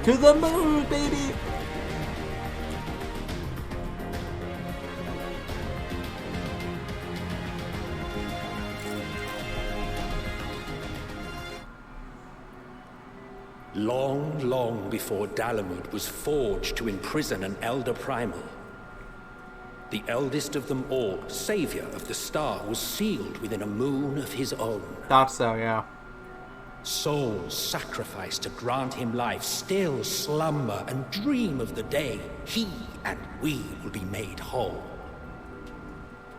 To the moon, baby! Long, long before Dalamud was forged to imprison an Elder Primal, the eldest of them all, savior of the star, was sealed within a moon of his own. Thought so, yeah. Souls sacrificed to grant him life still slumber and dream of the day he and we will be made whole.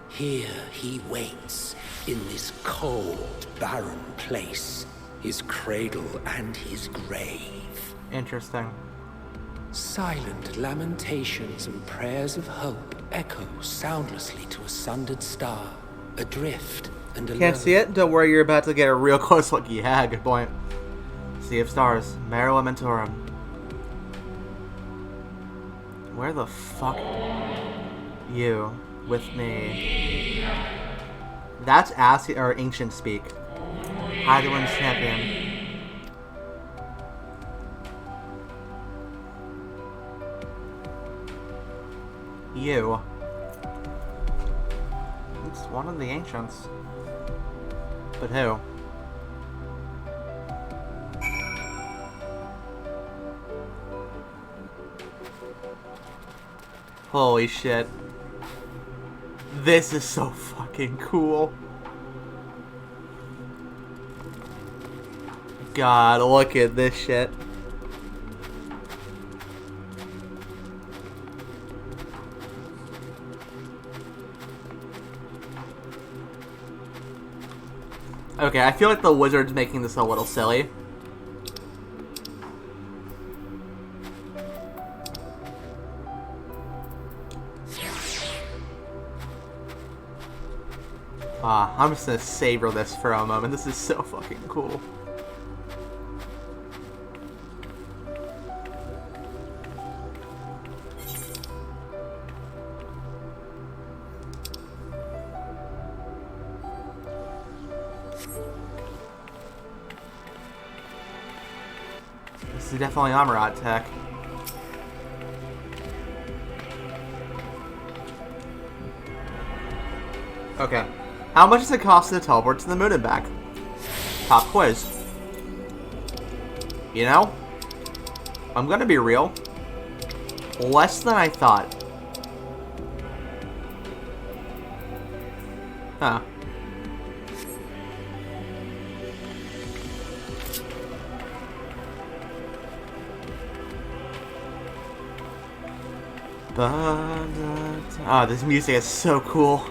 Here he waits, in this cold, barren place, his cradle and his grave. Interesting. Silent lamentations and prayers of hope echo soundlessly to a sundered star, adrift and alone. Can't see it? Don't worry, you're about to get a real close look. Yeah, good point. Sea of Stars, Mare Lamentorum. Where the fuck? You, with me. That's or ancient speak. Hi, the Wind Champion. You. It's one of the ancients. But who? Holy shit. This is so fucking cool. God, look at this shit. Okay, I feel like the wizard's making this a little silly. I'm just gonna savor this for a moment. This is so fucking cool. This is definitely Amarat tech. Okay. How much does it cost to teleport to the moon and back? Pop quiz. You know? I'm gonna be real. Less than I thought. Huh. Ah, this music is so cool.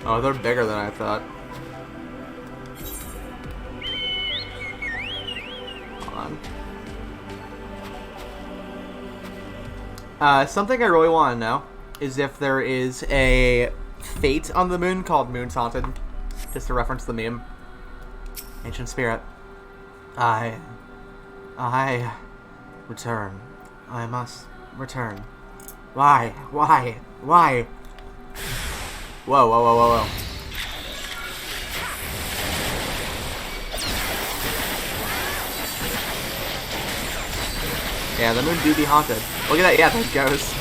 Oh, they're bigger than I thought. Hold on. Something I really want to know is if there is a fate on the moon called Moon's Haunted. Just to reference the meme. Ancient Spirit. I return. I must return. Why? Why? Why? Whoa, whoa, whoa, whoa, whoa. Yeah, the moon do be haunted. Look at that, yeah, there it goes.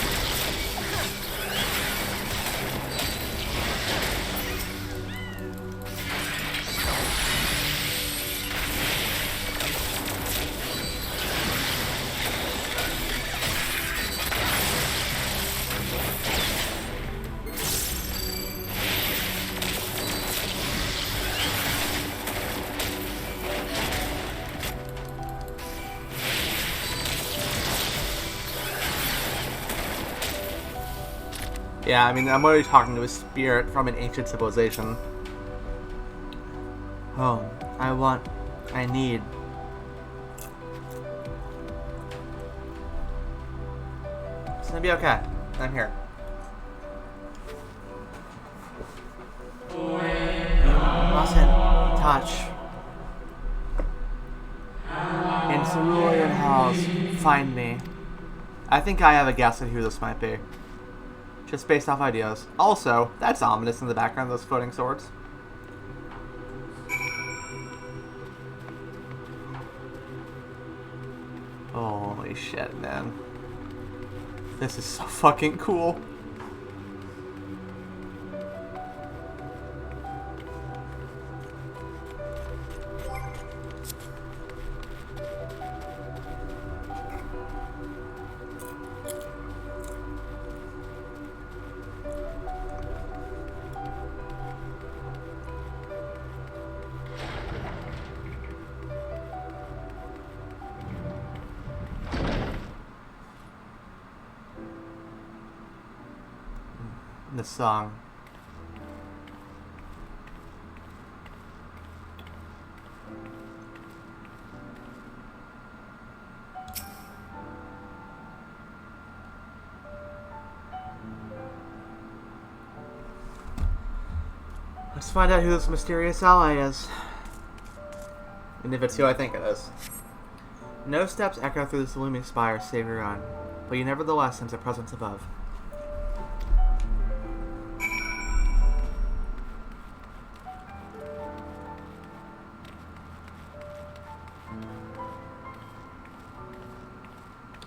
Yeah, I mean, I'm already talking to a spirit from an ancient civilization. Home. I need. It's gonna be okay. I'm here. You mustn't touch. In cerulean halls, find me. I think I have a guess at who this might be. Just based off ideas. Also, that's ominous in the background, those floating swords. Holy shit, man. This is so fucking cool. The song. Let's find out who this mysterious ally is. And if it's who I think it is. No steps echo through this looming spire save your own, but you nevertheless sense a presence above.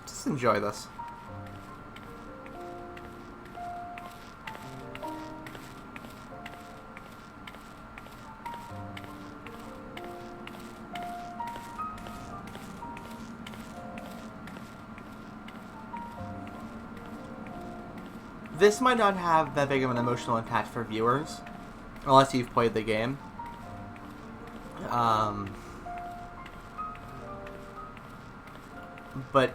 Just enjoy this. This might not have that big of an emotional impact for viewers, unless you've played the game. But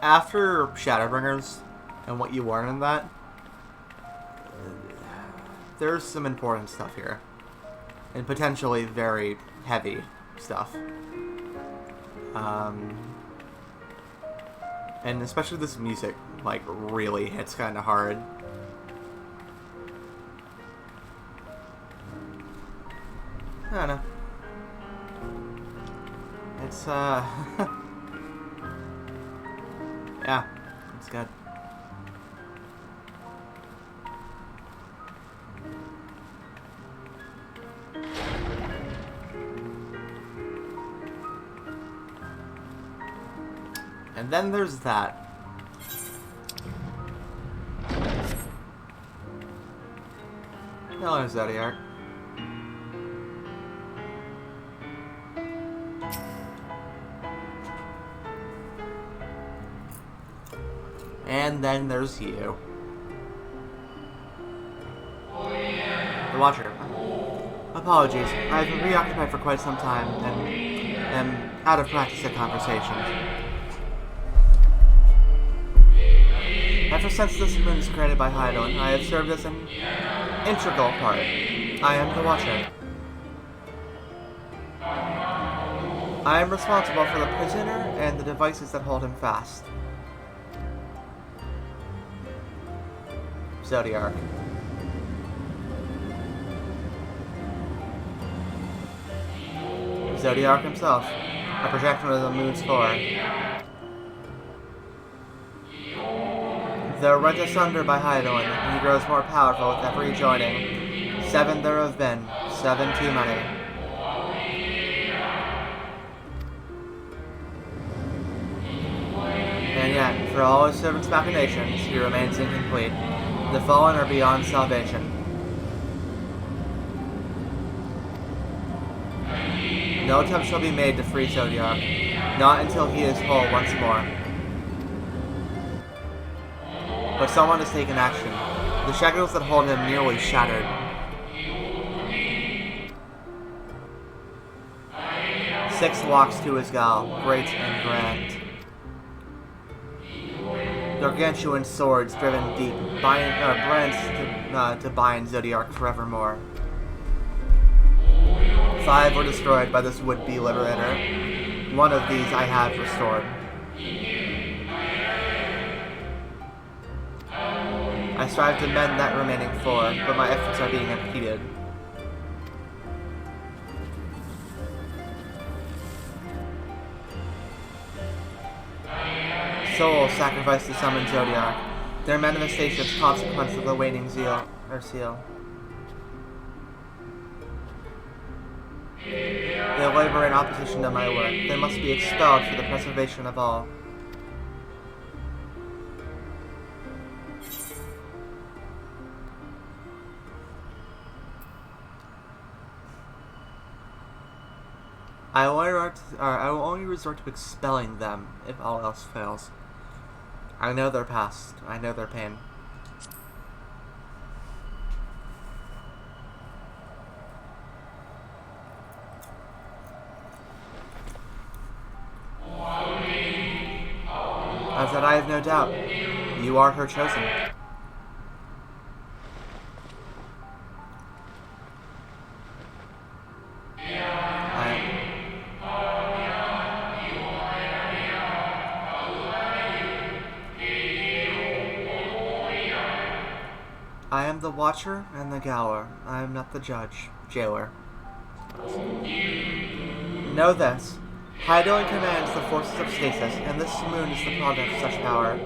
after Shadowbringers and what you learn in that, there's some important stuff here. And potentially very heavy stuff. And especially this music, like, really hits kind of hard. I don't know. It's, yeah, it's good. And then there's that. Hello, Zodiac. And then there's you. The Watcher. Apologies, I've been preoccupied for quite some time and am out of practice at conversations. Ever since this moon was created by Hydaelyn, I have served as an integral part. I am the Watcher. I am responsible for the prisoner and the devices that hold him fast. Zodiac. Zodiac himself, a projection of the moon's core. Though rent asunder by Hydaelyn, he grows more powerful with every joining. 7 there have been, 7 too many. And yet, for all his servants' machinations, he remains incomplete. The fallen are beyond salvation. No attempt shall be made to free Zodiac, not until he is whole once more. But someone has taken action. The shackles that hold him nearly shattered. Six locks to his gal, great and grand. Gargantuan swords driven deep, brands to bind Zodiac forevermore. 5 were destroyed by this would-be liberator. 1 of these I have restored. I strive to mend that remaining 4, but my efforts are being impeded. Souls sacrificed to summon Zodiac, their manifestations consequence of the waning seal. They labor in opposition to my work. They must be expelled for the preservation of all. I will only resort to expelling them if all else fails. I know their past. I know their pain. Of that I have no doubt. You are her chosen. I am the watcher and the gaoler. I am not the jailer. Know this. Hydaelyn commands the forces of stasis, and this moon is the product of such power.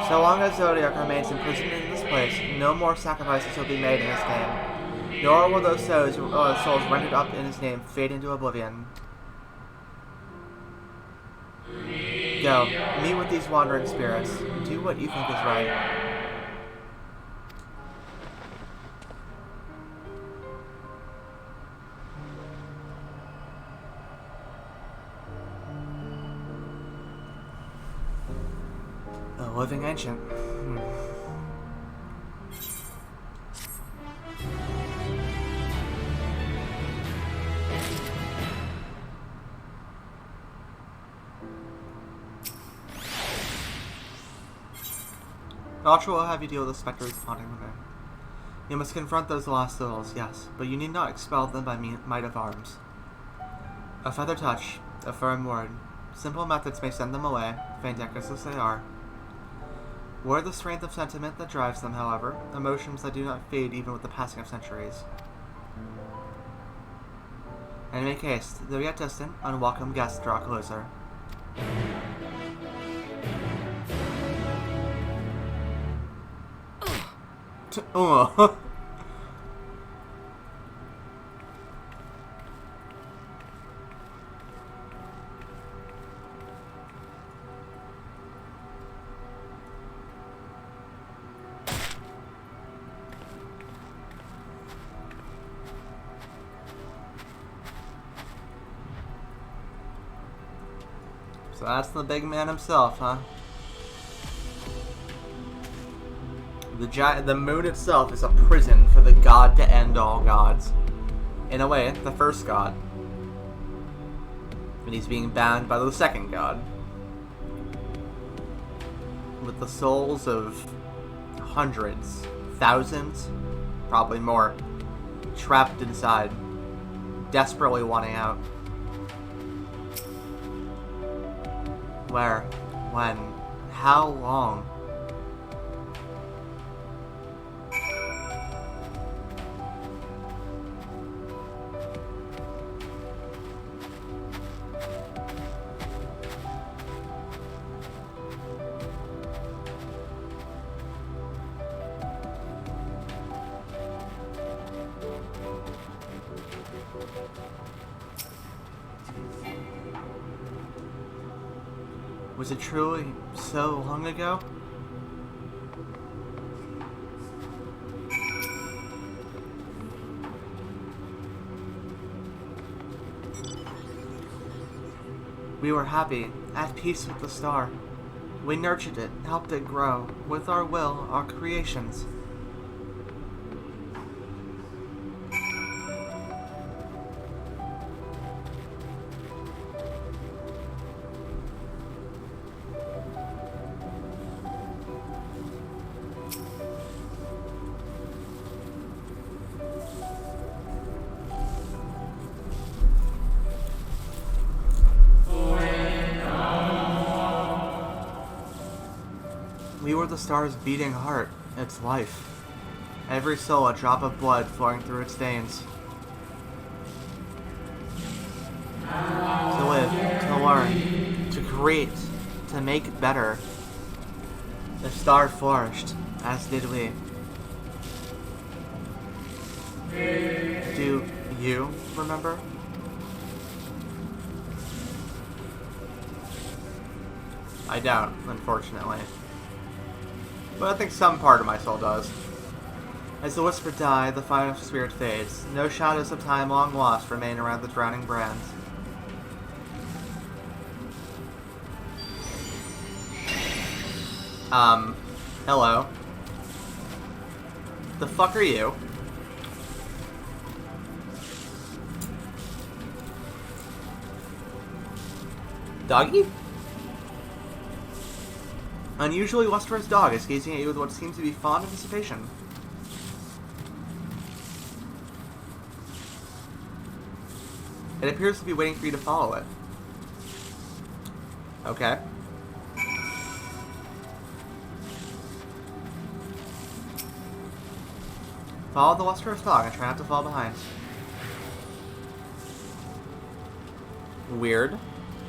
So long as Zodiac remains imprisoned in this place, no more sacrifices will be made in his name. Nor will those souls rendered up in his name fade into oblivion. Go, meet with these wandering spirits. Do what you think is right. A living ancient. Ultra will have you deal with the specters haunting the moon. You must confront those lost souls, yes, but you need not expel them by might of arms. A feather touch, a firm word. Simple methods may send them away, faint echoes as they are. Were the strength of sentiment that drives them, however, emotions that do not fade even with the passing of centuries. And make haste, though yet distant, unwelcome guests draw closer. So that's the big man himself, huh? The moon itself is a prison for the god to end all gods. In a way, the first god. And he's being bound by the second god. With the souls of hundreds, thousands, probably more, trapped inside, desperately wanting out. Where? When? How long? Was it truly so long ago? We were happy, at peace with the star. We nurtured it, helped it grow, with our will, our creations. We were the star's beating heart, its life. Every soul a drop of blood flowing through its veins. To live, to learn, to create, to make better. The star flourished, as did we. Do you remember? I don't, unfortunately. But I think some part of my soul does. As the whisper die, the final spirit fades. No shadows of time long lost remain around the drowning brand. Hello. The fuck are you? Doggy? Unusually lustrous dog is gazing at you with what seems to be fond anticipation. It appears to be waiting for you to follow it. Okay. Follow the lustrous dog and try not to fall behind. Weird.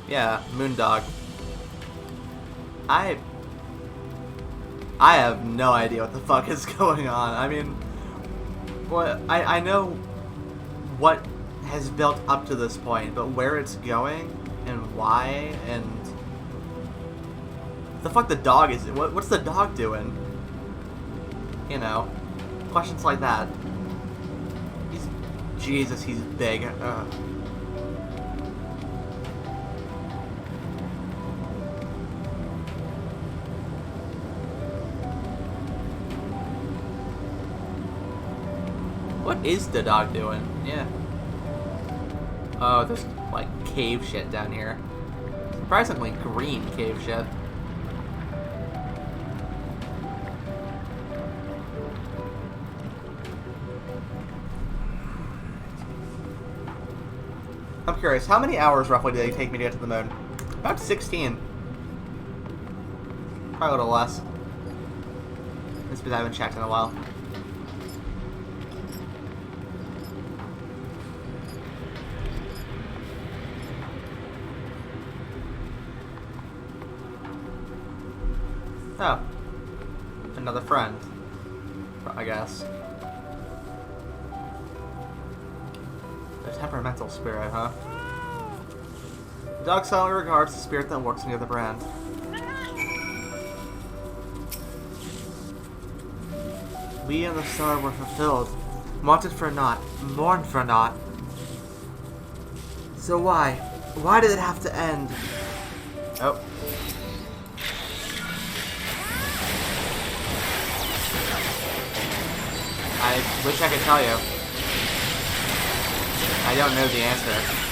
Yeah, Moondog. I have no idea what the fuck is going on. I mean, what I know what has built up to this point, but where it's going and why and the fuck the dog is. What's the dog doing? You know, questions like that. Jesus, he's big. What is the dog doing? Yeah. Oh, there's like cave shit down here. Surprisingly green cave shit. I'm curious, how many hours roughly do they take me to get to the moon? About 16. Probably a little less. It's because I haven't checked in a while. Oh. Another friend. I guess. A temperamental spirit, huh? The dog silently regards the spirit that works near the brand. We and the star were fulfilled. Wanted for naught. Mourned for naught. So why? Why did it have to end? Oh. I wish I could tell you. I don't know the answer.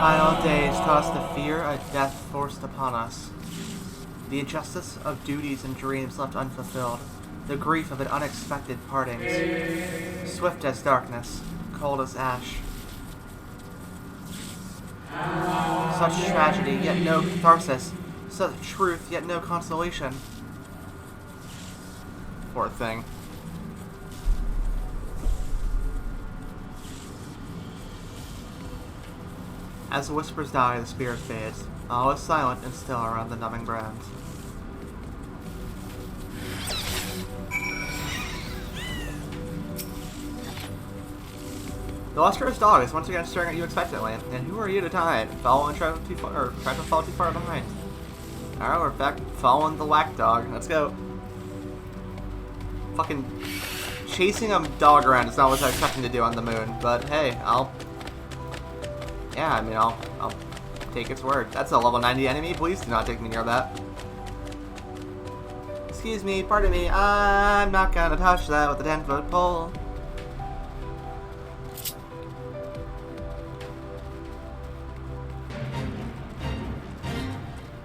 Final days taught us the fear of death forced upon us. The injustice of duties and dreams left unfulfilled. The grief of an unexpected partings. Swift as darkness, cold as ash. Such tragedy, yet no catharsis. Such truth, yet no consolation. Poor thing. As the whispers die, the spirit fades. All is silent and still around the numbing brand. The lustrous dog is once again staring at you expectantly. And who are you to tie it? Follow and try to fall too far behind. Alright, we're back following the whack dog. Let's go. Fucking chasing a dog around is not what I was expecting to do on the moon, but hey, I'll take its word. That's a level 90 enemy. Please do not take me near that. Excuse me, pardon me. I'm not gonna touch that with a 10-foot pole.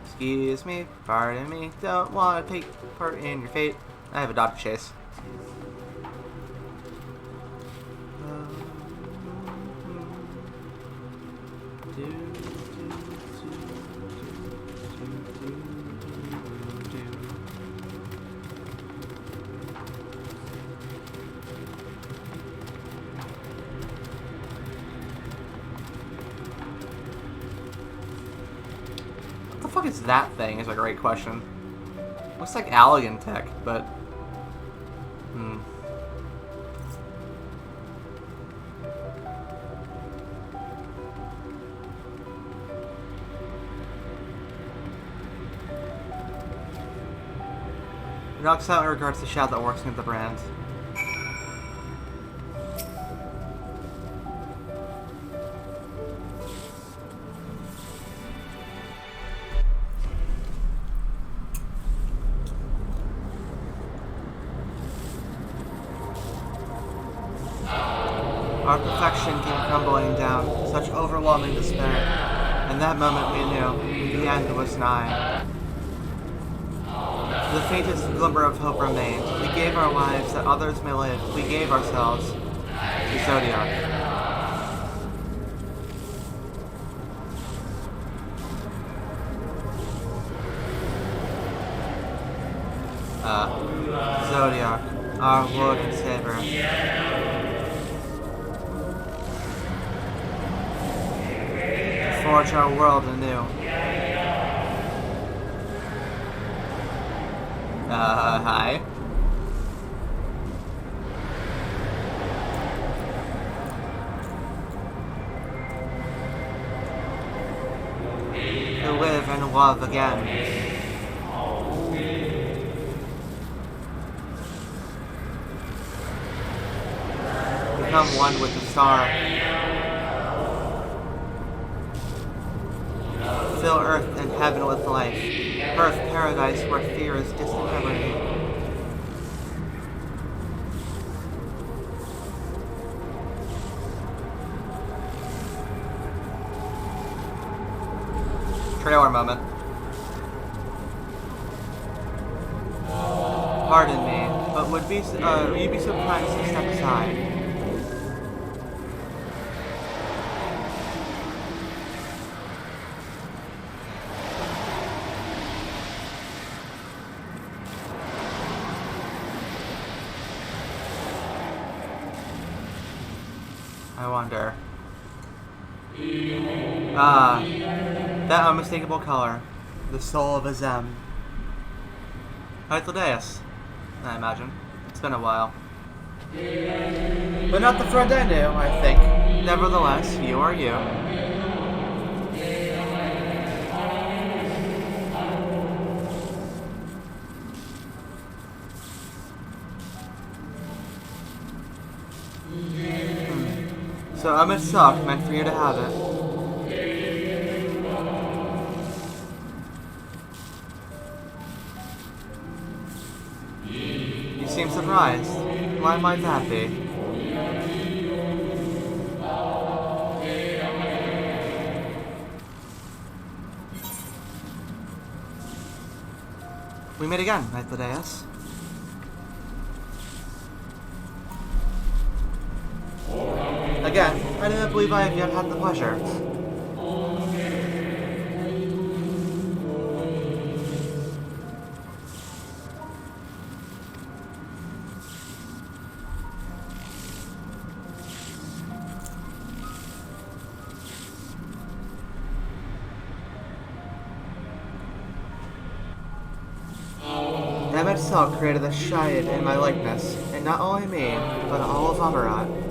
Excuse me, pardon me. Don't want to take part in your fate. I have a dog to chase. What the fuck is that thing? Is a great question. Looks like Allegan tech, but knocks out in regards to Shad that works with the brand. Our perfection came crumbling down, such overwhelming despair. In that moment we knew the end was nigh. The faintest glimmer of hope remained. We gave our lives that others may live. We gave ourselves to Zodiac. Zodiac, our Lord and Savior. Forge our world anew. Hi. To live and love again. Become one with the star. Fill earth and heaven with life. Earth paradise where fear is distant memory. Trailer moment. Pardon me, but would you be so kind as to step aside? I wonder. That unmistakable color. The soul of Azem. Hythlodaeus, I imagine. It's been a while. But not the friend I knew, I think. Nevertheless, you are you. So MSQ meant for you to have it. You seem surprised. Why might that be? We meet again, Hythlodaeus. Again, I didn't believe I have yet had the pleasure. MSQ created a Shayad in my likeness, and not only me, but all of Amarat.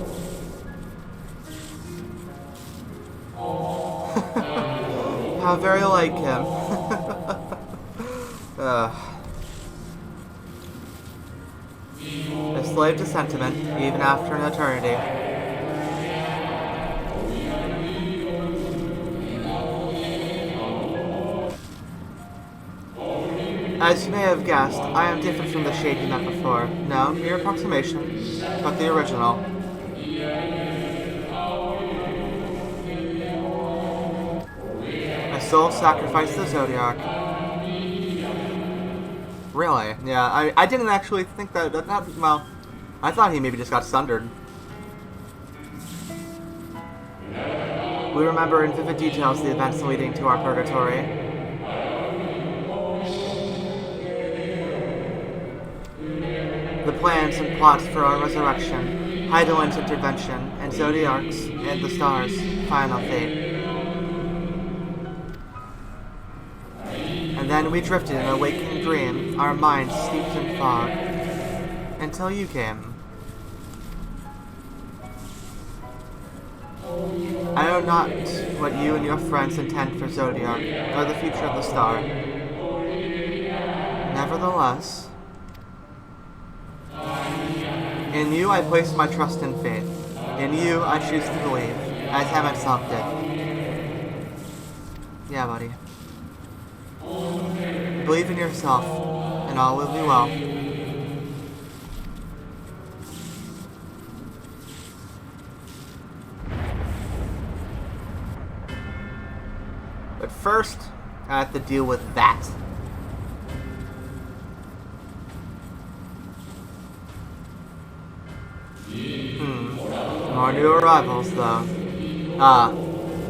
How very like him. A slave to sentiment, even after an eternity. As you may have guessed, I am different from the shade you met before. No, mere approximation, but the original. Soul sacrifice the Zodiac. Really? Yeah, I didn't actually think that, well, I thought he maybe just got sundered. We remember in vivid details the events leading to our purgatory. The plans and plots for our resurrection, Heidelin's intervention, and Zodiark's and the stars' final fate. And then we drifted in a waking dream, our minds steeped in fog, until you came. I know not what you and your friends intend for Zodiark, or the future of the star. Nevertheless, in you I place my trust and faith. In you I choose to believe, as Hem itself did. Yeah, buddy. Believe in yourself, and all will be well. But first, I have to deal with that. More new arrivals, though. Ah,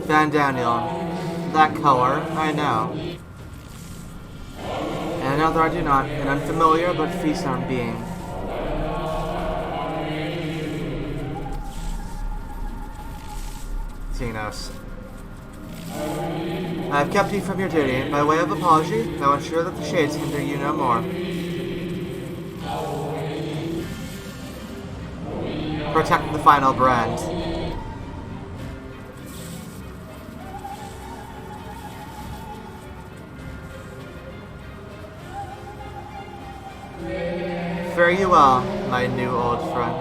Van Daniel. That color, I know. And another I do not, an unfamiliar but fearsome being. Xenos. I have kept you from your duty, and by way of apology, I will ensure that the shades hinder you no more. Protect the final brand. Fare you well, my new old friend.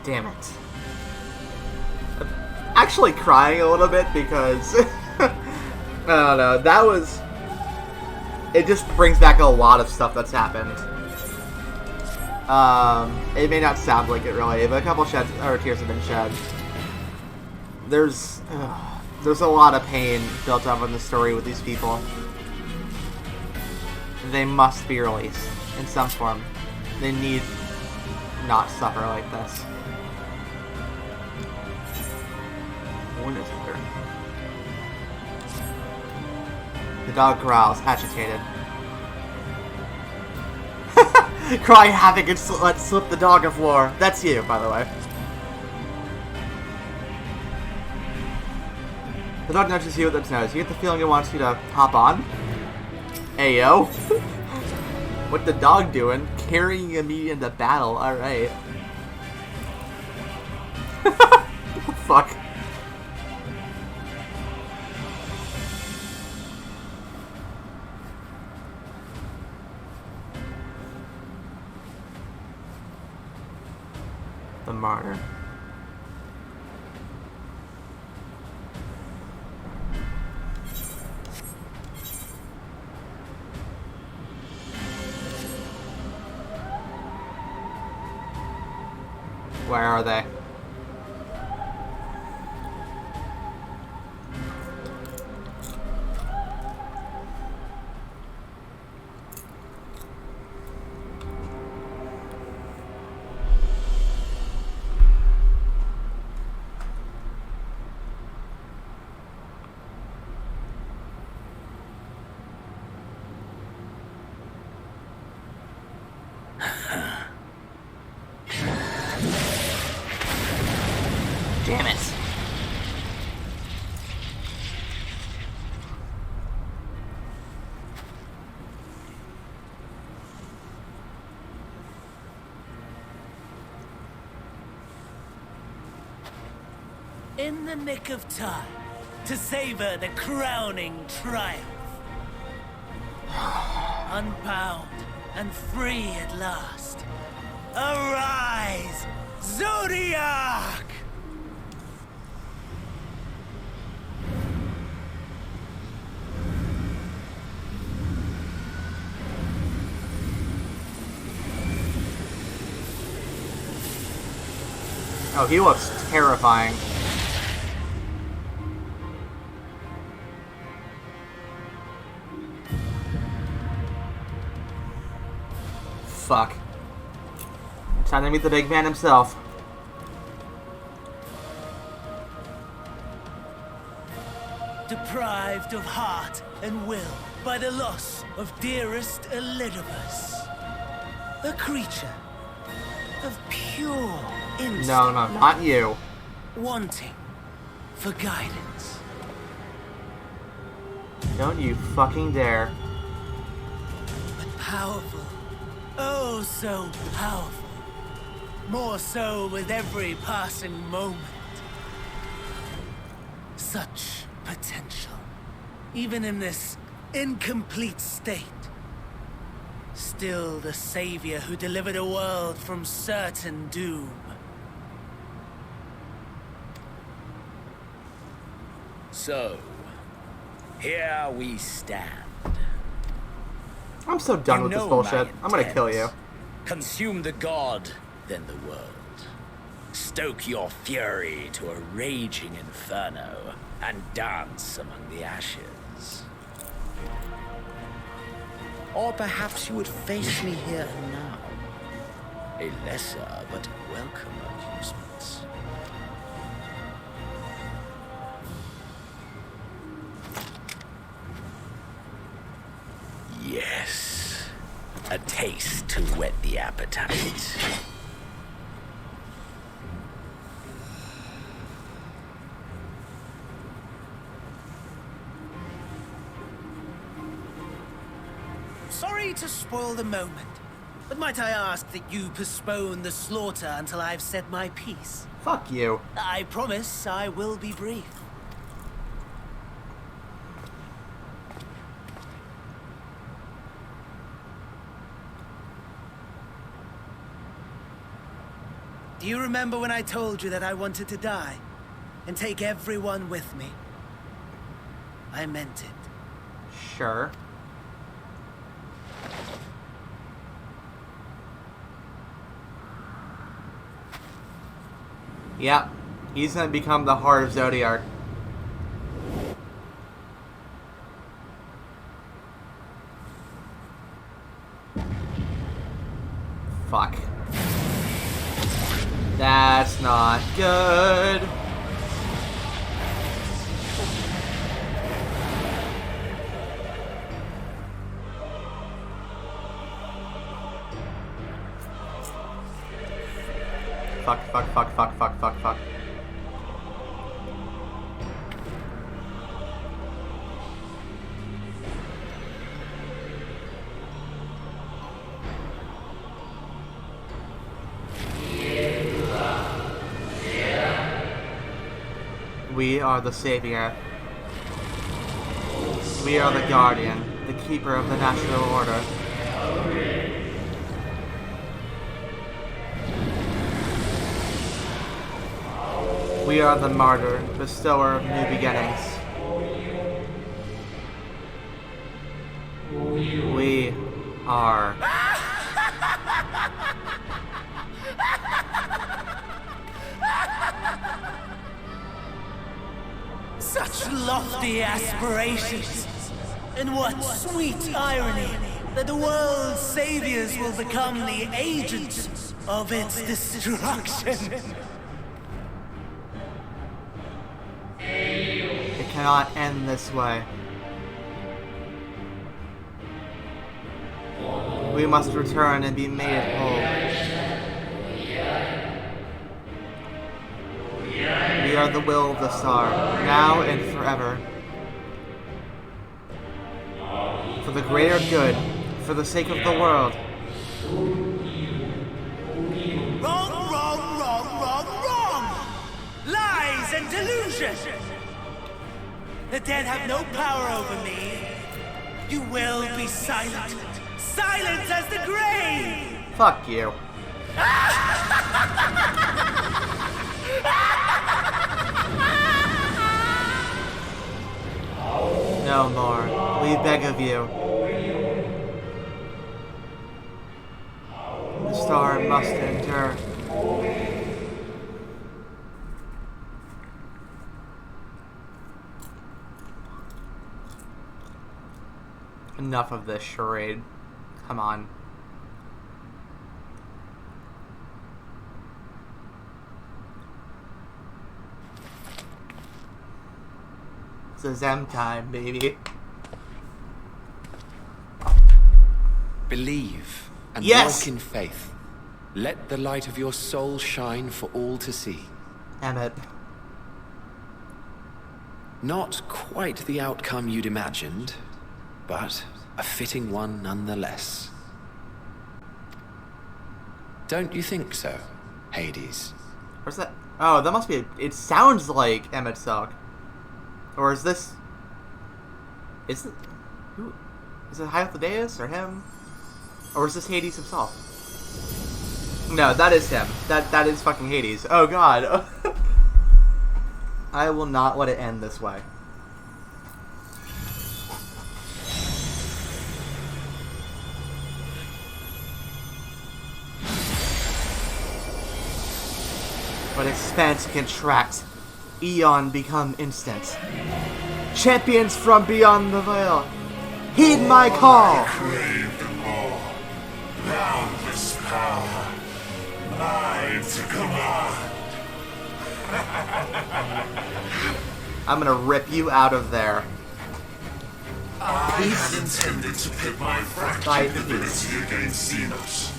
Damn it. I'm actually crying a little bit because I don't know, that was... It just brings back a lot of stuff that's happened. It may not sound like it really, but a couple tears have been shed. There's a lot of pain built up in the story with these people. They must be released in some form. They need not suffer like this. The dog growls, agitated. Cry havoc and let slip the dog of war. That's you, by the way. The dog nudges you with its nose. You get the feeling it wants you to hop on. Ayo. What the dog doing? Carrying me into battle. Alright. Fuck. The martyr. Where are they? Damn it. In the nick of time to savor the crowning triumph. Unbound and free at last. Arise, Zodiark! Oh, he looks terrifying. Fuck. Time to meet the big man himself. deprived of heart and will by the loss of dearest Elidibus. A creature of pure instinct. No, not you. Wanting for guidance. Don't you fucking dare. But powerful. Oh, so powerful. More so with every passing moment. Such potential. Even in this incomplete state. Still the savior who delivered a world from certain doom. So, here we stand. I'm so done with this bullshit. I'm gonna kill you. Consume the god, then the world. Stoke your fury to a raging inferno, and dance among the ashes. Or perhaps you would face me here and now. A lesser but welcome amusement. Yes, a taste to whet the appetite. Sorry to spoil the moment, but might I ask that you postpone the slaughter until I've said my piece? Fuck you. I promise I will be brief. Do you remember when I told you that I wanted to die and take everyone with me? I meant it. Sure. Yep. He's gonna become the heart of Zodiark. Fuck. That's not good. Fuck. We are the Savior. We are the Guardian, the Keeper of the Natural Order. We are the Martyr, bestower of new beginnings. We are... Such lofty aspirations! And what sweet irony that the world's saviors will become the agents of its destruction! It cannot end this way. We must return and be made whole. We are the will of the star, now and forever. For the greater good, for the sake of the world. Wrong! Lies and delusion! The dead have no power over me. You will be silent. Silent as the grave! Fuck you. No more. We beg of you. The star must endure. Enough of this charade. Come on. It's a Zem time, baby. Believe and Yes! walk in faith. Let the light of your soul shine for all to see. Emmett. Not quite the outcome you'd imagined, but a fitting one nonetheless. Don't you think so, Hades? Where's that? Oh, that must be it sounds like Emmett Silk. Or is this... Is it... Who... Is it Hyothodeus or him? Or is this Hades himself? No, that is him. That is fucking Hades. Oh god. I will not let it end this way. But expanse contract. Eon become instant. Champions from beyond the veil, heed my call! Craved more. Boundless power. Mine to command. I'm gonna rip you out of there. I had intended to pit my fractured ability against Xenos,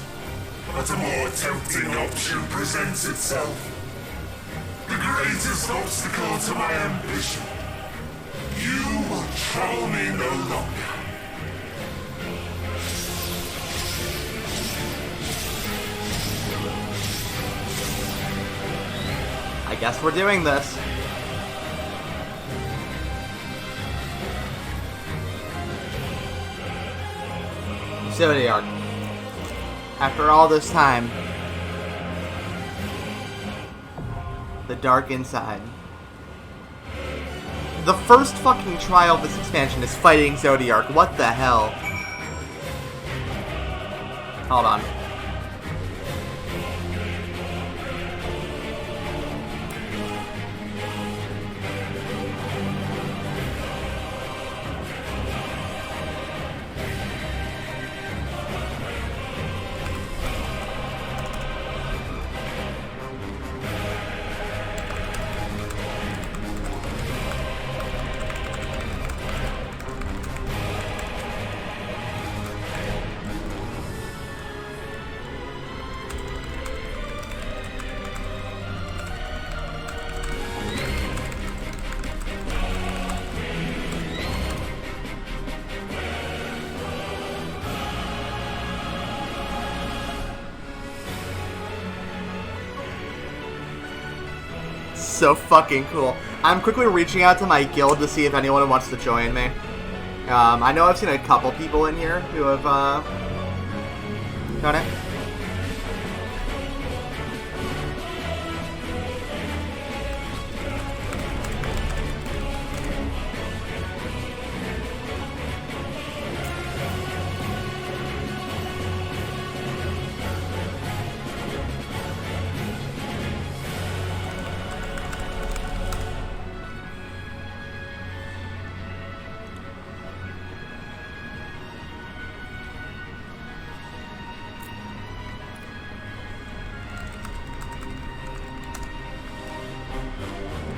but a more tempting option presents itself. The greatest obstacle to my ambition. You will trouble me no longer. I guess we're doing this. Zodiac. After all this time, the dark inside. The first fucking trial of this expansion is fighting Zodiac. What the hell? Hold on. So fucking cool. I'm quickly reaching out to my guild to see if anyone wants to join me. I know I've seen a couple people in here who have done it.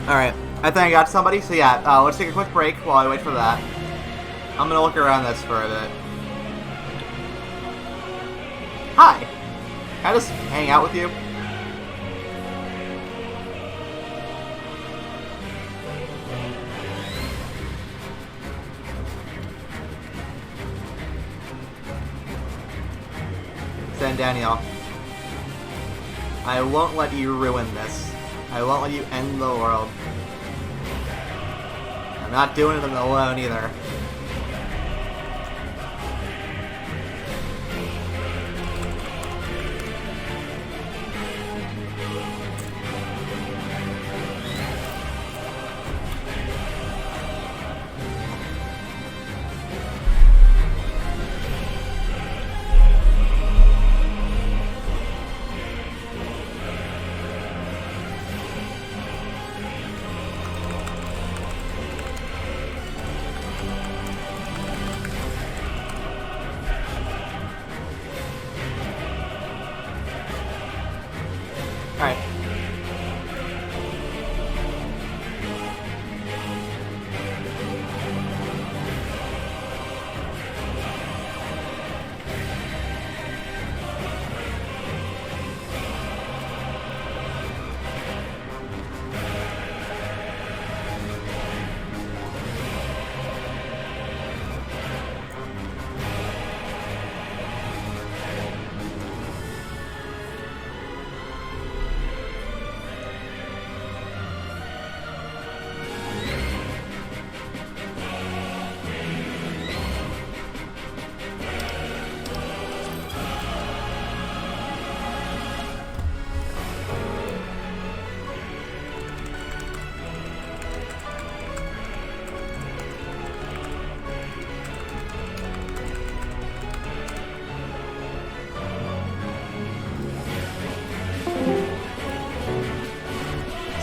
Alright, I think I got somebody, so yeah, let's take a quick break while I wait for that. I'm gonna look around this for a bit. Hi! Can I just hang out with you? Then Daniel, I won't let you ruin this. I won't let you end the world. I'm not doing it alone either.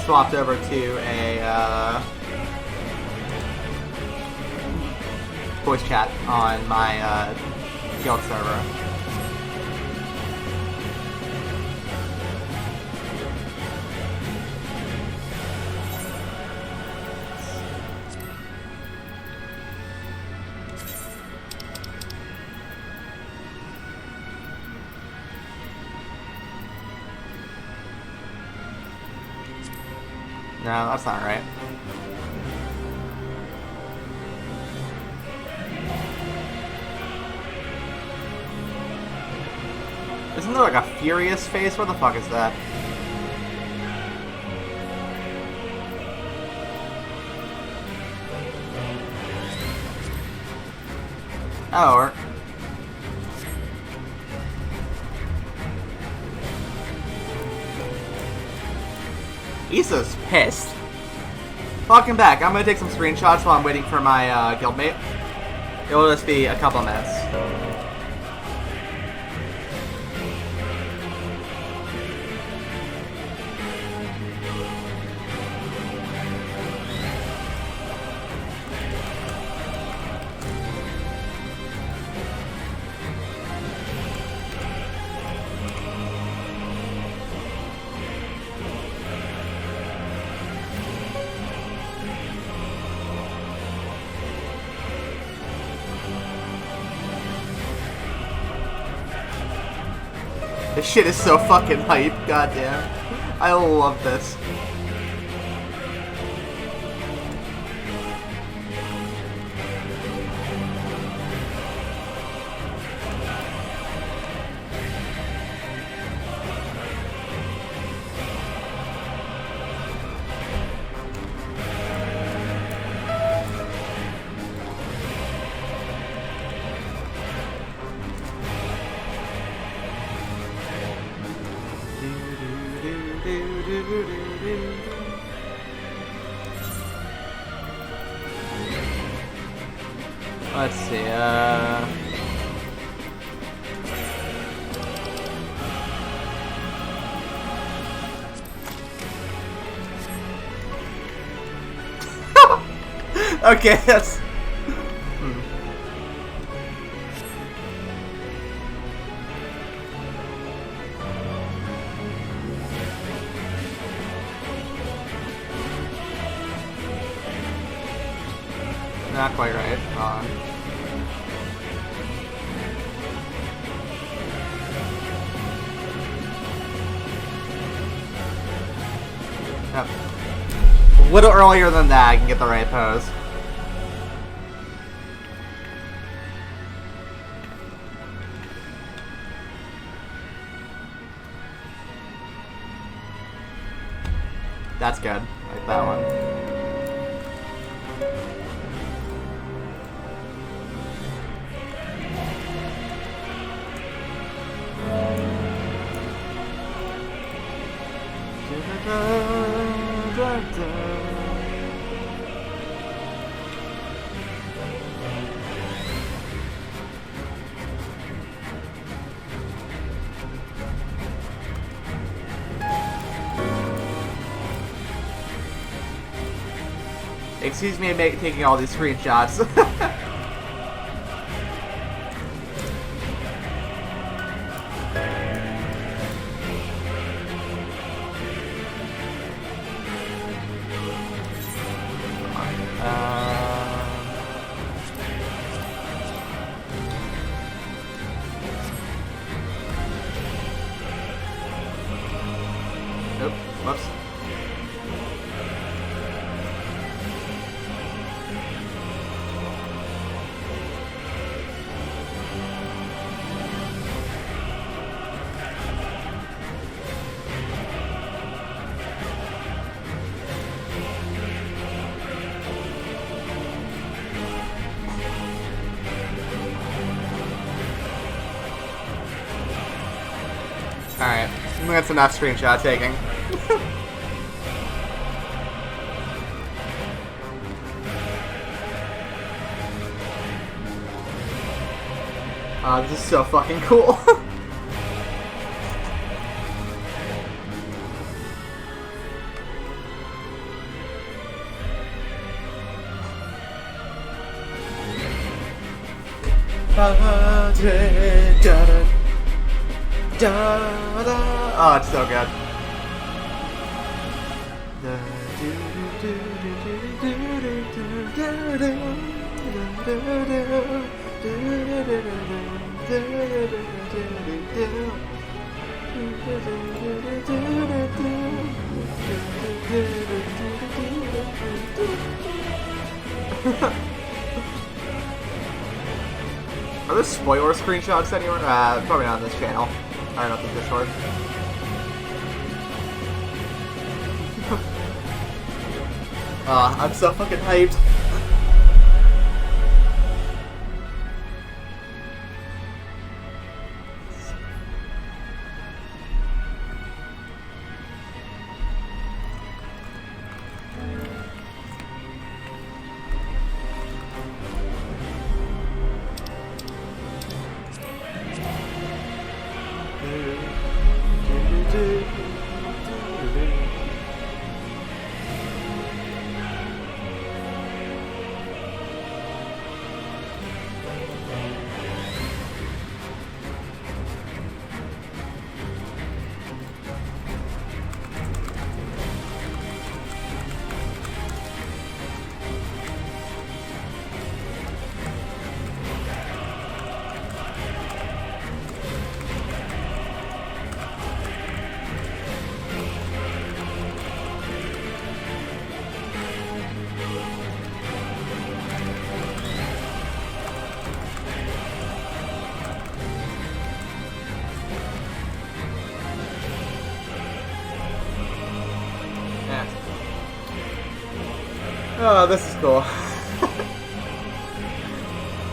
swapped over to a voice chat on my guild server. No, that's not right. Isn't there like a furious face? What the fuck is that? Oh, or... Issa's pissed. Welcome back. I'm gonna take some screenshots while I'm waiting for my guildmate. It'll just be a couple minutes. This shit is so fucking hype, goddamn. I love this. Let's see, okay, that's... Not quite right. Yep. A little earlier than that, I can get the right pose. That's good. Like that one. Excuse me, taking all these screenshots. Nope. Whoops. Alright, I think that's enough screenshot taking. This is so fucking cool. Oh, it's so good. Are there spoiler screenshots anywhere? Probably not on this channel. Or not the Discord. I'm so fucking hyped. Oh, this is cool.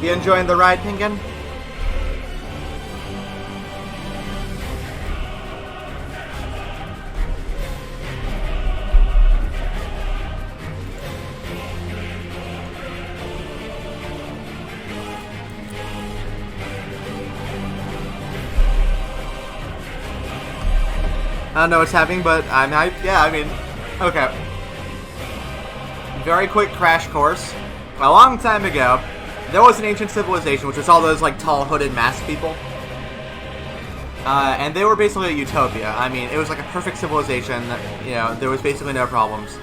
You enjoying the ride, Pinkin? I don't know what's happening, but I'm hyped. Yeah, I mean, okay. Very quick crash course. A long time ago, there was an ancient civilization, which was all those like tall hooded masked people. And they were basically a utopia. I mean, it was like a perfect civilization. You know, there was basically no problems.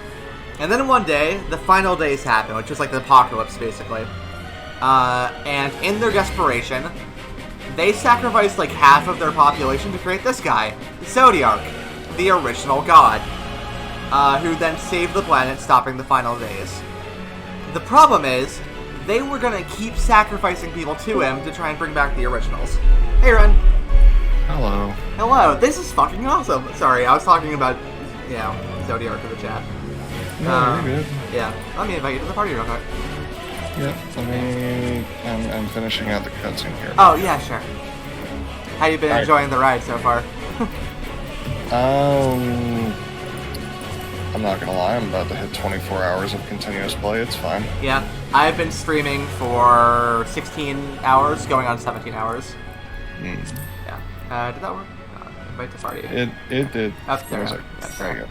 And then one day, the final days happened, which was like the apocalypse, basically. And in their desperation, they sacrificed like half of their population to create this guy, the Zodiarch, the original god, who then saved the planet, stopping the final days. The problem is, they were gonna keep sacrificing people to him to try and bring back the originals. Hey, Ren. Hello. Hello. This is fucking awesome. Sorry, I was talking about, you know, Zodiarch in the chat. No, you're good. Yeah. Let me invite you to the party real quick. Yep, I'm finishing out the cutscene here. Oh, yeah, sure. How you been enjoying the ride so far? I'm not gonna lie, I'm about to hit 24 hours of continuous play, it's fine. Yeah, I've been streaming for 16 hours, going on 17 hours. Yeah. Did that work? Invite to party. It did. That's there. There you go.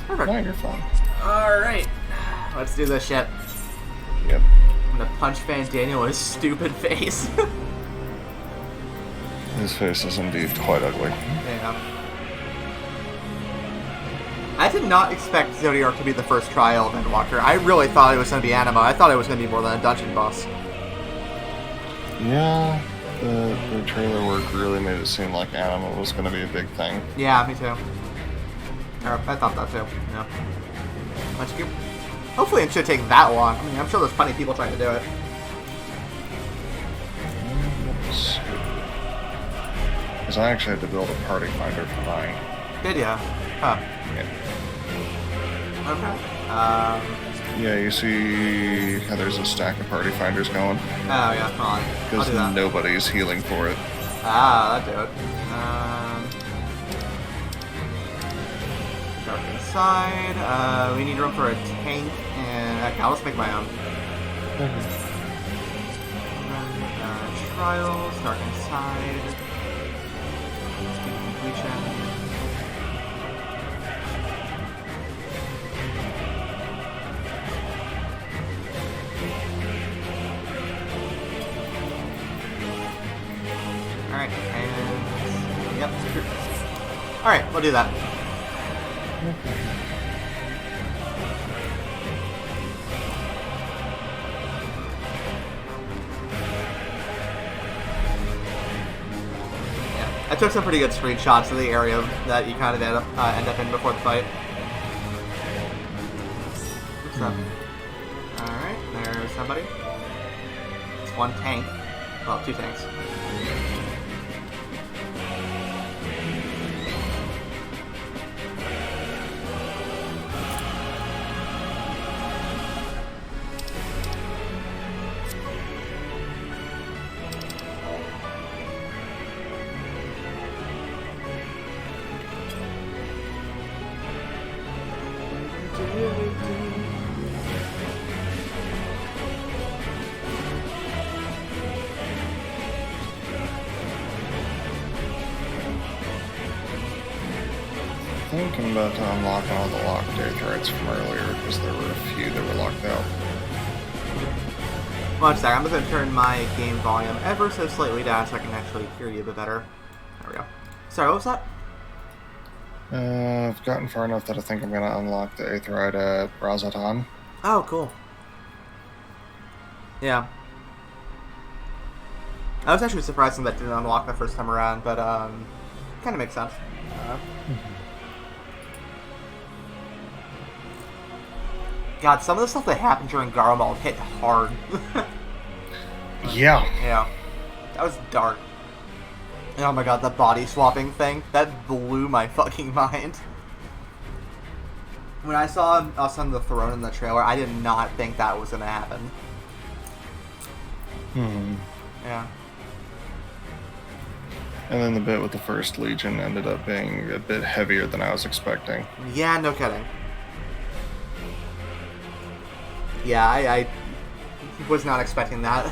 Perfect. No, you're fine. Alright. Let's do this shit. Yep. I'm gonna punch Van Daniel in his stupid face. His face is indeed quite ugly. Yeah. I did not expect Zodiarch to be the first trial of Endwalker. I really thought it was going to be Anima. I thought it was going to be more than a dungeon boss. Yeah, the trailer work really made it seem like Anima was going to be a big thing. Yeah, me too. I thought that too. Yeah. Hopefully it should take that long. I mean, I'm sure there's plenty of people trying to do it. Because I actually had to build a party finder for mine. Did ya? Huh. Yeah. Okay. Yeah, you see how there's a stack of party finders going? Oh, yeah, hold on. Because nobody's healing for it. Ah, that'd do it. Dark inside. We need room for a tank, and I'll just make my own. Trials, dark inside. Speed completion. Alright, and... Yep, screw. Alright, we'll do that. Yeah, I took some pretty good screenshots of the area that you kind of end up in before the fight. What's up? Alright, there's somebody. It's one tank. Well, two tanks. I think I'm about to unlock all the locked Aetherites from earlier, because there were a few that were locked out. One sec, I'm just going to turn my game volume ever so slightly down so I can actually hear you a bit better. There we go. Sorry, what was that? I've gotten far enough that I think I'm going to unlock the Aetherite at Razatan. Oh, cool. Yeah. I was actually surprised that didn't unlock the first time around, but kind of makes sense. God, some of the stuff that happened during Garlemald hit hard. Yeah. Yeah. That was dark. And oh my god, the body swapping thing, that blew my fucking mind. When I saw us on the throne in the trailer, I did not think that was going to happen. Yeah. And then the bit with the First Legion ended up being a bit heavier than I was expecting. Yeah, no kidding. Yeah, I was not expecting that.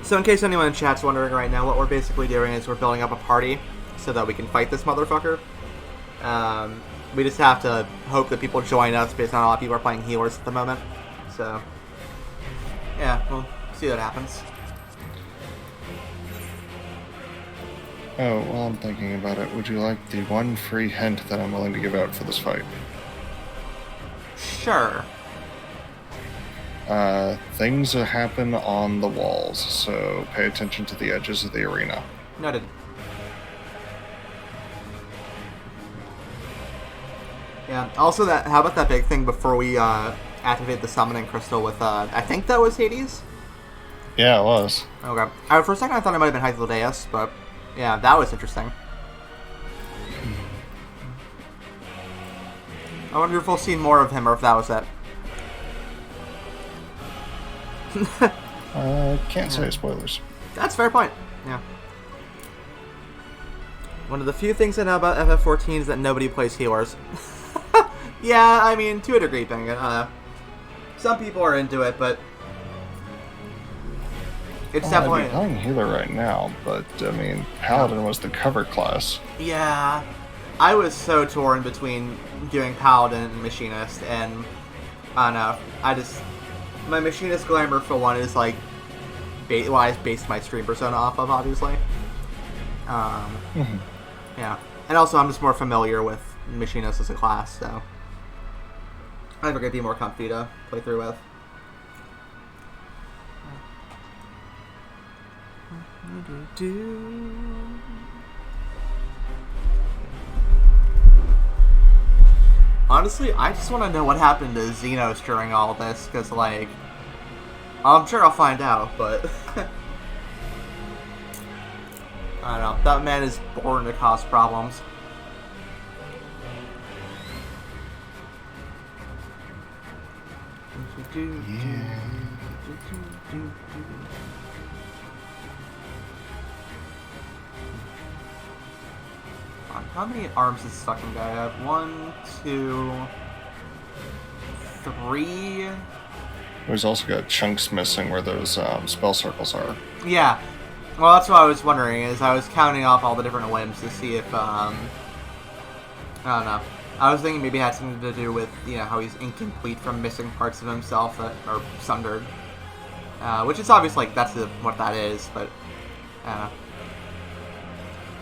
So in case anyone in chat's wondering right now, what we're basically doing is we're building up a party so that we can fight this motherfucker. We just have to hope that people join us based on a lot of people are playing healers at the moment. So... yeah, we'll see what happens. Oh, while I'm thinking about it, would you like the one free hint that I'm willing to give out for this fight? Sure. Things that happen on the walls, so pay attention to the edges of the arena. Noted. Yeah, also that, how about that big thing before we, activate the summoning crystal with, I think that was Hades? Yeah, it was. Okay. For a second I thought it might have been Hythlodaeus, but yeah, that was interesting. I wonder if we'll see more of him or if that was it. Can't say spoilers. That's a fair point. Yeah. One of the few things I know about FF14 is that nobody plays healers. Yeah, I mean, to a degree, Penguin. Some people are into it, but it's definitely... I'm playing healer right now, but, I mean, Paladin was the cover class. Yeah. I was so torn between doing Paladin and Machinist, and I don't know. My Machinist glamour, for one, is like what I based my stream persona off of, obviously. Yeah. And also, I'm just more familiar with Machinist as a class, so I think it'd be more comfy to play through with. Honestly, I just want to know what happened to Xenos during all this, because, like, I'm sure I'll find out, but I don't know. That man is born to cause problems. Yeah. How many arms does this fucking guy have? 1, 2, 3. He's also got chunks missing where those spell circles are. Yeah. Well, that's what I was wondering, is I was counting off all the different limbs to see if, I don't know. I was thinking maybe it had something to do with, you know, how he's incomplete from missing parts of himself that are sundered. Which is obvious, like, that's what that is, but, I don't know.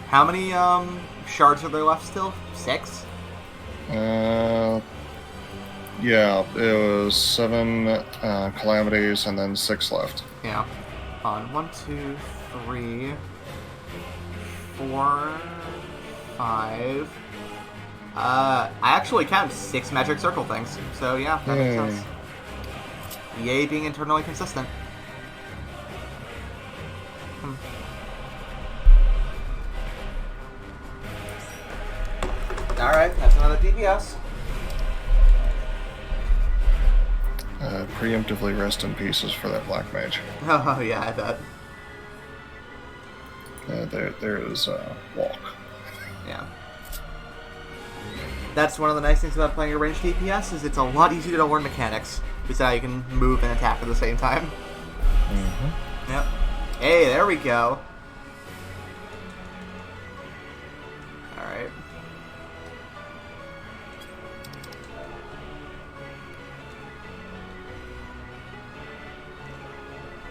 How many, shards are there left still? 6? Yeah, it was 7 calamities and then 6 left. Yeah. On 1, 2, 3, 4, 5. I actually count 6 magic circle things, so yeah, that makes sense. Yay, being internally consistent. Alright, that's another DPS. Preemptively rest in pieces for that black mage. Oh yeah, I bet. There is walk. Yeah. That's one of the nice things about playing a ranged DPS, is it's a lot easier to learn mechanics. Because now you can move and attack at the same time. Mm-hmm. Yep. Hey, there we go. Alright.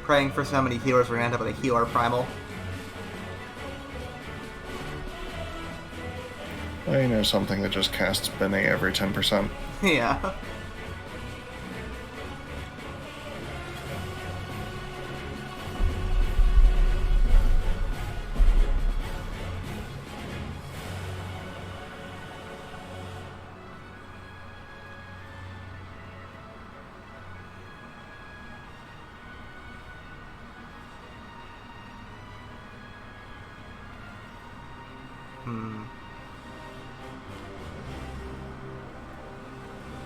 Praying for so many healers, we're gonna end up with a healer primal. Well, you know, something that just casts Benny every 10%. Yeah.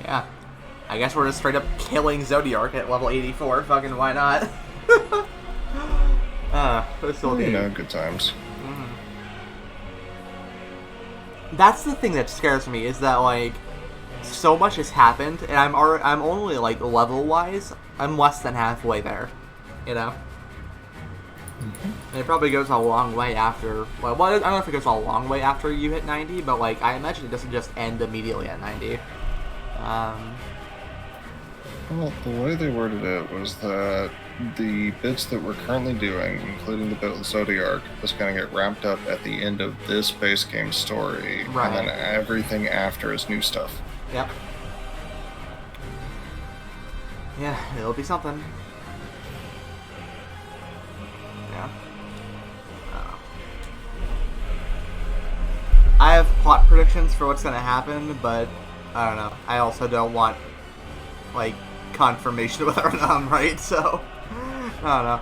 Yeah. I guess we're just straight up killing Zodiark at level 84. Fucking why not? Still You know, good times. That's the thing that scares me, is that, like, so much has happened, and I'm only, like, level-wise, I'm less than halfway there, you know? And it probably goes a long way after, well, I don't know if it goes a long way after you hit 90, but, like, I imagine it doesn't just end immediately at 90. Well, the way they worded it was that the bits that we're currently doing, including the bit with Zodiark, is going to get wrapped up at the end of this base game story, Right. And then everything after is new stuff. Yep. Yeah, it'll be something. Yeah. I have plot predictions for what's going to happen, but I don't know. I also don't want, like, confirmation whether or not I'm right, so I don't know.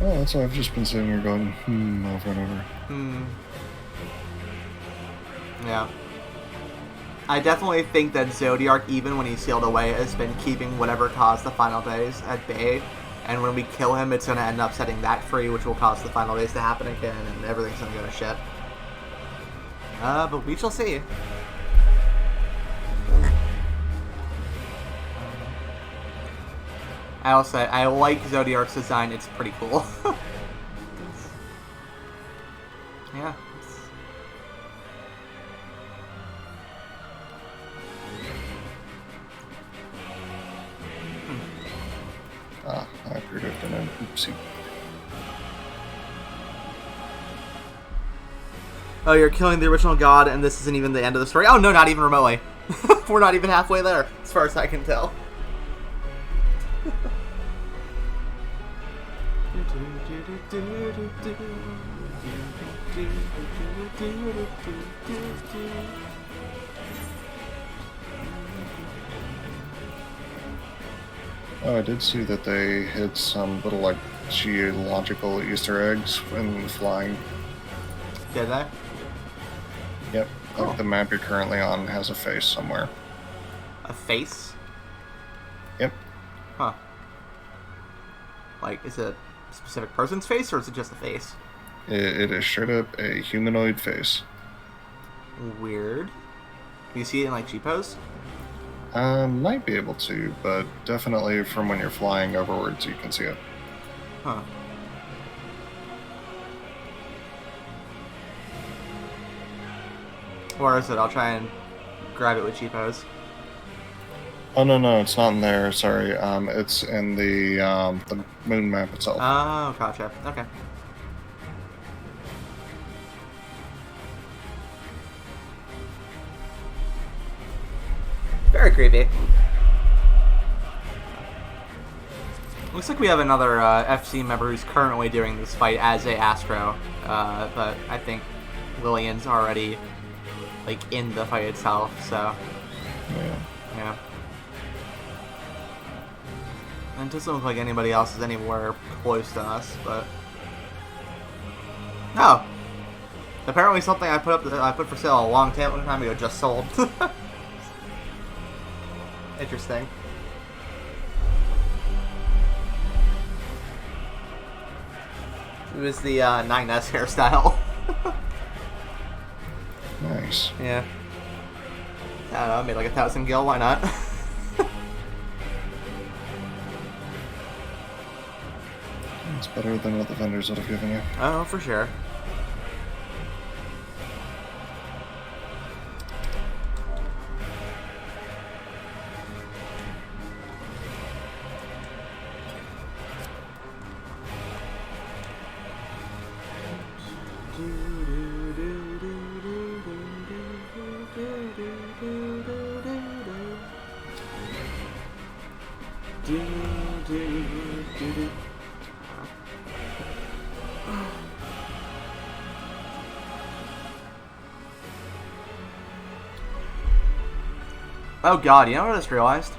Oh, that's why I've just been sitting here going, over and over. Yeah. I definitely think that Zodiark, even when he's sealed away, has been keeping whatever caused the final days at bay. And when we kill him, it's going to end up setting that free, which will cause the final days to happen again, and everything's going to go to shit. But we shall see. I also, I like Zodiark's design, it's pretty cool. Yeah. I predicted an oopsie. Oh, you're killing the original god, and this isn't even the end of the story? Oh, no, not even remotely. We're not even halfway there, as far as I can tell. Oh, I did see that they hid some little, like, geological Easter eggs when flying. Did they? Yep. Cool. Like the map you're currently on has a face somewhere. A face? Yep. Huh. Like, is it a specific person's face, or is it just a face? It is straight up a humanoid face. Weird. Can you see it in, like, G-pose? Might be able to, but definitely from when you're flying overwards, you can see it. Huh. Or is it? I'll try and grab it with cheapos. Oh no, it's not in there. Sorry, it's in the moon map itself. Oh, gotcha. Okay. Very creepy. Looks like we have another FC member who's currently doing this fight as a Astro, but I think Lillian's already like in the fight itself. So yeah. And it doesn't look like anybody else is anywhere close to us, but no. Apparently, something I put for sale a long time ago just sold. Interesting. It was the 9S hairstyle. Nice. Yeah. I don't know, I made like 1,000 gil, why not? It's better than what the vendors would have given you. Oh, for sure. Oh god, you know what I just realized?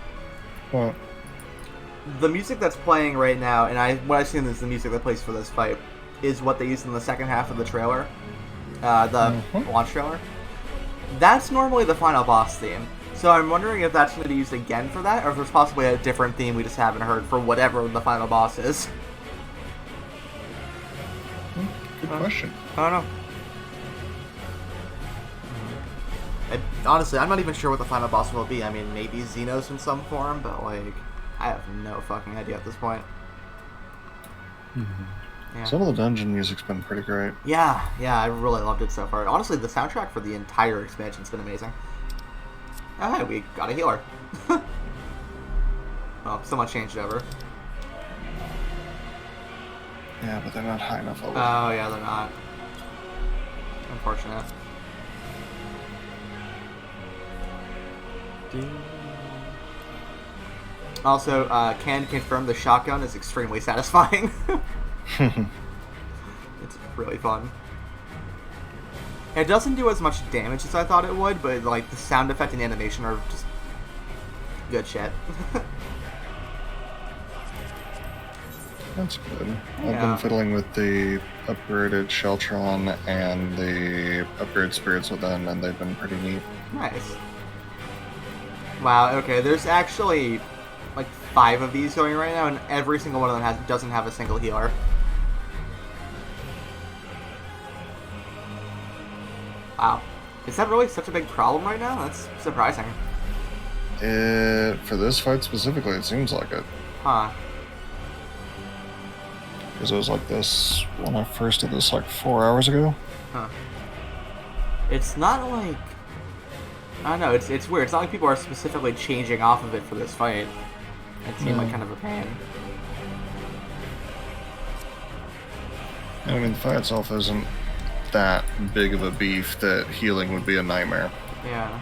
What? The music that's playing right now, and what I assume is the music that plays for this fight, is what they used in the second half of the trailer. The launch trailer. That's normally the final boss theme. So I'm wondering if that's going to be used again for that, or if there's possibly a different theme we just haven't heard for whatever the final boss is. Good question. I don't know. Honestly, I'm not even sure what the final boss will be. I mean, maybe Xenos in some form, but, like, I have no fucking idea at this point. Yeah. Some of the dungeon music's been pretty great. Yeah, I really loved it so far. Honestly, the soundtrack for the entire expansion's been amazing. Oh, hey, we got a healer. Well, someone changed it over. Yeah, but they're not high enough level. Oh, yeah, they're not. Unfortunate. Also, can confirm the shotgun is extremely satisfying. It's really fun. It doesn't do as much damage as I thought it would, but like the sound effect and animation are just good shit. That's good. I've been fiddling with the upgraded Sheltron and the upgrade Spirits Within, and they've been pretty neat. Nice. Wow, okay, there's actually like 5 of these going right now, and every single one of them doesn't have a single healer. Wow. Is that really such a big problem right now? That's surprising. For this fight specifically, it seems like it. Huh. Because it was like this when I first did this like 4 hours ago. Huh. It's not like... I don't know, it's weird. It's not like people are specifically changing off of it for this fight. It seemed like kind of a pain. I mean, the fight itself isn't that big of a beef that healing would be a nightmare. Yeah.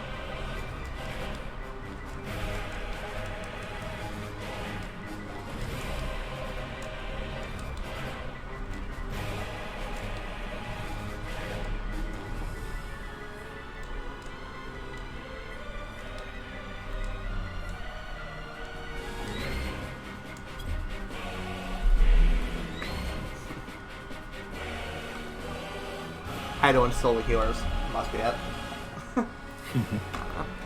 I don't install the healers. Must be it.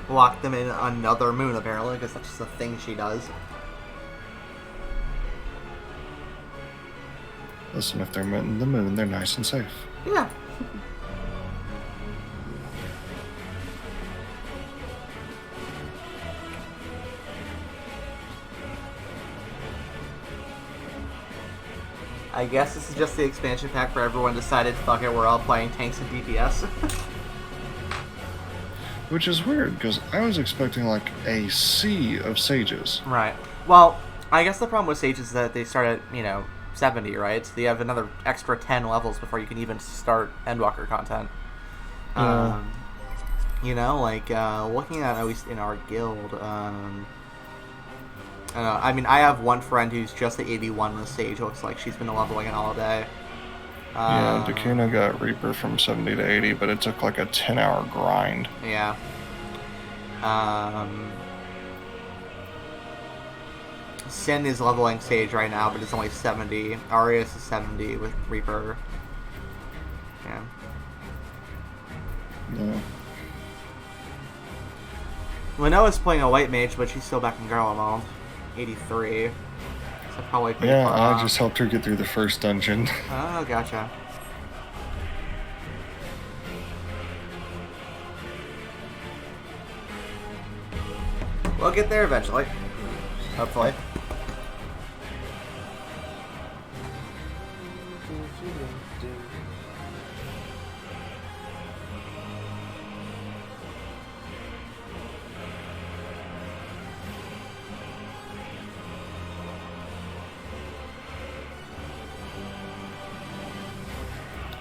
Lock them in another moon, apparently, because that's just a thing she does. Listen, if they're in the moon, they're nice and safe. Yeah. I guess this is just the expansion pack for everyone decided, fuck it, we're all playing tanks and DPS. Which is weird, because I was expecting like a sea of sages. Right. Well, I guess the problem with sages is that they start at, 70, right? So you have another extra 10 levels before you can even start Endwalker content. Yeah. Looking at least in our guild, I don't know. I mean, I have one friend who's just at 81 with Sage. It looks like she's been leveling it all day. Yeah, Dakuna got Reaper from 70 to 80, but it took like a 10-hour grind. Yeah. Sin is leveling Sage right now, but it's only 70. Arius is 70 with Reaper. Yeah. Yeah. Lenoa's playing a white mage, but she's still back in Garland mode. 83. So probably pretty Yeah, far I off. just helped her get through the first dungeon. Oh, gotcha. We'll get there eventually. Hopefully.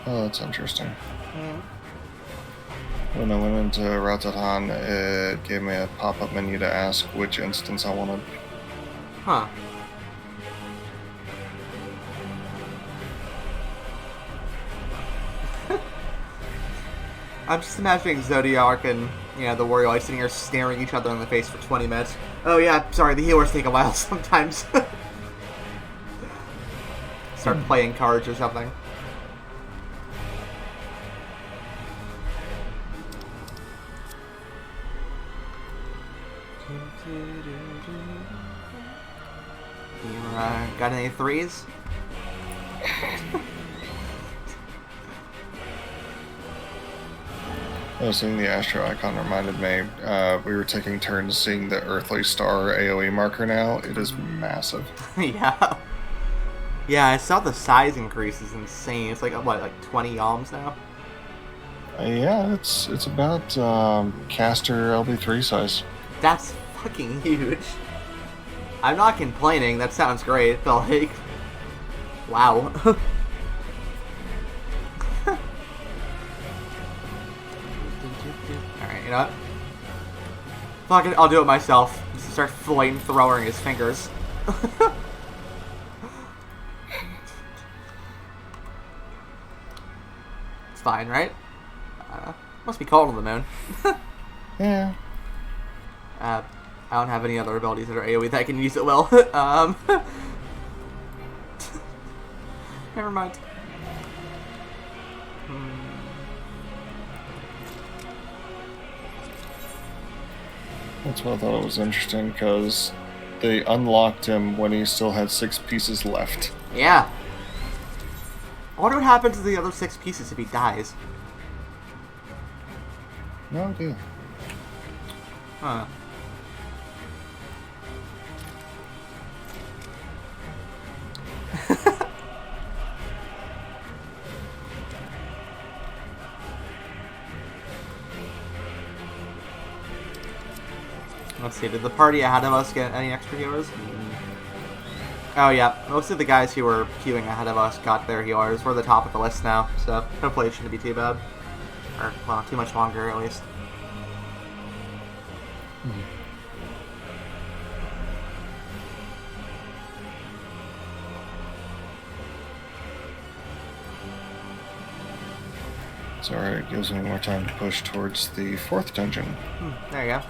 Oh, that's interesting. When I went into Ratatan, it gave me a pop-up menu to ask which instance I wanted. Huh. I'm just imagining Zodiac and, the warrior like sitting here staring each other in the face for 20 minutes. Oh yeah, sorry, the healers take a while sometimes. Start playing cards or something. You got any threes? Oh, seeing the Astro icon reminded me, we were taking turns seeing the Earthly Star AoE marker now. It is massive. Yeah. Yeah, I saw the size increase is insane. It's like, what, like 20 yalms now? Yeah, it's about caster LB3 size. That's fucking huge. I'm not complaining. That sounds great, but like, wow. Alright, you know what? Fuck it, I'll do it myself. Just start flamethrowing his fingers. It's fine, right? Must be cold on the moon. Yeah. I don't have any other abilities that are AoE that I can use it well. Never mind. That's why I thought it was interesting, because they unlocked him when he still had 6 pieces left. Yeah. I wonder what happens to the other 6 pieces if he dies. No idea. Huh. Let's see, did the party ahead of us get any extra healers? Oh yeah, most of the guys who were queuing ahead of us got their healers. We're the top of the list now, so hopefully it shouldn't be too bad. Or, well, too much longer at least. It's alright, it gives me more time to push towards the 4th dungeon. There you go.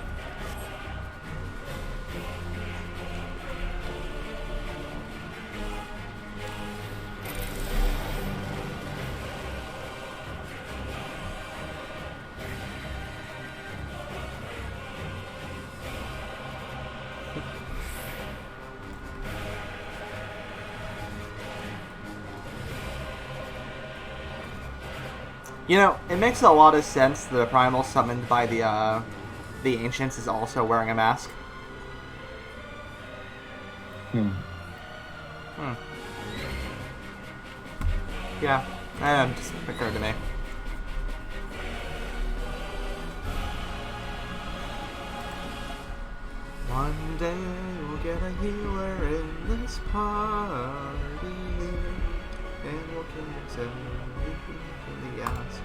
You know, it makes a lot of sense that the primal summoned by the ancients is also wearing a mask. Yeah, just occurred to me. One day we'll get a healer in this party, and we'll kill himself in the ass.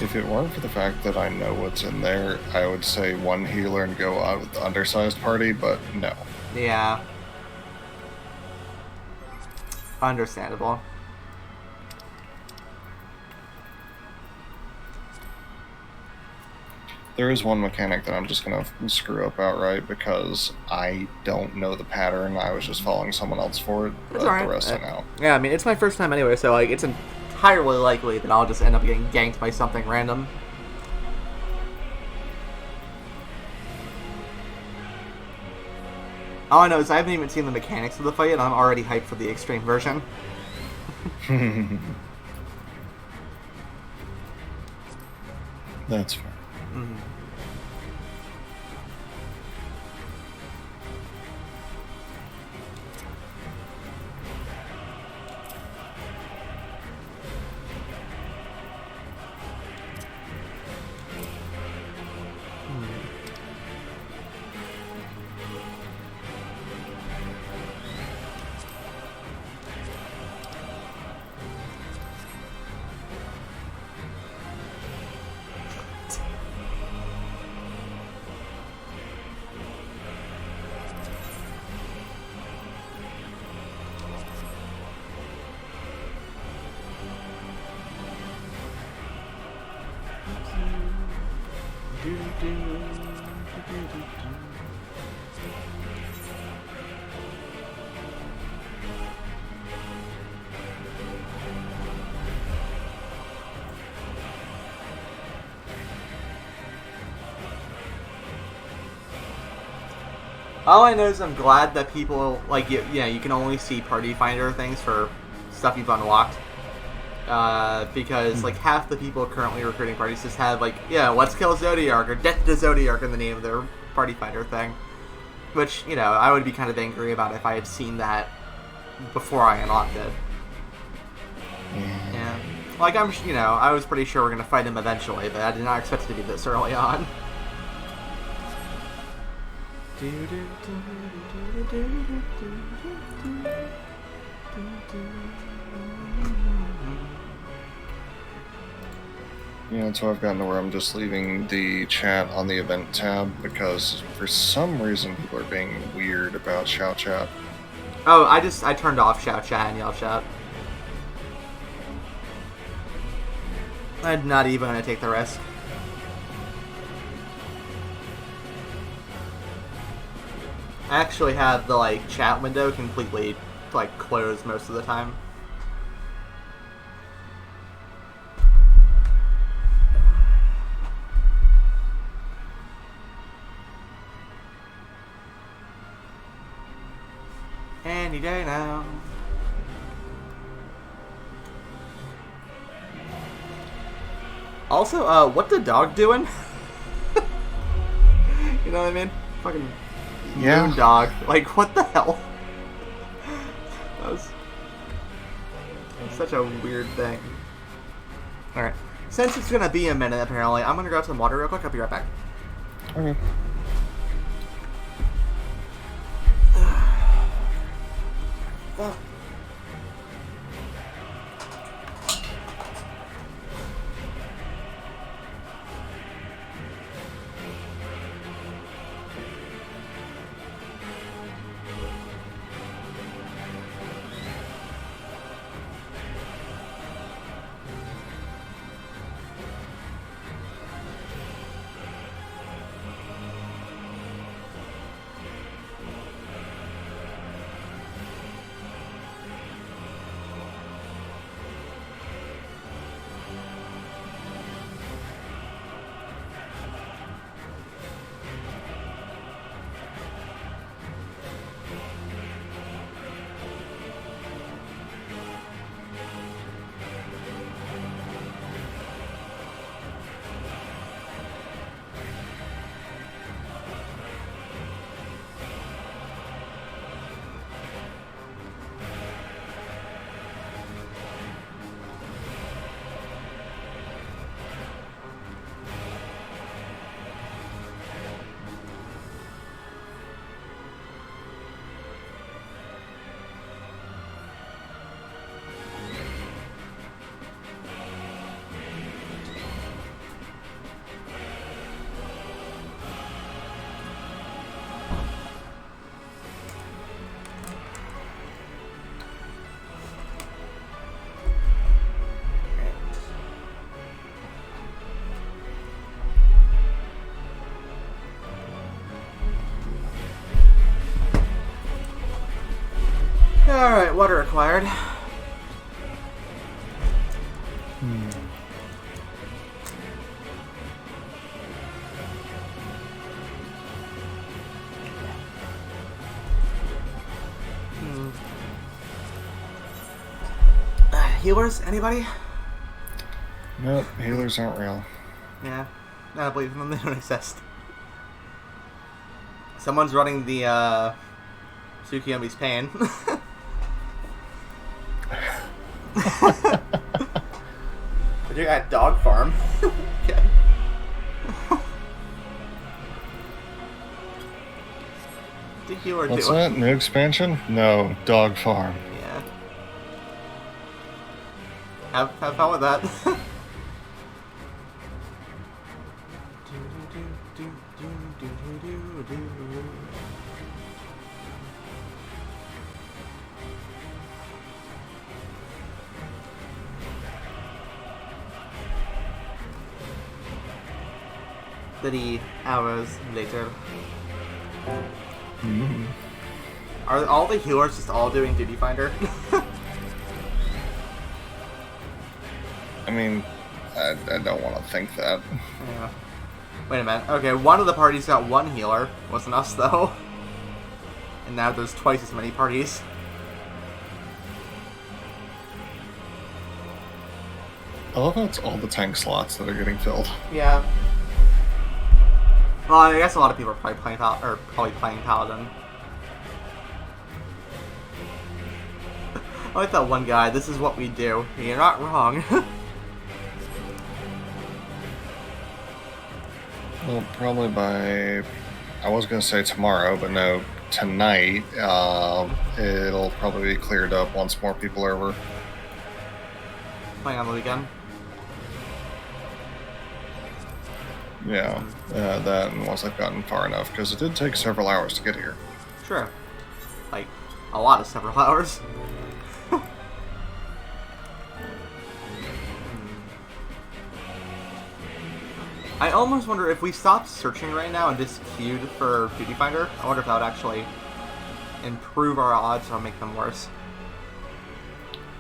If it weren't for the fact that I know what's in there, I would say one healer and go out with the undersized party, but no. Yeah. Understandable. There is one mechanic that I'm just going to screw up outright because I don't know the pattern. I was just following someone else for it, but It's alright. the rest I know. Yeah, I mean, it's my first time anyway, so like it's entirely likely that I'll just end up getting ganked by something random. All I know is I haven't even seen the mechanics of the fight, and I'm already hyped for the extreme version. That's fair. Mm-hmm. All I know is I'm glad that people, like, you can only see party finder things for stuff you've unlocked. Because, like, half the people currently recruiting parties just have, like, let's kill Zodiark, or Death to Zodiark in the name of their party finder thing. Which, I would be kind of angry about if I had seen that before I unlocked it. Yeah. Like, I was pretty sure we're going to fight him eventually, but I did not expect it to be this early on. Yeah, so I've gotten to where I'm just leaving the chat on the event tab because for some reason people are being weird about shout chat. Oh, I turned off shout chat and yell chat. I'm not even going to take the risk. I actually have the, like, chat window completely, like, closed most of the time. Any day now. Also, what the dog doing? You know what I mean? Fucking moon dog. Like, what the hell? That was such a weird thing. Alright. Since it's gonna be a minute, apparently, I'm gonna grab some water real quick. I'll be right back. Okay. Fuck. Alright, water required. Healers? Anybody? Nope, healers aren't real. Yeah, I don't believe them. They don't exist. Someone's running the Tsukiyomi's pain. But you're at dog farm. Okay. What the healer What's doing? that? New expansion? No, dog farm. Yeah. Have fun with that. Hours later. Are all the healers just all doing Duty Finder? I mean, I don't want to think that. Yeah. Wait a minute. Okay, one of the parties got one healer. Wasn't us, though. And now there's twice as many parties. I love how it's all the tank slots that are getting filled. Yeah. Well, I guess a lot of people are probably playing Paladin. I like that one guy. This is what we do. You're not wrong. Well, probably by, I was going to say tomorrow, but no, tonight, it'll probably be cleared up once more people are over. Playing on the weekend. Yeah, that, and once I've gotten far enough, because it did take several hours to get here. Sure. Like, a lot of several hours. I almost wonder if we stopped searching right now and just queued for Duty Finder, I wonder if that would actually improve our odds or make them worse.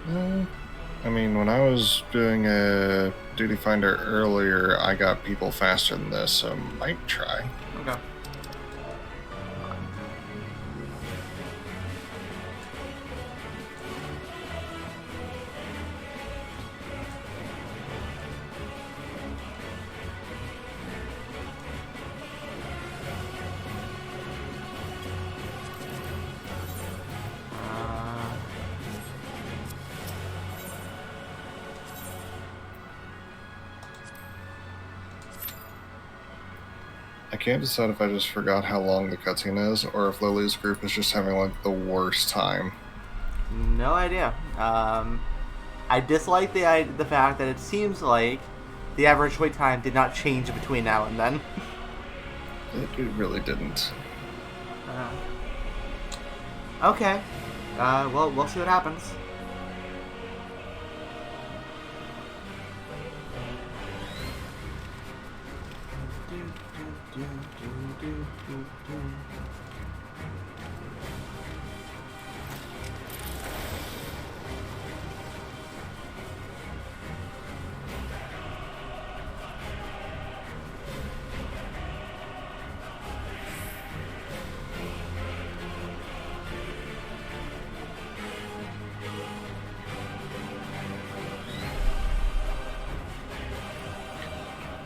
I mean, when I was doing a Duty Finder earlier, I got people faster than this, so might try. Okay. I can't decide if I just forgot how long the cutscene is, or if Lily's group is just having, like, the worst time. No idea. I dislike the fact that it seems like the average wait time did not change between now and then. It really didn't. Okay. Well, we'll see what happens.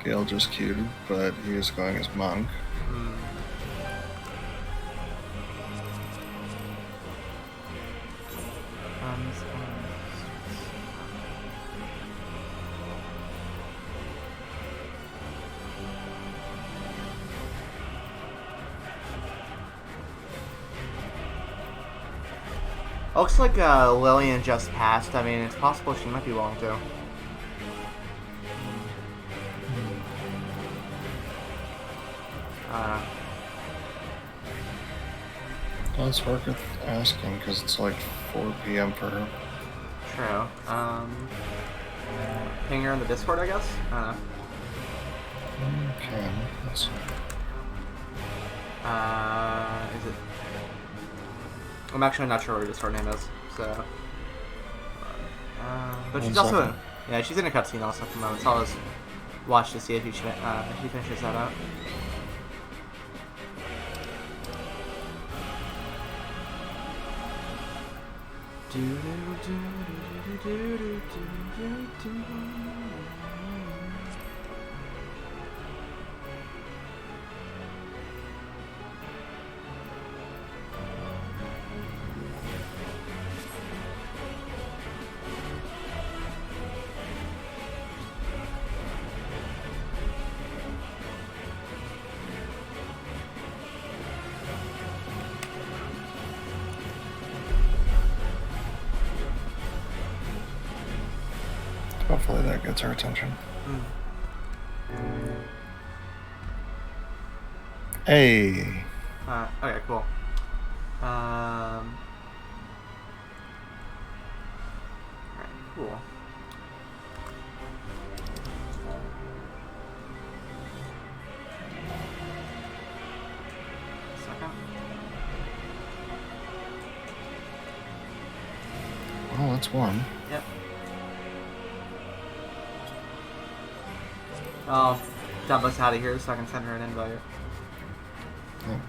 Gale just queued, but he is going as monk. Looks like Lillian just passed. I mean, it's possible she might be willing to. It's worth asking, because it's like 4 p.m. for her. True. Ping her in the Discord, I guess? I don't know. Okay, let's see. Is it... I'm actually not sure what her Discord name is, So, but she's One also second. yeah, she's in a cutscene also at the moment. So I'll just watch to see if she finishes that out. Hopefully that gets our attention. Hey. Okay, cool. Alright, cool. Second. Well, that's one. Yep. I'll dump us out of here so I can send her an invite. Yeah.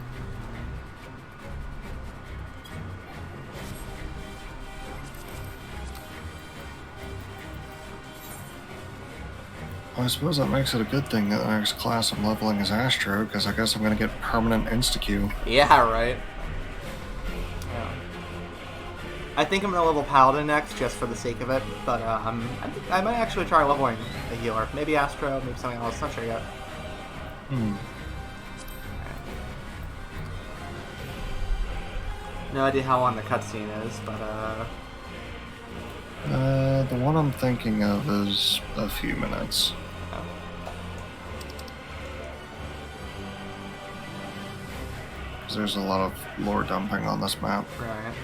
Well, I suppose that makes it a good thing that the next class I'm leveling is Astro, because I guess I'm going to get permanent insta-Q. Yeah, right. Yeah. I think I'm gonna level Paladin next just for the sake of it, but I might actually try leveling a healer. Maybe Astro, maybe something else. Not sure yet. No idea how long the cutscene is, but The one I'm thinking of is a few minutes. Because there's a lot of lore dumping on this map. right.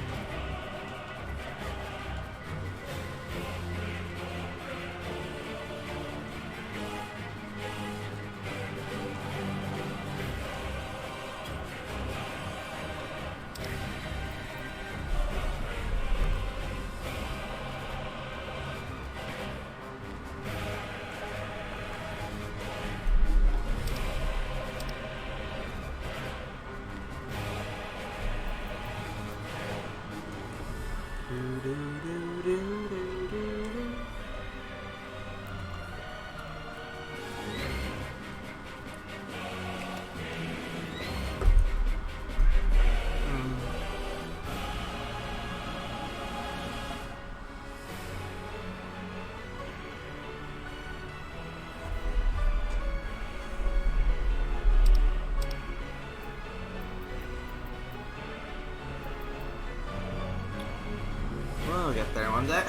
We'll get there one day.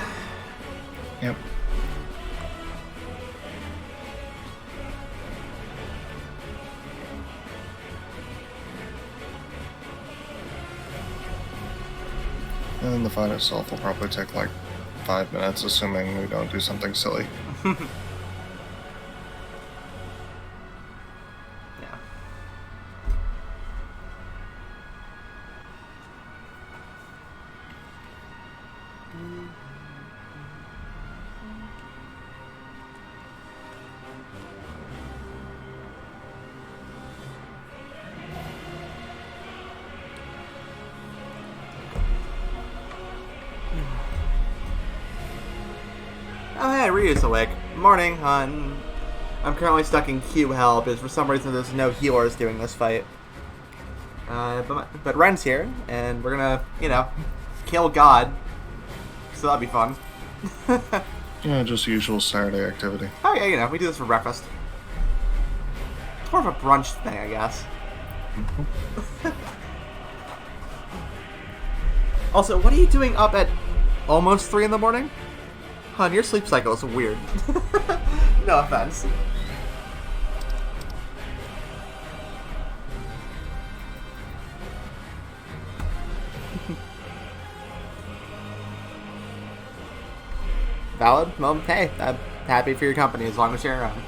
Yep. And then the fight itself will probably take like 5 minutes, assuming we don't do something silly. Yeah. Oh hey, Ryu's awake. Morning, hon. I'm currently stuck in Q hell because for some reason there's no healers doing this fight. But Ren's here, and we're gonna, you know, kill God. So that'll be fun. Yeah, just usual Saturday activity. Oh yeah, you know, we do this for breakfast. It's more of a brunch thing, I guess. Also, what are you doing up at almost 3 in the morning? Hon, your sleep cycle is weird. No offense. Valid? Well, hey, I'm happy for your company as long as you're around.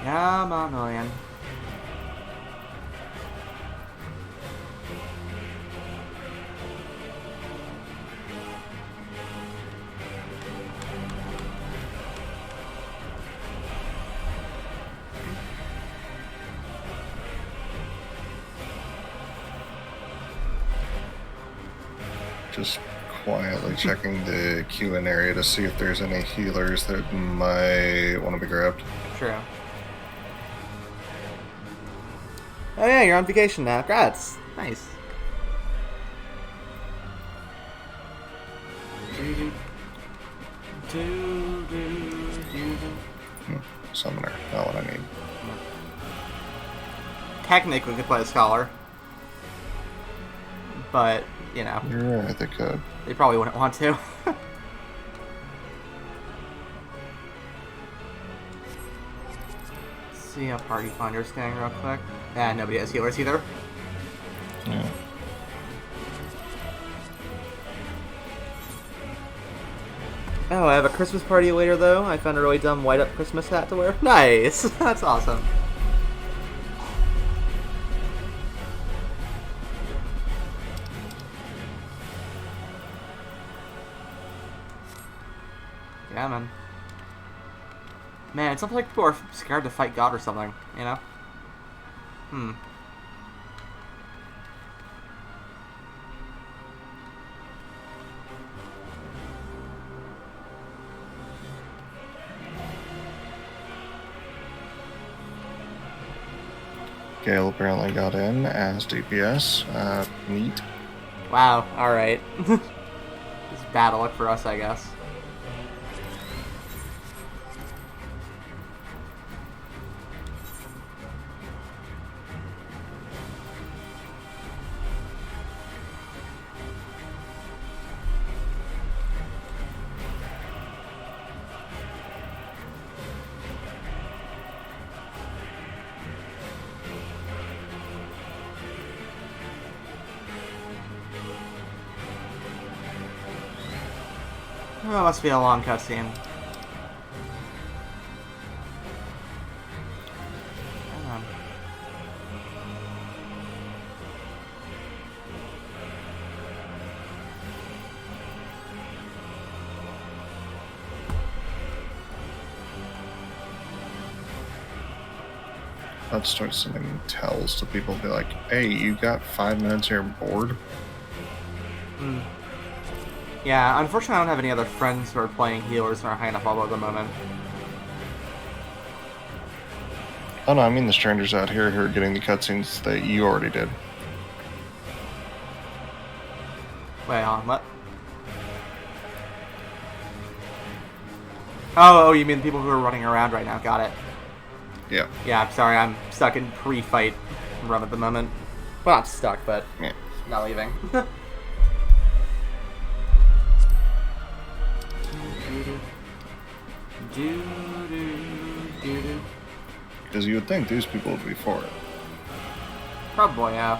Come on, Million. Just quietly checking the Q&A area to see if there's any healers that might want to be grabbed. True. Oh yeah, you're on vacation now. Congrats. Nice. Summoner, not what I need. Technically, we could play a Scholar. But, you know. You're right, they could. They probably wouldn't want to. See how Party Finder's getting real quick. Yeah, nobody has healers either. Yeah. Oh, I have a Christmas party later, though. I found a really dumb white-up Christmas hat to wear. Nice! That's awesome. Yeah, man. Man, it sounds like people are scared to fight God or something, you know? Gale apparently got in as DPS. Neat. Wow, alright. It's bad luck for us, I guess. Oh, must be a long cutscene. Hang on. Let's start sending tells to people. Be like, hey, you got 5 minutes here bored? Yeah, unfortunately I don't have any other friends who are playing healers or high enough level at the moment. Oh no, I mean the strangers out here who are getting the cutscenes that you already did. Wait, hold on, what? Oh, you mean the people who are running around right now, got it. Yeah. Yeah, I'm sorry, I'm stuck in pre-fight run at the moment. Well, not stuck, but Yeah. not leaving. Because you would think these people would be for it. Probably, yeah.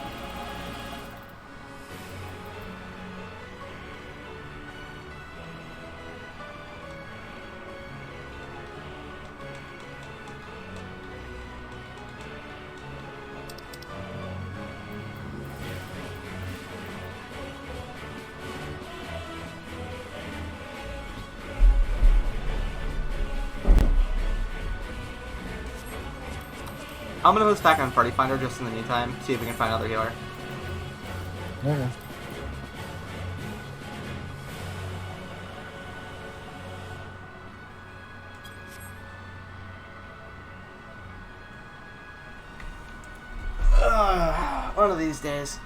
I'm gonna post back on Party Finder just in the meantime, see if we can find another healer. Okay. One of these days.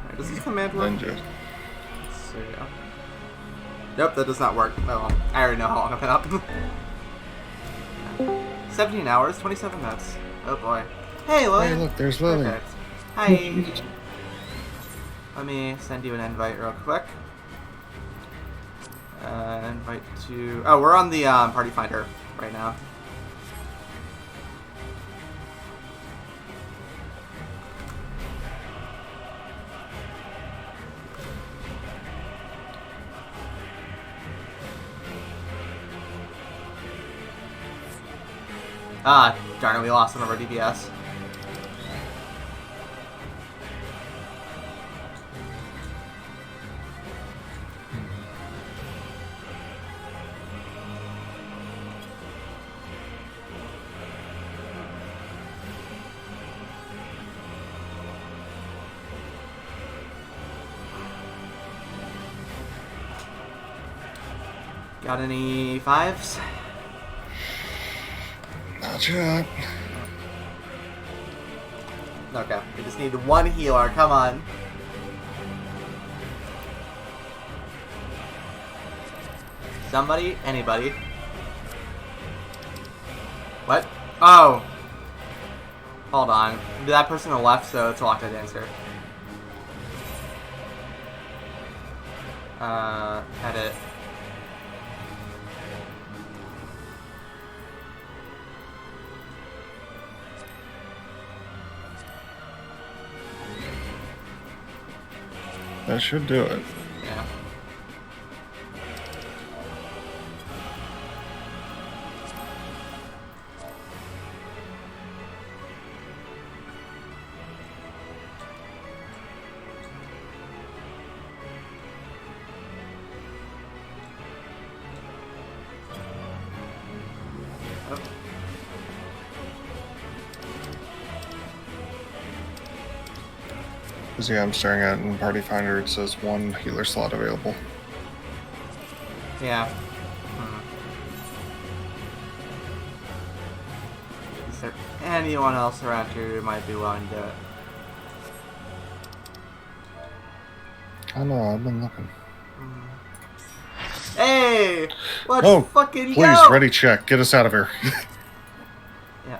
Alright, does this command work? Ninja. Let's see. Nope, that does not work. Oh well, I already know how long I've been up. 17 hours, 27 minutes. Oh boy. Hey, Lily. Hey, look, there's Lily. Perfect. Hi. Let me send you an invite real quick. Invite to... Oh, we're on the Party Finder right now. Ah, darn it, we lost one of our DPS. Got any 5s? Not yet. Okay, we just need 1 healer, come on. Somebody? Anybody? What? Oh! Hold on. That person left, so it's a locked answer. Edit. That should do it. Yeah. Because yeah, I'm staring at it in Party Finder, it says 1 healer slot available. Yeah. Is there anyone else around here who might be willing to do it? I know, I've been looking. Hey! Let's Oh, fucking please, go! ready check. Get us out of here. Yeah.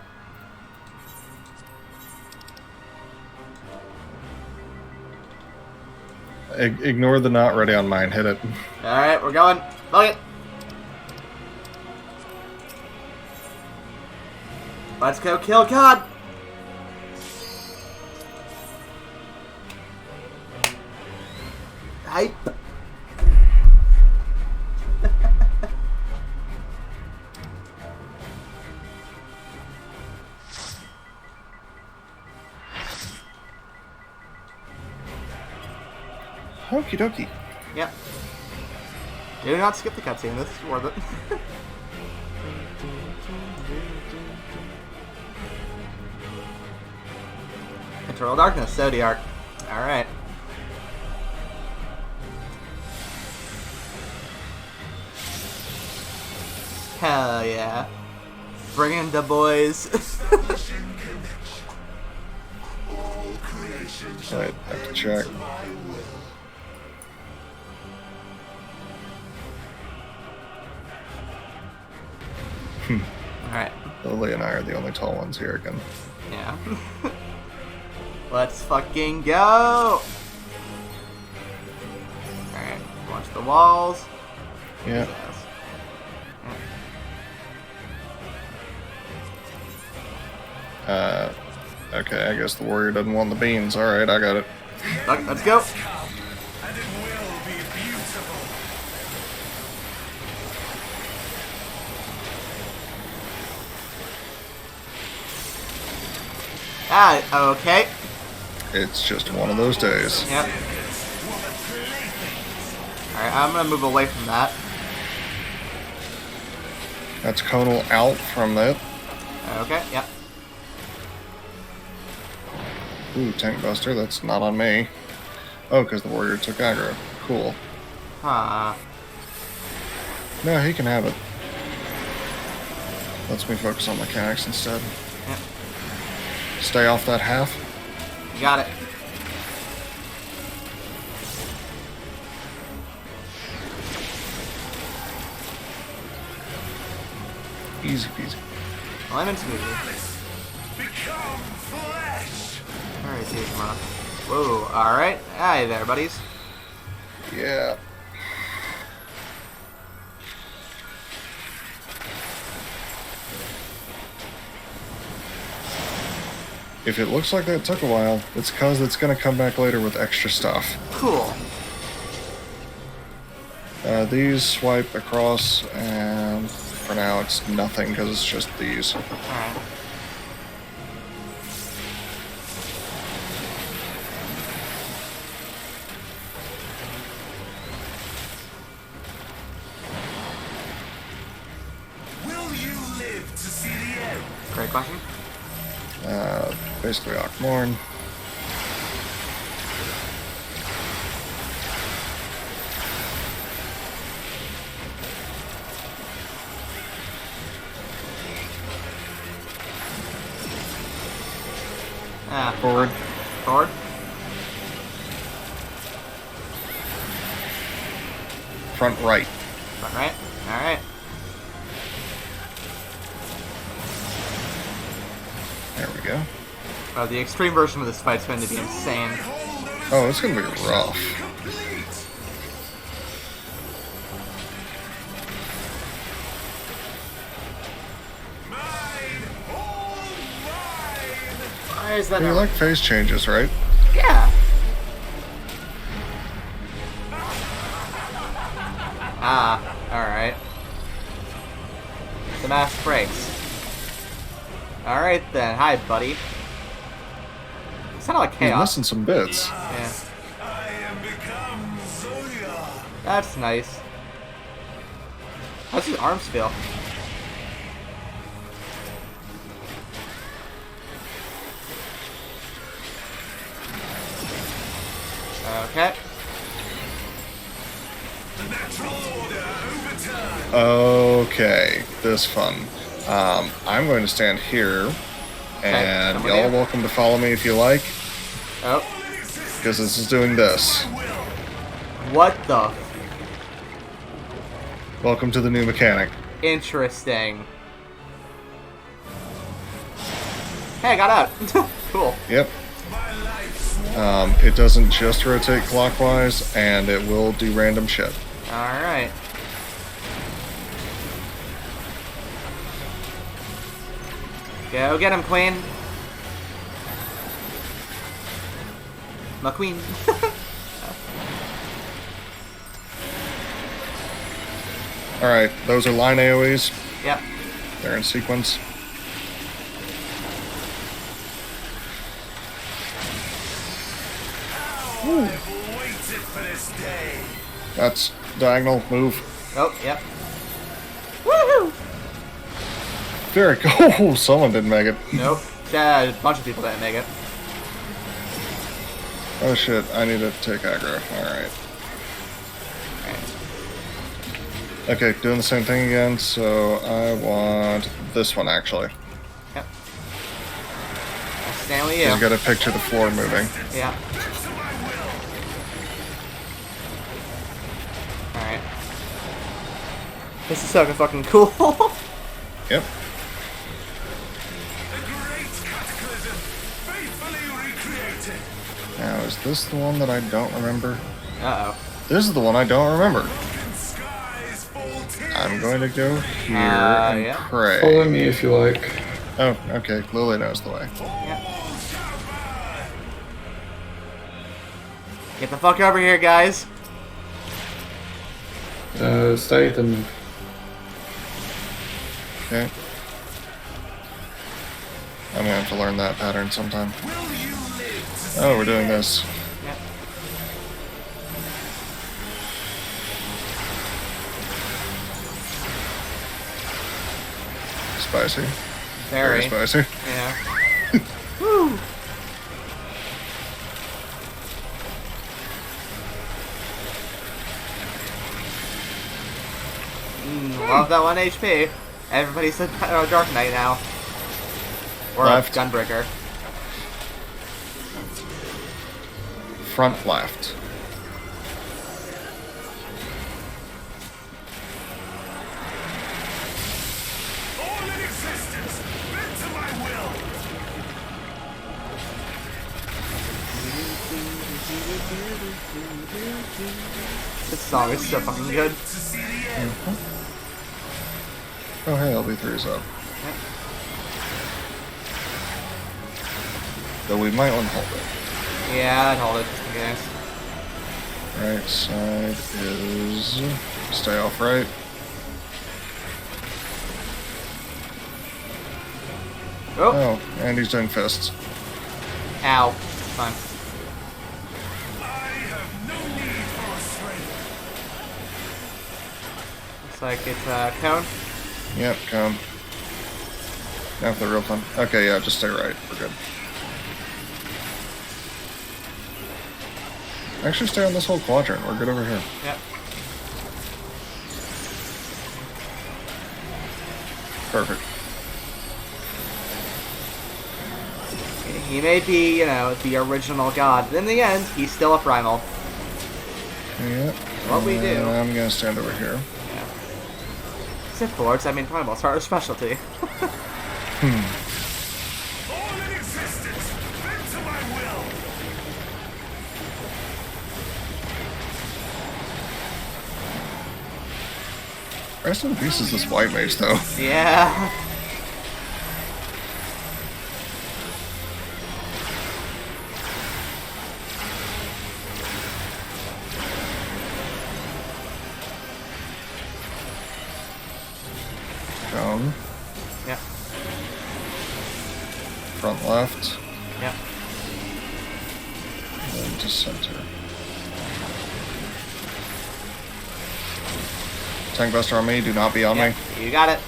Ignore the not ready on mine. Hit it. Alright, we're going. Fuck it! Let's go kill God! Hype! Okie dokie. Yep. Do not skip the cutscene, this is worth it. Eternal Darkness, Zodiark. Alright. Hell yeah. Bring in the boys. Right, have to check. Alright. Lily and I are the only tall ones here again. Yeah. Let's fucking go! Alright, watch the walls. Yeah. Okay, I guess the warrior doesn't want the beans. Alright, I got it. Okay, let's go! And it will be beautiful. Ah, okay. It's just one of those days. Yep. Alright, I'm gonna move away from that. That's Conal out from that. Okay, yep. Ooh, Tank Buster, that's not on me. Oh, because the warrior took aggro. Cool. Huh. No, he can have it. Lets me focus on mechanics instead. Yep. Stay off that half. You got it. Easy peasy. Lemon smoothie. Become flesh. Alright, Tizma. Whoa, alright. Hi there, buddies. Yeah. If it looks like that took a while, it's because it's going to come back later with extra stuff. Cool. These swipe across, and for now it's nothing because it's just these. Alright. Will you live to see the end? Great question. Basically Akmorn. Forward. Forward. Front right. Front right. Alright. There we go. Oh, the extreme version of this fight's going to be insane. Oh, it's gonna be rough. Why is that You not... like phase changes, right? Yeah. Ah, alright. The mask breaks. Alright then. Hi, buddy. It's kind of like You're chaos. missing some bits. Yeah. I am become Zoya. That's nice. How's his arms feel? Okay. The natural order overturned. Okay, this fun. I'm going to stand here, and I'm with y'all you. welcome to follow me if you like, Oh. because this is doing this. What the? Welcome to the new mechanic. Interesting. Hey, I got out. Cool. Yep. It doesn't just rotate clockwise, and it will do random shit. Alright. Go get him, Queen. McQueen. Alright, those are line AoEs. Yep. They're in sequence. I've waited for this day. That's diagonal move. Oh, yep. Woohoo! Very cool. Someone didn't make it. Nope. Yeah, a bunch of people didn't make it. Oh shit, I need to take aggro. Alright. Okay, doing the same thing again, so I want this one actually. Yep. I'll stand with You you. gotta picture the floor moving. Yeah. Alright. This is so fucking cool. Yep. The great cataclysm, faithfully recreated. Now, is this the one that I don't remember? Uh-oh. This is the one I don't remember. Broken skies fall tears. I'm going to go here and yeah. pray. Follow me if you like. Oh, okay. Lily knows the way. Get the fuck over here, guys. Stay and move. Okay. I'm gonna have to learn that pattern sometime. Will you live to see Oh, we're doing this. Yep. Spicy. Very. spicy. Yeah. Woo! Love that 1 HP. Everybody's a Dark Knight now. Or Left. a Gunbreaker. Front left. all in existence, bend to my will. This song is so fucking good. To see the end. Oh, hey, LB3's up. Though we might want to hold it. Yeah, I'd hold it just in case. Right side is stay off right. Oh, Oh, and he's doing fists. ow. Fine. I have no need for restraint. Looks like it's Cone. Yep, come. Now for the real fun. Okay, yeah, just stay right. We're good. Actually, stay on this whole quadrant. We're good over here. Yep. Perfect. He may be, you know, the original god, but in the end, he's still a primal. Yeah. What we do. I'm gonna stand over here. Yeah. Sith Lords, I mean, primals are a specialty. All in existence, bend to my will. Rest in peace is this white mage, though. Yeah. Down. Yep. Front left. Yep. And then to center. Tank buster on me, do not be on Yep. me. You got it.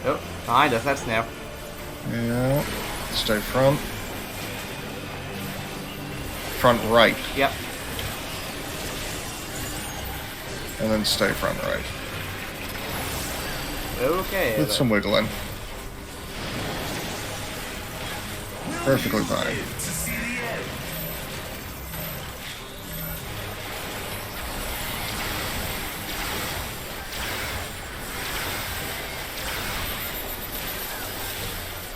Oh, behind us, that's new. Yeah. Stay front. Front right. Yep. And then stay front right. Okay. With some wiggling. Perfectly fine. To see the end.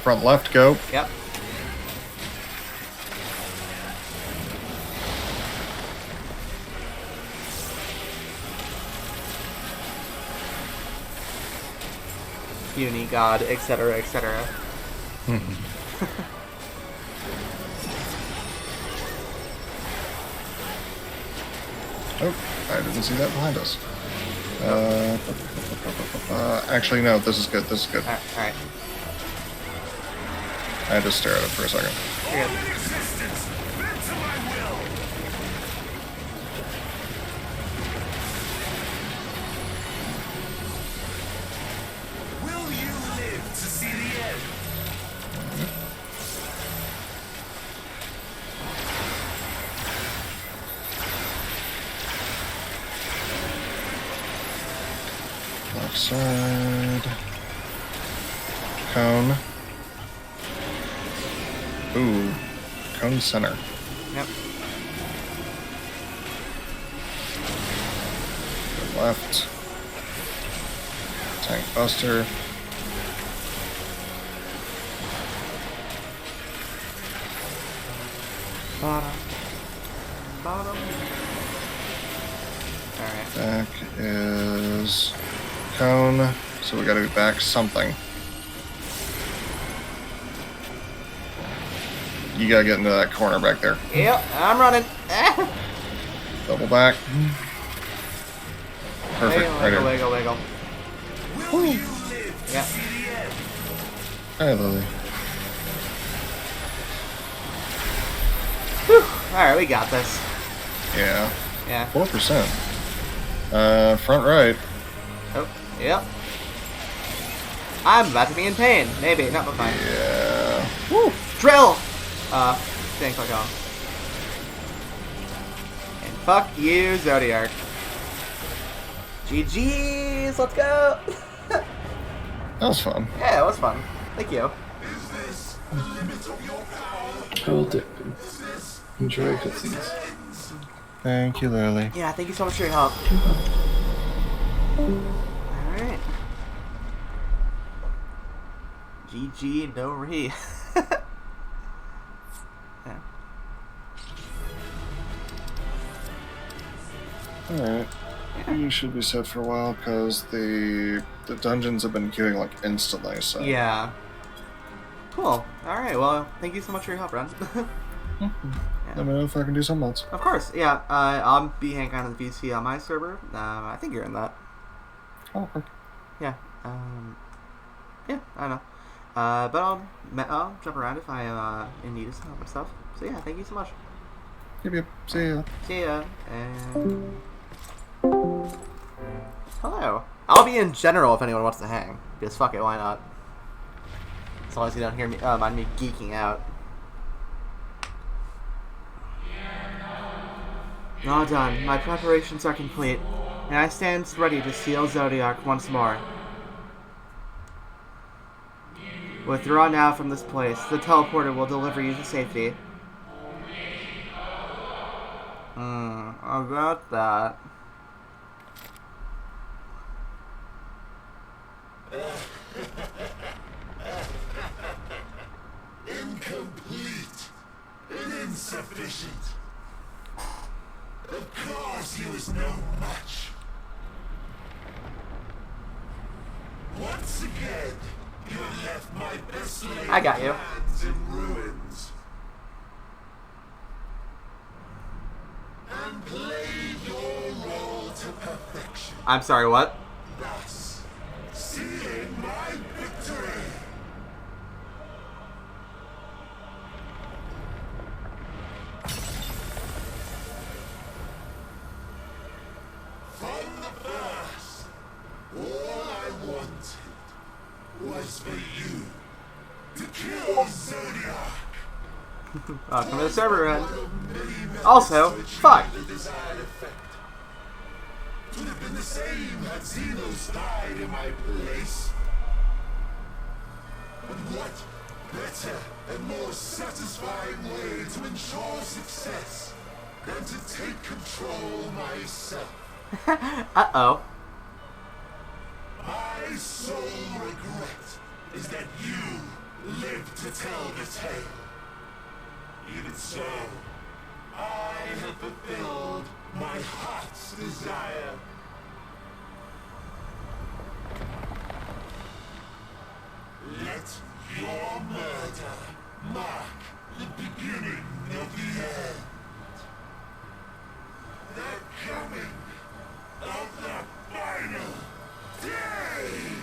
Front left, go. Yep. Unigod, etc., etc. Oh, I didn't see that behind us. Actually, no, this is good, this is good. Alright. I had to stare at it for a second. You're All good. in existence, bend to my will. Will you live to see the end? Left side. Cone. Ooh. Cone center. Yep. Go left. Tank buster. Bottom. Bottom. Alright. Back is cone. So we gotta be back something. You gotta get into that corner back there. Yep, I'm running. Double back. Perfect. Wiggle, Right wiggle, here. wiggle, wiggle. Will you live to Yep. see the end? Hi, Lily. Alright, we got this. Yeah. Yeah. 4%. Front right. Oh, yep. I'm about to be in pain. Maybe, not but fine. Yeah. Woo! Drill! Didn't click on. And fuck you, Zodiac. GG's, let's go! That was fun. Yeah, it was fun. Thank you. Is this the limit of your power? I will do. Is this Enjoy cutscenes. Thank you, Lily. Yeah, thank you so much for your help. Alright. GG, no re. Yeah. Alright. You should be set for a while because the dungeons have been queuing like instantly, so. Yeah. Cool. Alright, well, thank you so much for your help, Ren. Let me know if I can do something else. Of course, yeah. I'll be hanging out in the VC on my server. I think you're in that. Oh, okay. Yeah. Yeah, I don't know. But I'll jump around if I in need of some help and stuff. So yeah, thank you so much. Yep. See ya. See ya. And hello. I'll be in general if anyone wants to hang. Because fuck it, why not? As long as you don't hear me mind me geeking out. All done. My preparations are complete. and I stand ready to seal Zodiac once more. Withdraw now from this place. The teleporter will deliver you to safety. About that. Incomplete and insufficient. Of course he was no match. Once again, you have left my best laid I got you. plans in ruins. And played your role to perfection. I'm sorry, what? Thus, sealing my victory. From the first, all I wanted was for you to kill Zodiac. Welcome to the server run. Also, fuck. The desired effect. It would have been the same had Xenos died in my place. But what better and more satisfying way to ensure success than to take control myself? Uh-oh. My sole regret is that you lived to tell the tale. Even so, I have fulfilled my heart's desire. Let your murder mark the beginning of the end. The coming of the final day!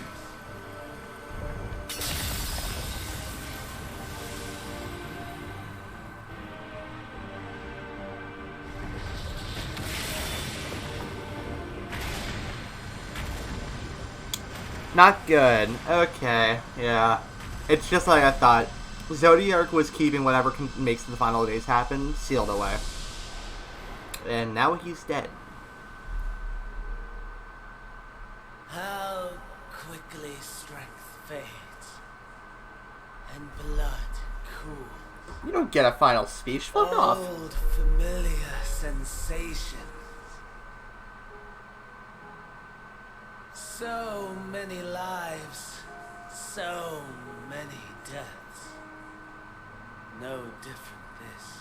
Not good. Okay, yeah. It's just like I thought. Zodiac was keeping whatever makes the final days happen sealed away. And now he's dead. How quickly strength fades, and blood cools. You don't get a final speech. Fuck off. Old familiar sensations. So many lives, so many deaths. No different this.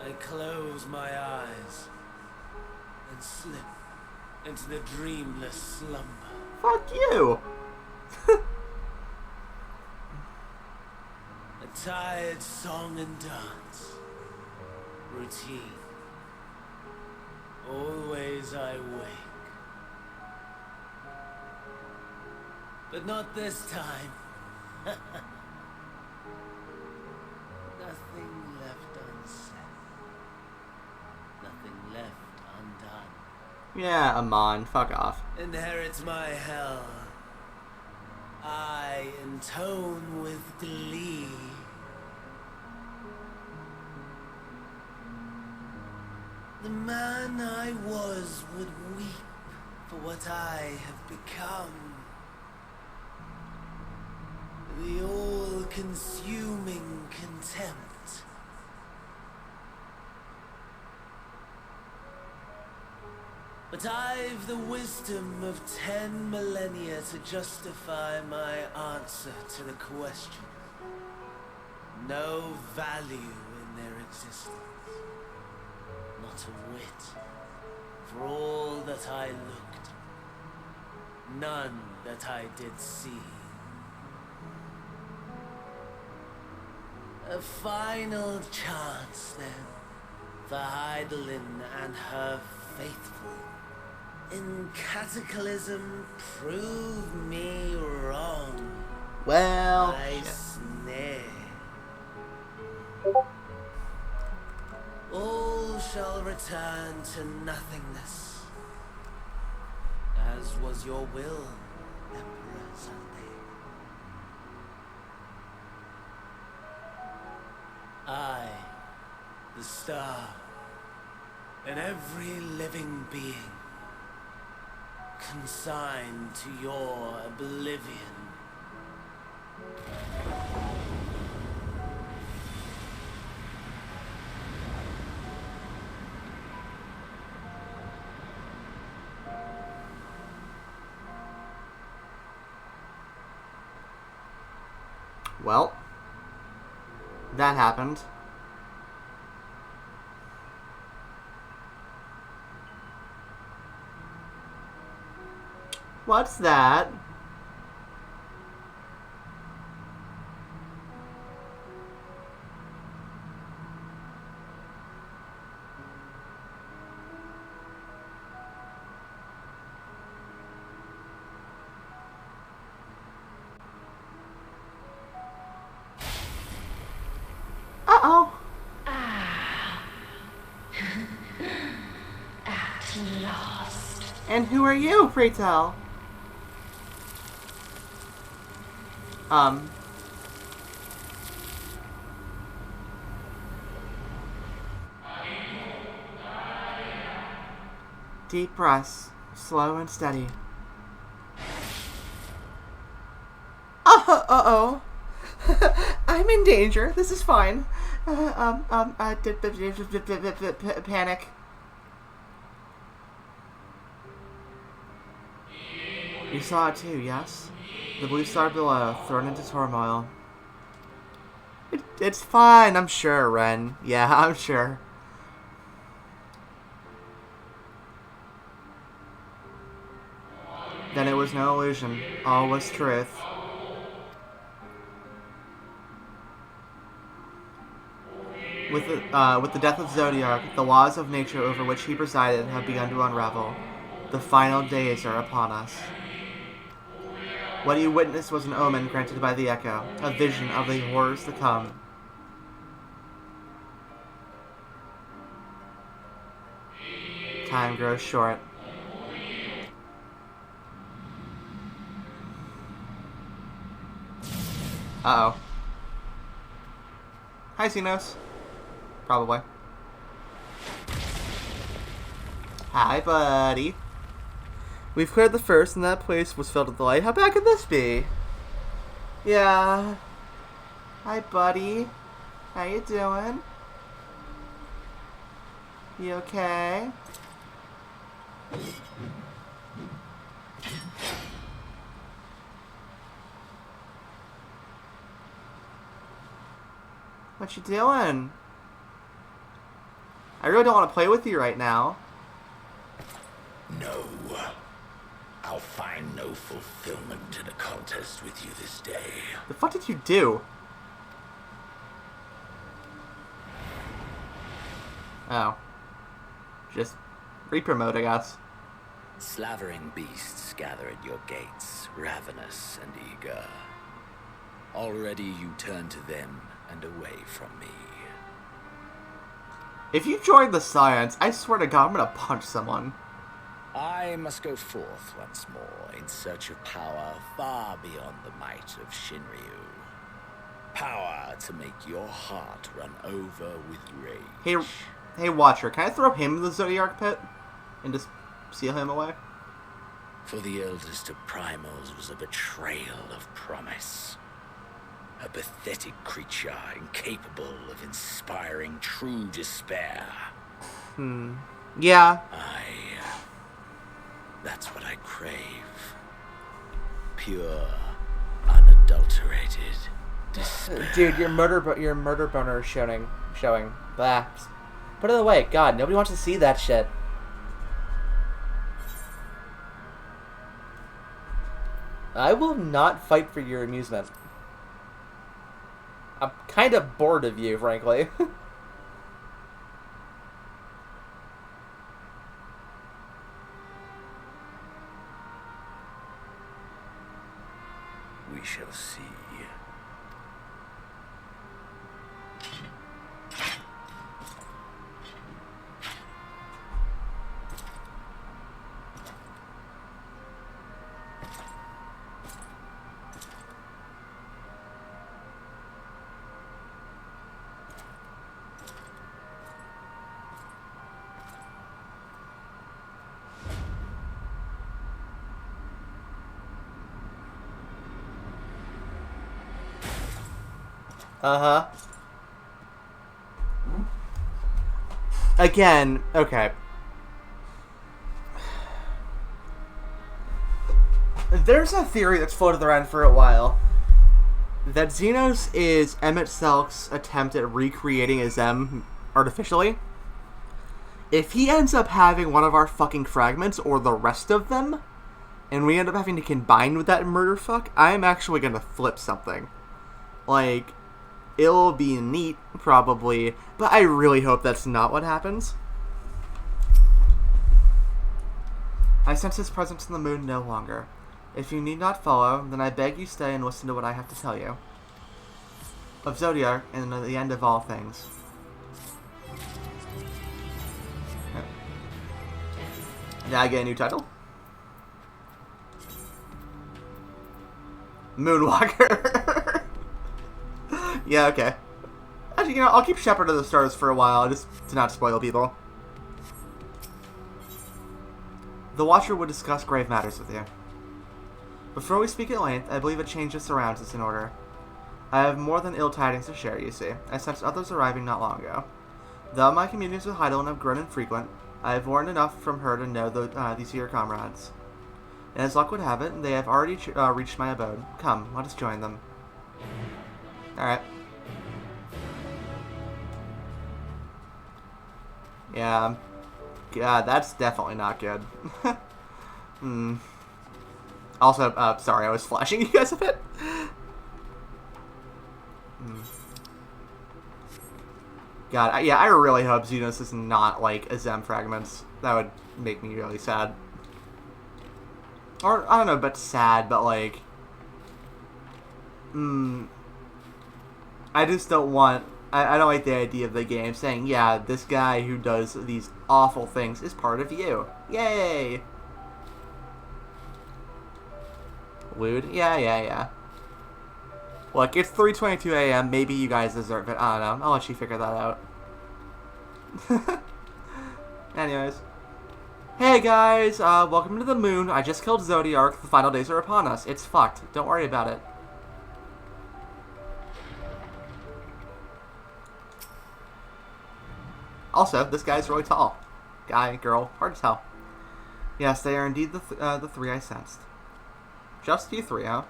I close my eyes and slip into the dreamless slumber. Fuck you. A tired song and dance. Routine. Always I wake. But not this time. Nothing left unsaid. Nothing left undone. Yeah, Amon. Fuck off. Inherit my hell. I intone with glee. The man I was would weep for what I have become. The all-consuming contempt. But I've the wisdom of 10 millennia to justify my answer to the question. No value in their existence. Not a whit. For all that I looked. None that I did see. A final chance, then, for Heidelin and her faithful. In Cataclysm, prove me wrong. Well, I snare. All shall return to nothingness, as was your will, Emperor Sunday. I, the star, and every living being consigned to your oblivion. Well, that happened. What's that? Uh-oh. At last. And who are you, pray tell? Deep breaths, slow and steady. Uh-oh. I'm in danger. This is fine. Panic. You saw it too, yes? The blue star below, thrown into turmoil. It's fine, I'm sure, Ren. Yeah, I'm sure. Then it was no illusion. All was truth. With the death of Zodiac, the laws of nature over which he presided have begun to unravel. The final days are upon us. What you witnessed was an omen granted by the Echo, a vision of the horrors to come. Time grows short. Uh-oh. Hi, Xenos. Probably. Hi, buddy. We've cleared the first, and that place was filled with light. How bad could this be? Yeah. Hi, buddy. How you doing? You okay? What you doing? I really don't want to play with you right now. No. I'll find no fulfillment in a contest with you this day. The fuck did you do? Oh. Just re-promote, I guess. Slavering beasts gather at your gates, ravenous and eager. Already you turn to them and away from me. If you join the Science, I swear to God, I'm gonna punch someone. I must go forth once more in search of power far beyond the might of Shinryu. Power to make your heart run over with rage. Hey, Watcher, can I throw him in the Zodiac pit? And just seal him away? For the eldest of primals was a betrayal of promise. A pathetic creature incapable of inspiring true despair. Yeah. That's what I crave. Pure, unadulterated despair. Dude, your murder boner is showing. Blah. Put it away. God, nobody wants to see that shit. I will not fight for your amusement. I'm kind of bored of you, frankly. We shall see. Uh-huh. Again, okay. There's a theory that's floated around for a while that Xenos is Emmett Selk's attempt at recreating a Zem artificially. If he ends up having one of our fucking fragments, or the rest of them, and we end up having to combine with that murder fuck, I'm actually gonna flip something. Like, it'll be neat, probably, but I really hope that's not what happens. I sense his presence in the moon no longer. If you need not follow, then I beg you stay and listen to what I have to tell you. Of Zodiac, and the end of all things. Did I get a new title? Moonwalker. Yeah, okay. Actually, you know, I'll keep Shepherd of the Stars for a while, just to not spoil people. The Watcher would discuss grave matters with you. Before we speak at length, I believe a change of surrounds is in order. I have more than ill tidings to share, you see. I sensed others arriving not long ago. Though my communities with Heidel have grown infrequent, I have learned enough from her to know these are your comrades. And as luck would have it, they have already reached my abode. Come, let us join them. Alright. Yeah. God, that's definitely not good. Also, sorry, I was flashing you guys a bit. God, yeah, I really hope Xenos is not, like, a Zem Fragments. That would make me really sad. Or, I don't know about sad, but, like... I just don't want... I don't like the idea of the game saying, yeah, this guy who does these awful things is part of you. Yay! Lewd? Yeah. Look, it's 3:22 a.m. Maybe you guys deserve it. I don't know. I'll let you figure that out. Anyways. Hey guys, welcome to the moon. I just killed Zodiac. The final days are upon us. It's fucked. Don't worry about it. Also, this guy's really tall. Guy, girl, hard to tell. Yes, they are indeed the three I sensed. Just you three, huh?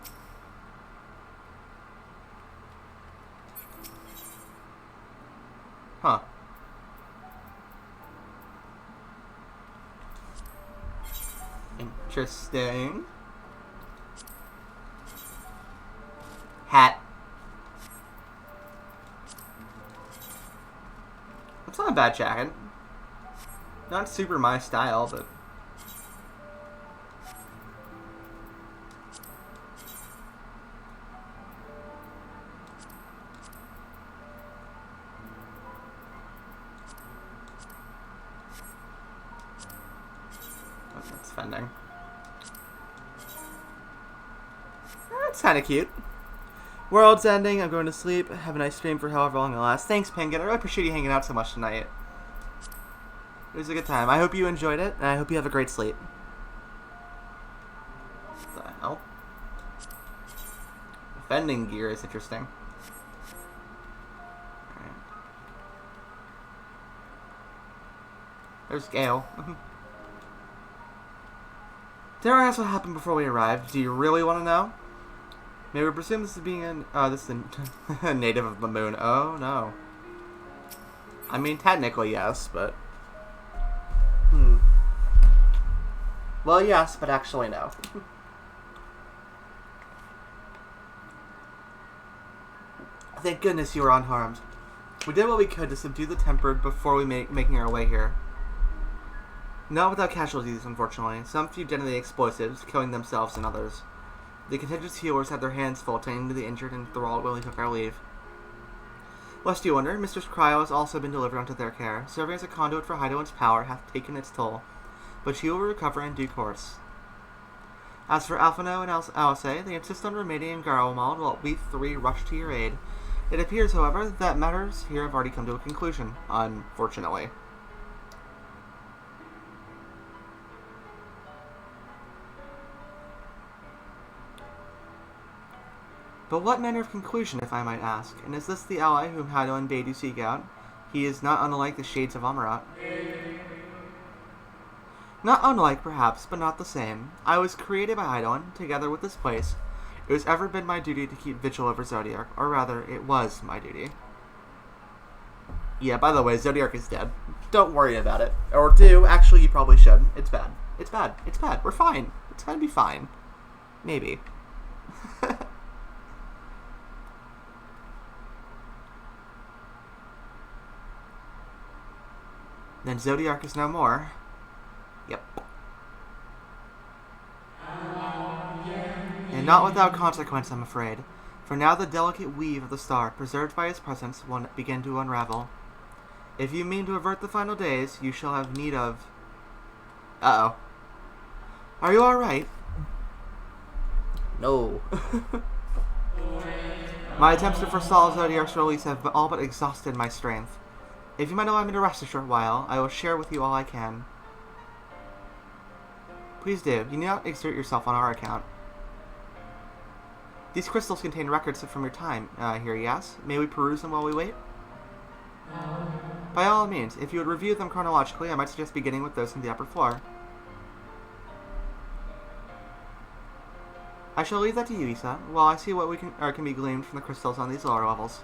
Huh. Interesting. Hat. That's not a bad jacket. Not super my style, but... That's fending. That's kind of cute. World's ending. I'm going to sleep. Have a nice stream for however long it lasts. Thanks, Penguin. I really appreciate you hanging out so much tonight. It was a good time. I hope you enjoyed it, and I hope you have a great sleep. What the hell? Fending gear is interesting. Alright. There's Gale. Dare I ask what happened before we arrived? Do you really want to know? May we presume this is being a native of the moon? Oh no. I mean, technically yes, but... Well, yes, but actually no. Thank goodness you were unharmed. We did what we could to subdue the Tempered before we making our way here. Not without casualties, unfortunately. Some few detonated explosives, killing themselves and others. The contingent's healers had their hands full tending to the injured and thralled when we took our leave. Lest you wonder, Mistress Cryo has also been delivered unto their care. Serving as a conduit for Heidel's power hath taken its toll, but she will recover in due course. As for Alphino and Alice, they insist on remaining in Garlemald while we three rush to your aid. It appears, however, that matters here have already come to a conclusion, unfortunately. But what manner of conclusion, if I might ask? And is this the ally whom Hydaelyn bade you seek out? He is not unlike the shades of Amarat. Not unlike, perhaps, but not the same. I was created by Hydaelyn, together with this place. It has ever been my duty to keep vigil over Zodiark, or rather, it was my duty. Yeah, by the way, Zodiark is dead. Don't worry about it. Or do. Actually, you probably should. It's bad. It's bad. It's bad. We're fine. It's gonna be fine. Maybe. Then Zodiark is no more. Yep. And not without consequence, I'm afraid. For now the delicate weave of the star, preserved by his presence, will begin to unravel. If you mean to avert the final days, you shall have need of... Uh-oh. Are you alright? No. My attempts to forestall Zodiark's release have all but exhausted my strength. If you might allow me to rest a short while, I will share with you all I can. Please do. You need not exert yourself on our account. These crystals contain records from your time here, yes? May we peruse them while we wait? By all means, if you would review them chronologically, I might suggest beginning with those on the upper floor. I shall leave that to you, Issa, while I see what can be gleaned from the crystals on these lower levels.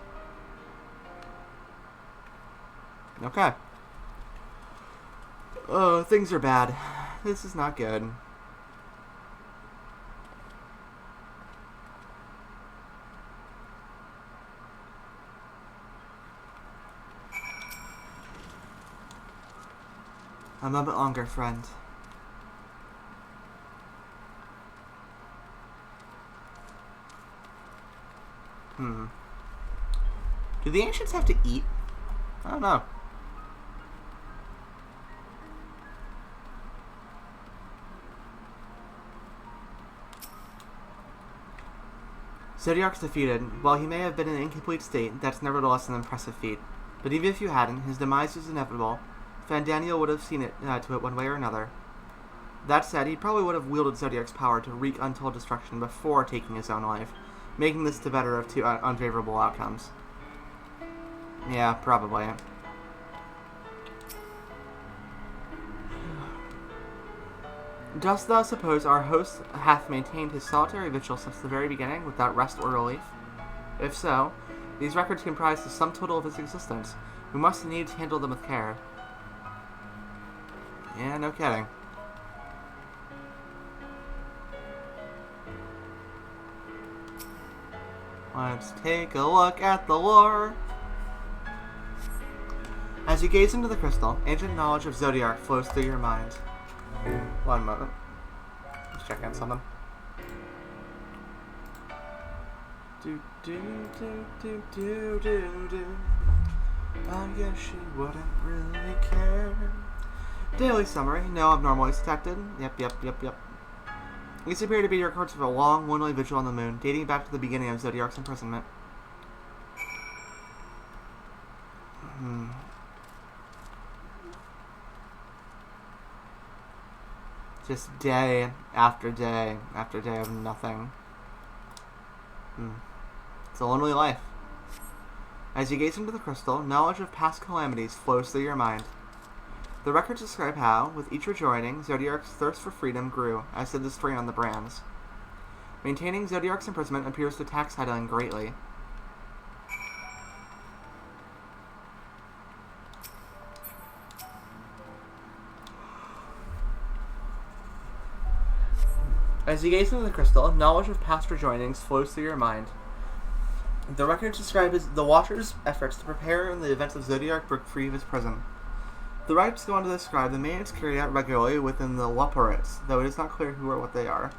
Okay. Oh, things are bad. This is not good. A moment longer, friend. Do the ancients have to eat? I don't know. Zodiark's defeated. While he may have been in an incomplete state, that's nevertheless an impressive feat. But even if you hadn't, his demise was inevitable. Fandaniel would have seen it to it one way or another. That said, he probably would have wielded Zodiark's power to wreak untold destruction before taking his own life, making this the better of two unfavorable outcomes. Yeah, probably. Dost thou suppose our host hath maintained his solitary vigil since the very beginning, without rest or relief? If so, these records comprise the sum total of his existence. We must needs handle them with care. Yeah, no kidding. Let's take a look at the lore. As you gaze into the crystal, ancient knowledge of Zodiark flows through your mind. One moment. Let's check on something. I guess she wouldn't really care. Daily summary. No abnormalities detected. Yep. These appear to be records of a long, lonely vigil on the moon, dating back to the beginning of Zodiark's imprisonment. Just day after day after day of nothing. It's a lonely life. As you gaze into the crystal, knowledge of past calamities flows through your mind. The records describe how, with each rejoining, Zodiark's thirst for freedom grew, as did the strain on the brands. Maintaining Zodiark's imprisonment appears to tax Hydaelyn greatly. As you gaze into the crystal, knowledge of past rejoinings flows through your mind. The records describe the Watcher's efforts to prepare in the events of Zodiark broke free of his prison. The records go on to describe the maintenance carried out regularly within the Waporits, though it is not clear who or what they are.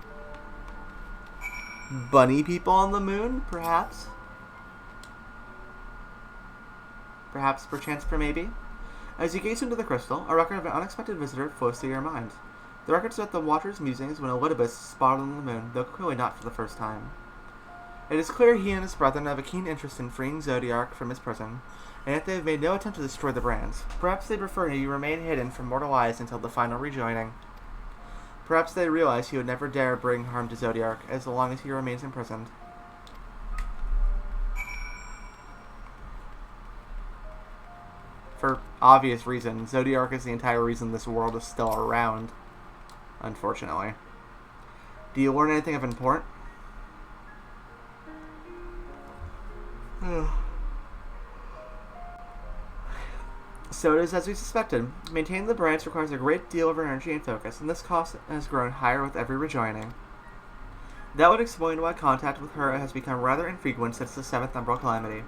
Bunny people on the moon, perhaps? Perhaps, perchance, maybe? As you gaze into the crystal, a record of an unexpected visitor flows through your mind. The records at the Watcher's musings when Elidibus spotted on the moon, though clearly not for the first time. It is clear he and his brethren have a keen interest in freeing Zodiark from his prison, and yet they have made no attempt to destroy the brands. Perhaps they prefer he remain hidden from mortal eyes until the final rejoining. Perhaps they realize he would never dare bring harm to Zodiark as long as he remains imprisoned. obvious reason. Zodiark is the entire reason this world is still around, unfortunately. Do you learn anything of import? So it is as we suspected. Maintaining the brightness requires a great deal of energy and focus, and this cost has grown higher with every rejoining. That would explain why contact with her has become rather infrequent since the 7th Umbral Calamity.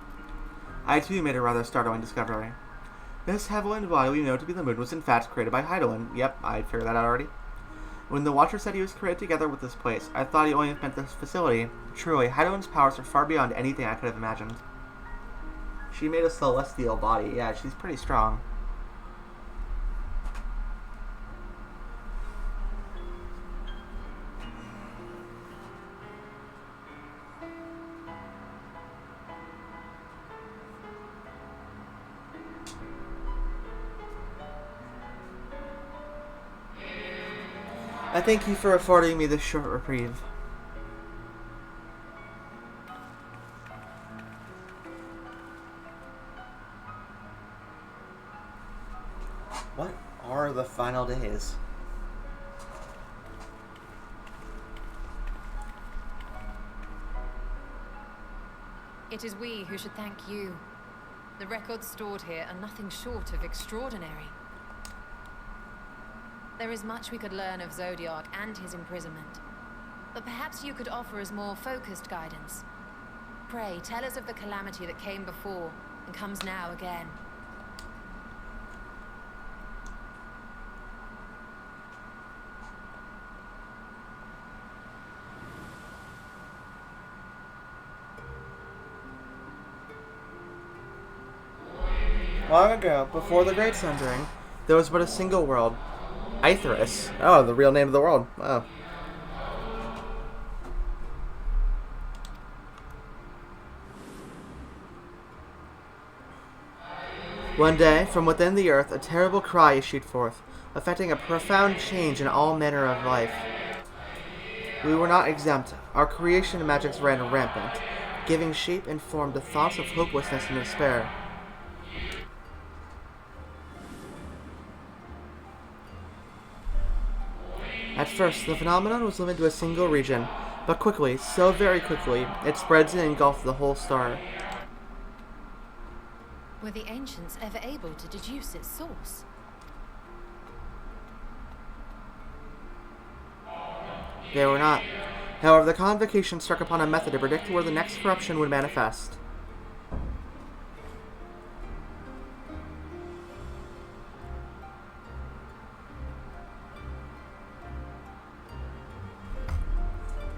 I too made a rather startling discovery. This heavenly body we know to be the moon was in fact created by Hydaelyn. Yep, I figured that out already. When the Watcher said he was created together with this place, I thought he only meant this facility. Truly, Hydaelyn's powers are far beyond anything I could have imagined. She made a celestial body. Yeah, she's pretty strong. I thank you for affording me this short reprieve. What are the final days? It is we who should thank you. The records stored here are nothing short of extraordinary. There is much we could learn of Zodiark and his imprisonment, but perhaps you could offer us more focused guidance. Pray, tell us of the calamity that came before and comes now again. Long ago, before the Great Sundering, there was but a single world. Astralis. Oh, the real name of the world. Wow. One day, from within the earth, a terrible cry issued forth, affecting a profound change in all manner of life. We were not exempt. Our creation magics ran rampant, giving shape and form to thoughts of hopelessness and despair. At first, the phenomenon was limited to a single region, but quickly, so very quickly, it spreads and engulfed the whole star. Were the ancients ever able to deduce its source? They were not. However, the convocation struck upon a method to predict where the next corruption would manifest.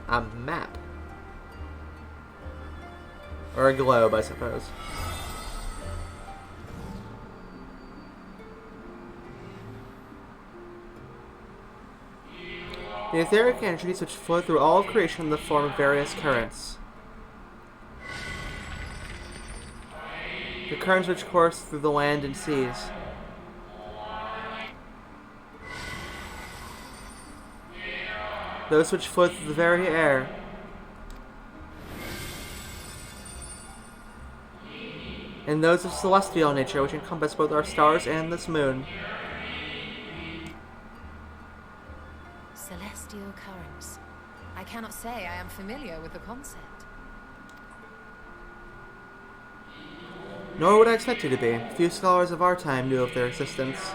A map. Or a globe, I suppose. The etheric energies which flow through all of creation in the form of various currents. The currents which course through the land and seas. Those which flow through the very air. And those of celestial nature which encompass both our stars and this moon. Celestial currents. I cannot say I am familiar with the concept. Nor would I expect you to be. Few scholars of our time knew of their existence.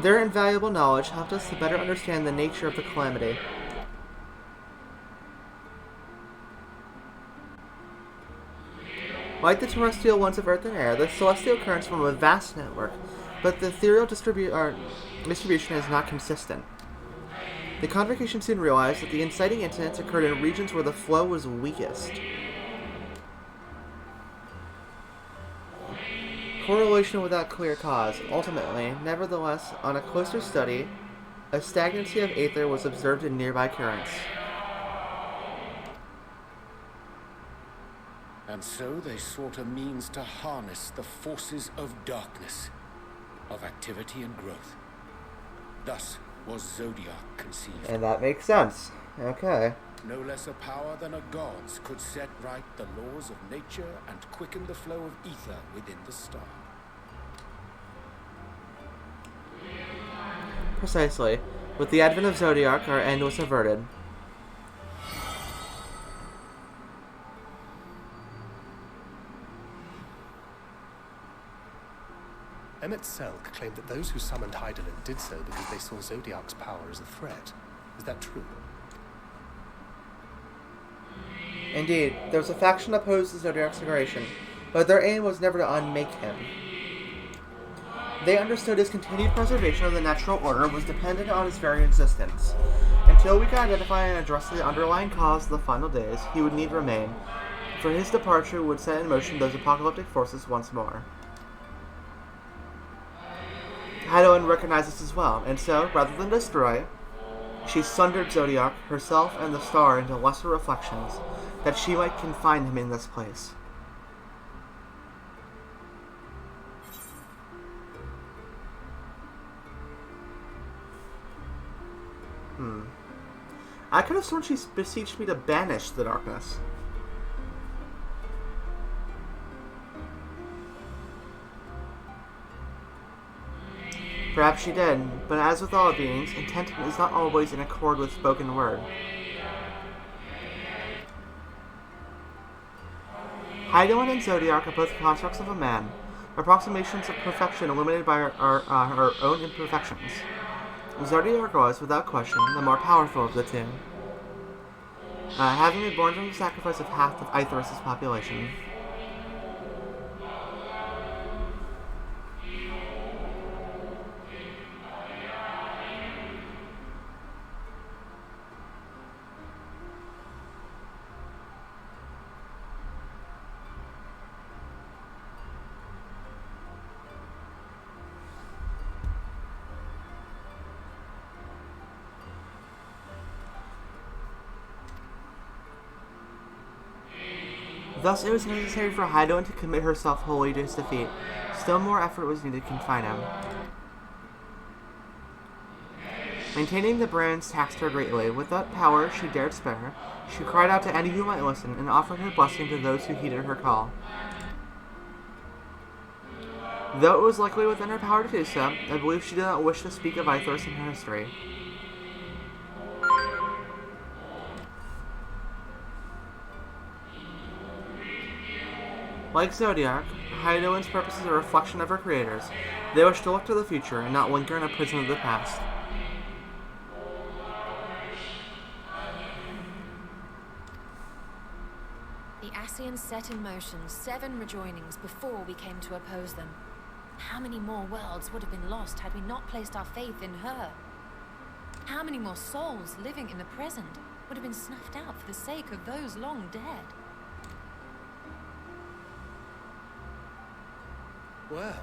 Their invaluable knowledge helped us to better understand the nature of the calamity. Like the terrestrial ones of Earth and air, the celestial currents form a vast network, but the ethereal distribution is not consistent. The convocation soon realized that the inciting incidents occurred in regions where the flow was weakest. Correlation without clear cause. Ultimately, nevertheless, on a closer study, a stagnancy of aether was observed in nearby currents. And so they sought a means to harness the forces of darkness, of activity and growth. Thus was Zodiark conceived. And that makes sense. Okay. No less a power than a god's could set right the laws of nature and quicken the flow of ether within the star. Precisely. With the advent of Zodiac, our end was averted. Selk claimed that those who summoned Hydaelyn did so because they saw Zodiac's power as a threat. Is that true? Indeed, there was a faction opposed to Zodiac's integration, but their aim was never to unmake him. They understood his continued preservation of the natural order was dependent on his very existence. Until we could identify and address the underlying cause of the final days, he would need remain, for his departure would set in motion those apocalyptic forces once more. Hydaelyn recognized this as well, and so, rather than destroy, she sundered Zodiac, herself, and the star into lesser reflections, that she might confine him in this place. I could have sworn she beseeched me to banish the darkness. Perhaps she did, but as with all beings, intent is not always in accord with spoken word. Hydaelyn and Zodiac are both constructs of a man, approximations of perfection illuminated by our own imperfections. Zodiac was, without question, the more powerful of the two, having been born from the sacrifice of half of Aetheris' population. Thus, it was necessary for Hydaelyn to commit herself wholly to his defeat. Still more effort was needed to confine him. Maintaining the brands taxed her greatly. With that power she dared spare, she cried out to any who might listen, and offered her blessing to those who heeded her call. Though it was likely within her power to do so, I believe she did not wish to speak of Aetheris in her history. Like Zodiac, Hydaelyn's purpose is a reflection of her creators. They wish to look to the future and not linger in a prison of the past. The Ascians set in motion 7 rejoinings before we came to oppose them. How many more worlds would have been lost had we not placed our faith in her? How many more souls living in the present would have been snuffed out for the sake of those long dead? Well,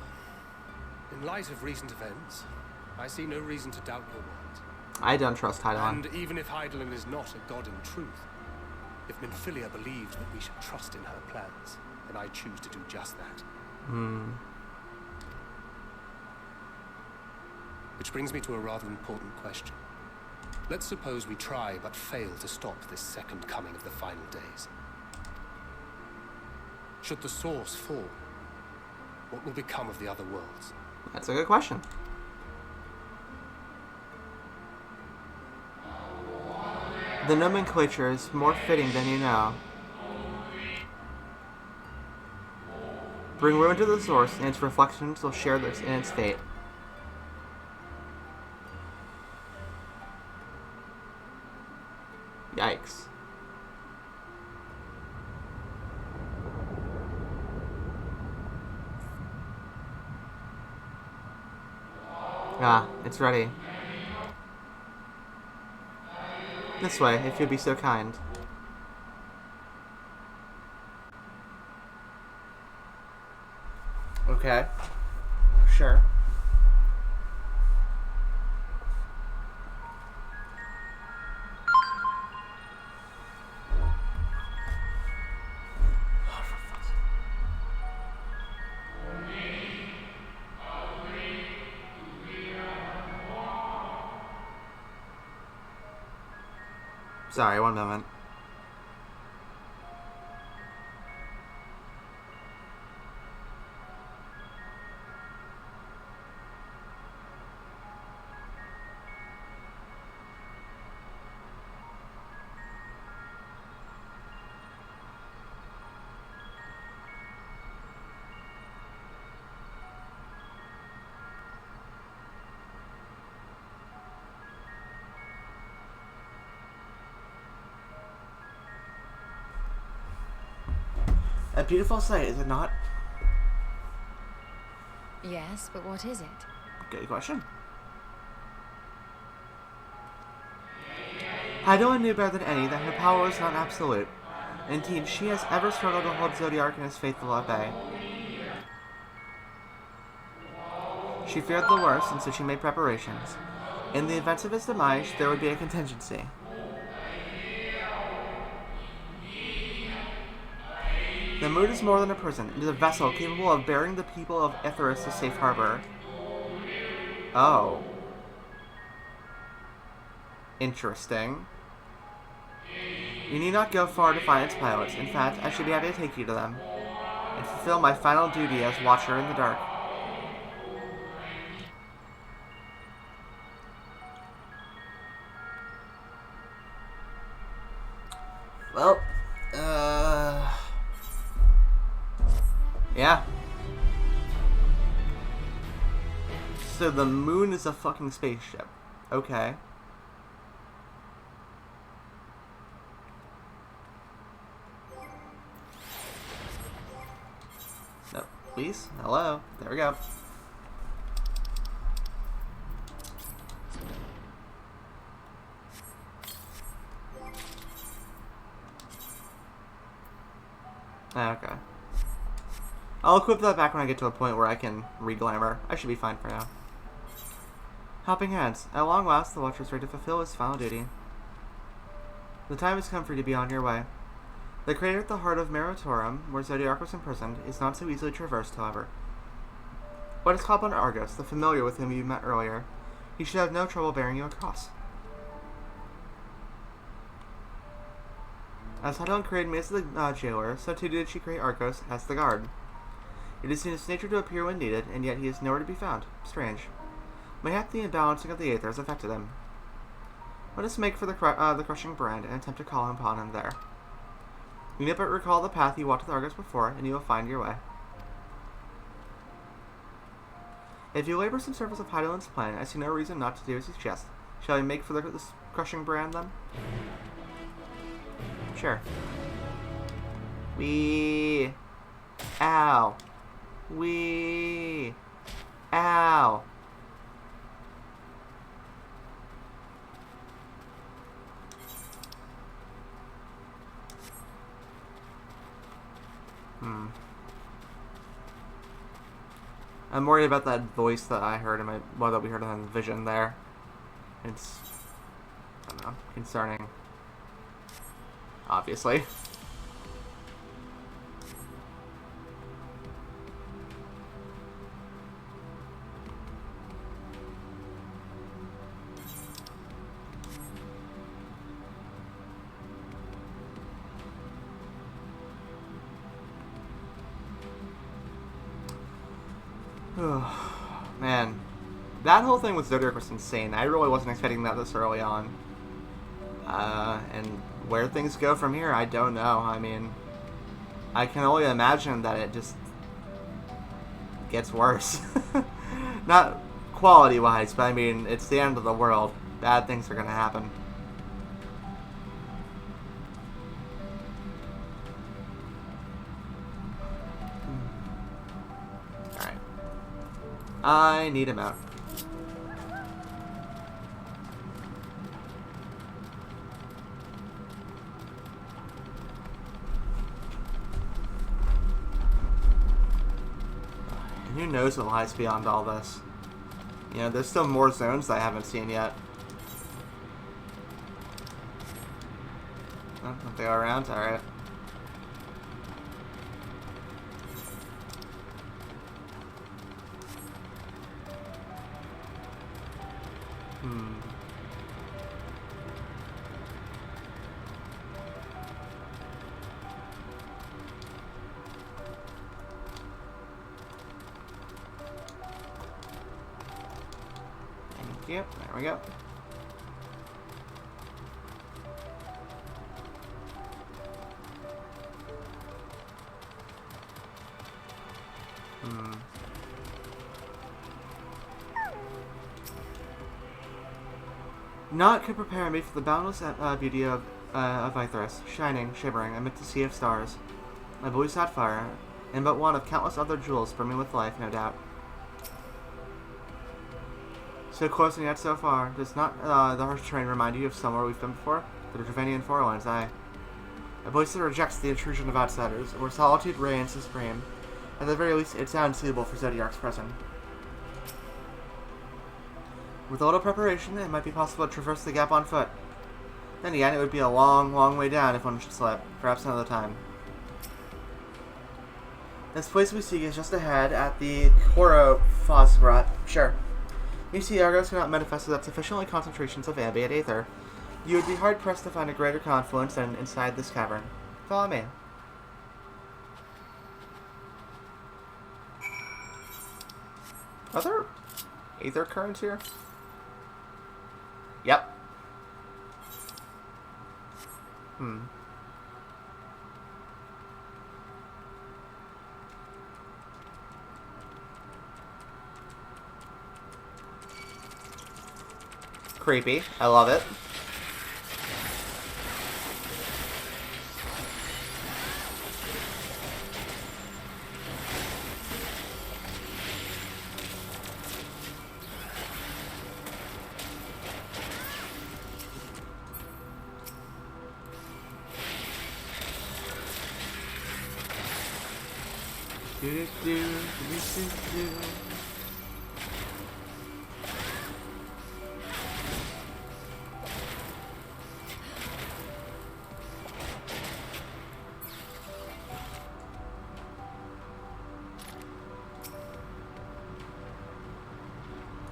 in light of recent events, I see no reason to doubt your words. I don't trust Hydaelyn. And even if Hydaelyn is not a god in truth, if Minfilia believed that we should trust in her plans, then I choose to do just that. Which brings me to a rather important question. Let's suppose we try but fail to stop this second coming of the final days. Should the source fall, what will become of the other worlds? That's a good question. The nomenclature is more fitting than you know. Bring ruin to the source, and its reflections will share this in its fate. Yikes. Ah, it's ready. This way, if you'd be so kind. Okay. Sure. Sorry, one moment. A beautiful sight, is it not? Yes, but what is it? Good question. Hydaelyn knew better than any that her power was not absolute. Indeed, she has ever struggled to hold Zodiark and his faithful at bay. She feared the worst, and so she made preparations. In the event of his demise, there would be a contingency. The moon is more than a prison. It is a vessel capable of bearing the people of Etheris to safe harbor. Oh. Interesting. You need not go far to find its pilots. In fact, I should be happy to take you to them and fulfill my final duty as Watcher in the Dark. Well, yeah. So the moon is a fucking spaceship. Okay. No, please? Hello? There we go. Okay. I'll equip that back when I get to a point where I can re-glamour. I should be fine for now. Helping hands. At long last, the Watcher is ready to fulfill his final duty. The time has come for you to be on your way. The crater at the heart of Meritorum, where Zodiark was imprisoned, is not so easily traversed, however. But it's called upon Argus, the familiar with whom you met earlier. He should have no trouble bearing you across. As Hydaelyn created me as the jailer, so too did she create Argos as the guard. It is in his nature to appear when needed, and yet he is nowhere to be found. Strange. Mayhap the imbalancing of the Aether has affected him. Let us make for the crushing brand and attempt to call upon him there. You need but recall the path you walked with Argus before, and you will find your way. If you labor some service of Hydaelyn's plan, I see no reason not to do as he suggests. Shall we make for the crushing brand, then? Sure. Wee. Ow. Wee. Ow. I'm worried about that voice that I heard in my, well, that we heard in the vision there. It's, I don't know, concerning. Obviously. Man, that whole thing with Zodiark was insane. I really wasn't expecting that this early on. And where things go from here, I don't know. I mean, I can only imagine that it just gets worse. Not quality-wise, but I mean, it's the end of the world. Bad things are gonna happen. Alright. I need him out. Who knows what lies beyond all this? You know, there's still more zones that I haven't seen yet. Oh, don't they go around? Alright. Thank you. There we go. Naught could prepare me for the boundless beauty of Ithris, shining, shimmering amidst a sea of stars. A blue sapphire, and but one of countless other jewels brimming with life, no doubt. So close and yet so far. Does not the harsh terrain remind you of somewhere we've been before? The Dravanian Forelands, aye. A place that rejects the intrusion of outsiders, where solitude reigns supreme. At the very least, it sounds suitable for Zodiark's present. With a little preparation, it might be possible to traverse the gap on foot. Then again, it would be a long, long way down if one should slip. Perhaps another time. This place we seek is just ahead at the Koro Phosgrat. Sure. You see, Argos cannot manifest without sufficiently concentrations of ambient aether. You would be hard-pressed to find a greater confluence than inside this cavern. Follow me. Are there aether currents here? Yep. Creepy. I love it.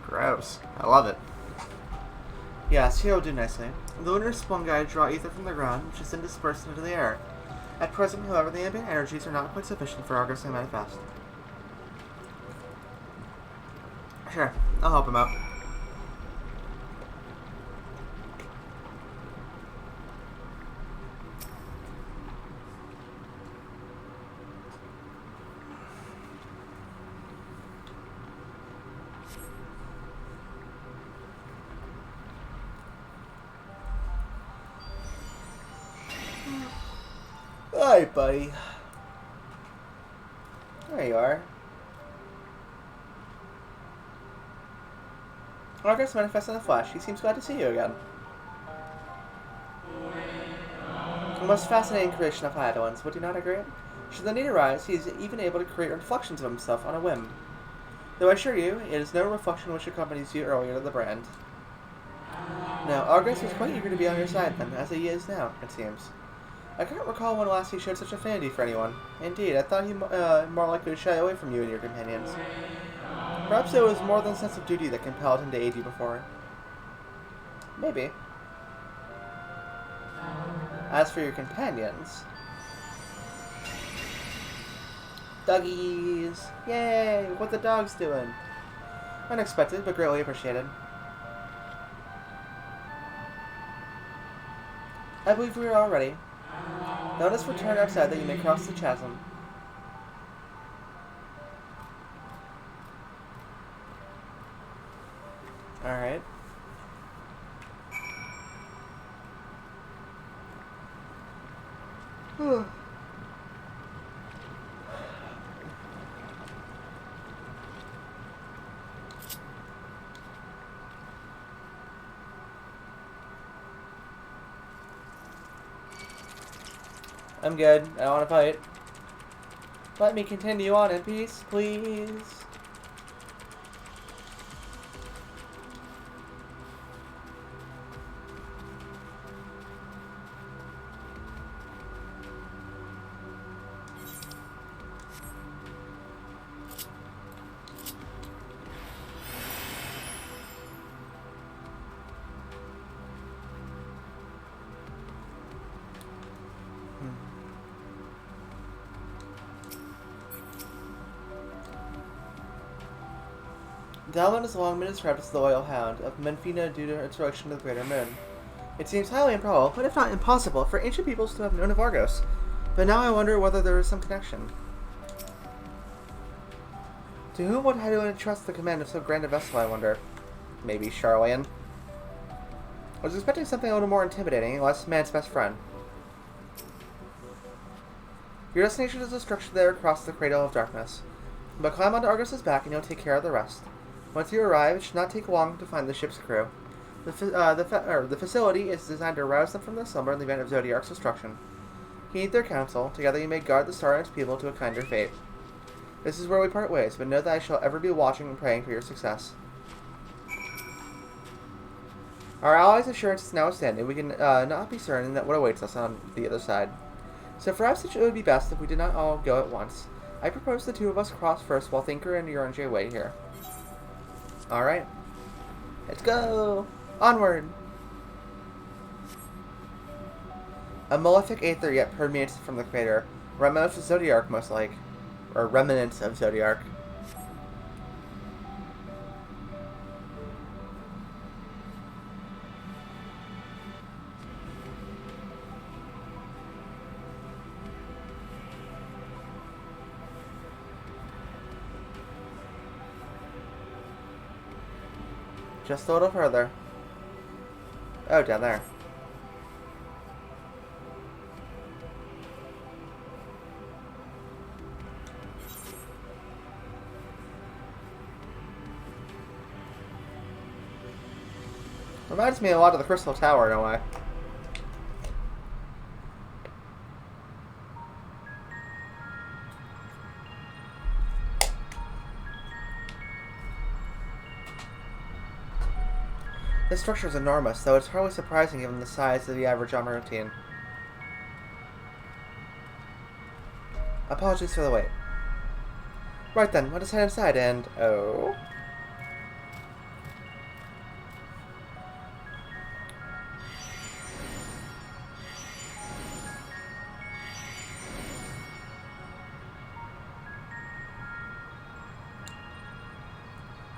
Gross. I love it. Yes, here will do nicely. The lunar spongi draw ether from the ground, which is then dispersed into the air. At present, however, the ambient energies are not quite sufficient for Argos to manifest. Sure, I'll help him out. Hi, buddy. There you are. Argos manifests in the flesh. He seems glad to see you again. A most fascinating creation of Hydaelyn's, would you not agree? Should the need arise, he is even able to create reflections of himself on a whim. Though I assure you, it is no reflection which accompanies you earlier to the brand. Now, Argos was quite eager to be on your side then, as he is now, it seems. I cannot recall when last he showed such affinity for anyone. Indeed, I thought he more likely to shy away from you and your companions. Perhaps it was more than a sense of duty that compelled him to aid you before. Maybe. As for your companions... Doggies! Yay! What the dog's doing? Unexpected, but greatly appreciated. I believe we are all ready. Now let us return outside that you may cross the chasm. Alright. I'm good. I don't want to fight. Let me continue on in peace, please. The element has long been described as the oil hound of Menfina due to its relation to the greater moon. It seems highly improbable, but if not impossible, for ancient peoples to have known of Argos. But now I wonder whether there is some connection. To whom would Hedwyn entrust the command of so grand a vessel, I wonder? Maybe Charlian. I was expecting something a little more intimidating, less man's best friend. Your destination is a structure there across the Cradle of Darkness. But climb onto Argos' back and you'll take care of the rest. Once you arrive, it should not take long to find the ship's crew. The facility is designed to rouse them from their slumber in the event of Zodiark's destruction. Heed their counsel. Together you may guard the star and its people to a kinder fate. This is where we part ways, but know that I shall ever be watching and praying for your success. Our allies' assurance is now standing. We can not be certain that what awaits us on the other side. So perhaps it would be best if we did not all go at once. I propose the two of us cross first while Thinker and Uranger wait here. Alright. Let's go! Onward! A malefic aether yet permeates from the crater. Remnants of Zodiark, most like. Or remnants of Zodiark. Just a little further. Oh, down there. Reminds me a lot of the Crystal Tower in a way. This structure is enormous, though it's hardly surprising given the size of the average routine. Apologies for the wait. Right then, let us head inside and... oh...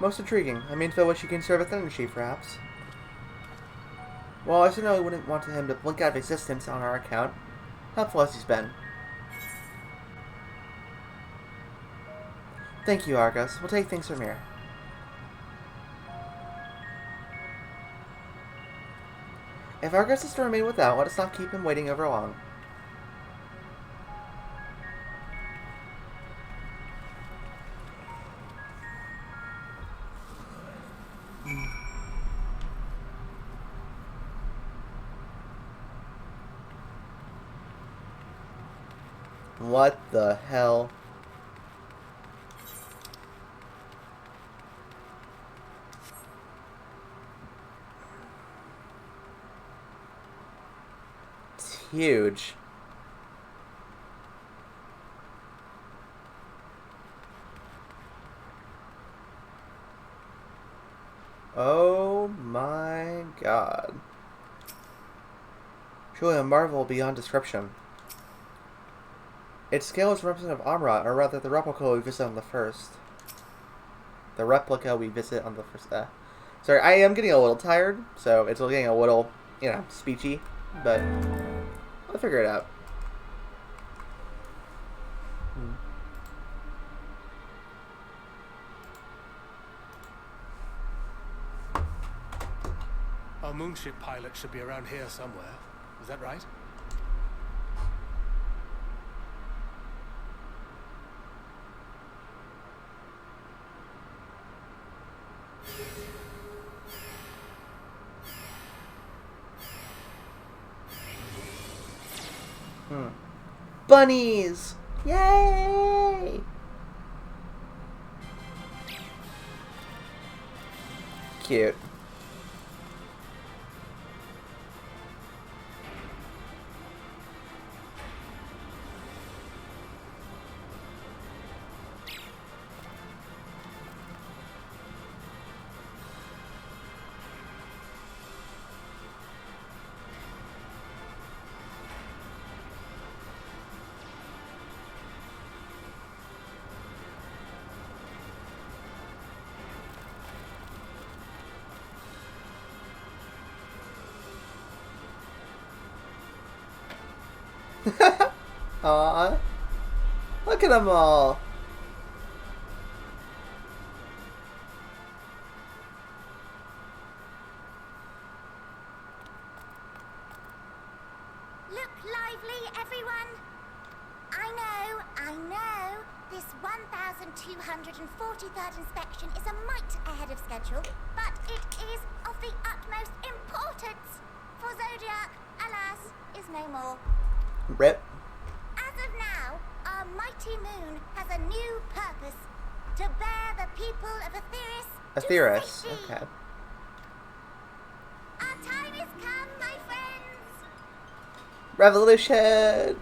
most intriguing. I mean, feel what you can serve with energy, perhaps. Well, I certainly wouldn't want him to blink out of existence on our account. Helpful as he's been. Thank you, Argos. We'll take things from here. If Argos is to remain without, let us not keep him waiting over long. What the hell? It's huge. Oh my god. Truly a marvel beyond description. Its scale is representative of Amrat, or rather the replica we visit on the first. The replica we visit on the first. Sorry, I am getting a little tired, so it's getting a little, you know, speechy, but I'll figure it out. Our moonship pilot should be around here somewhere. Is that right? Bunnies! Yay! Cute. Aww. Look at them all. Look lively, everyone. I know. This 1,243rd inspection is a mite ahead of schedule, but it is of the utmost importance. For Zodiac, alas, is no more. Rip. As of now, our mighty moon has a new purpose. To bear the people of Atheris Atheris, to safety. okay. Our time has come, my friends. Revolution!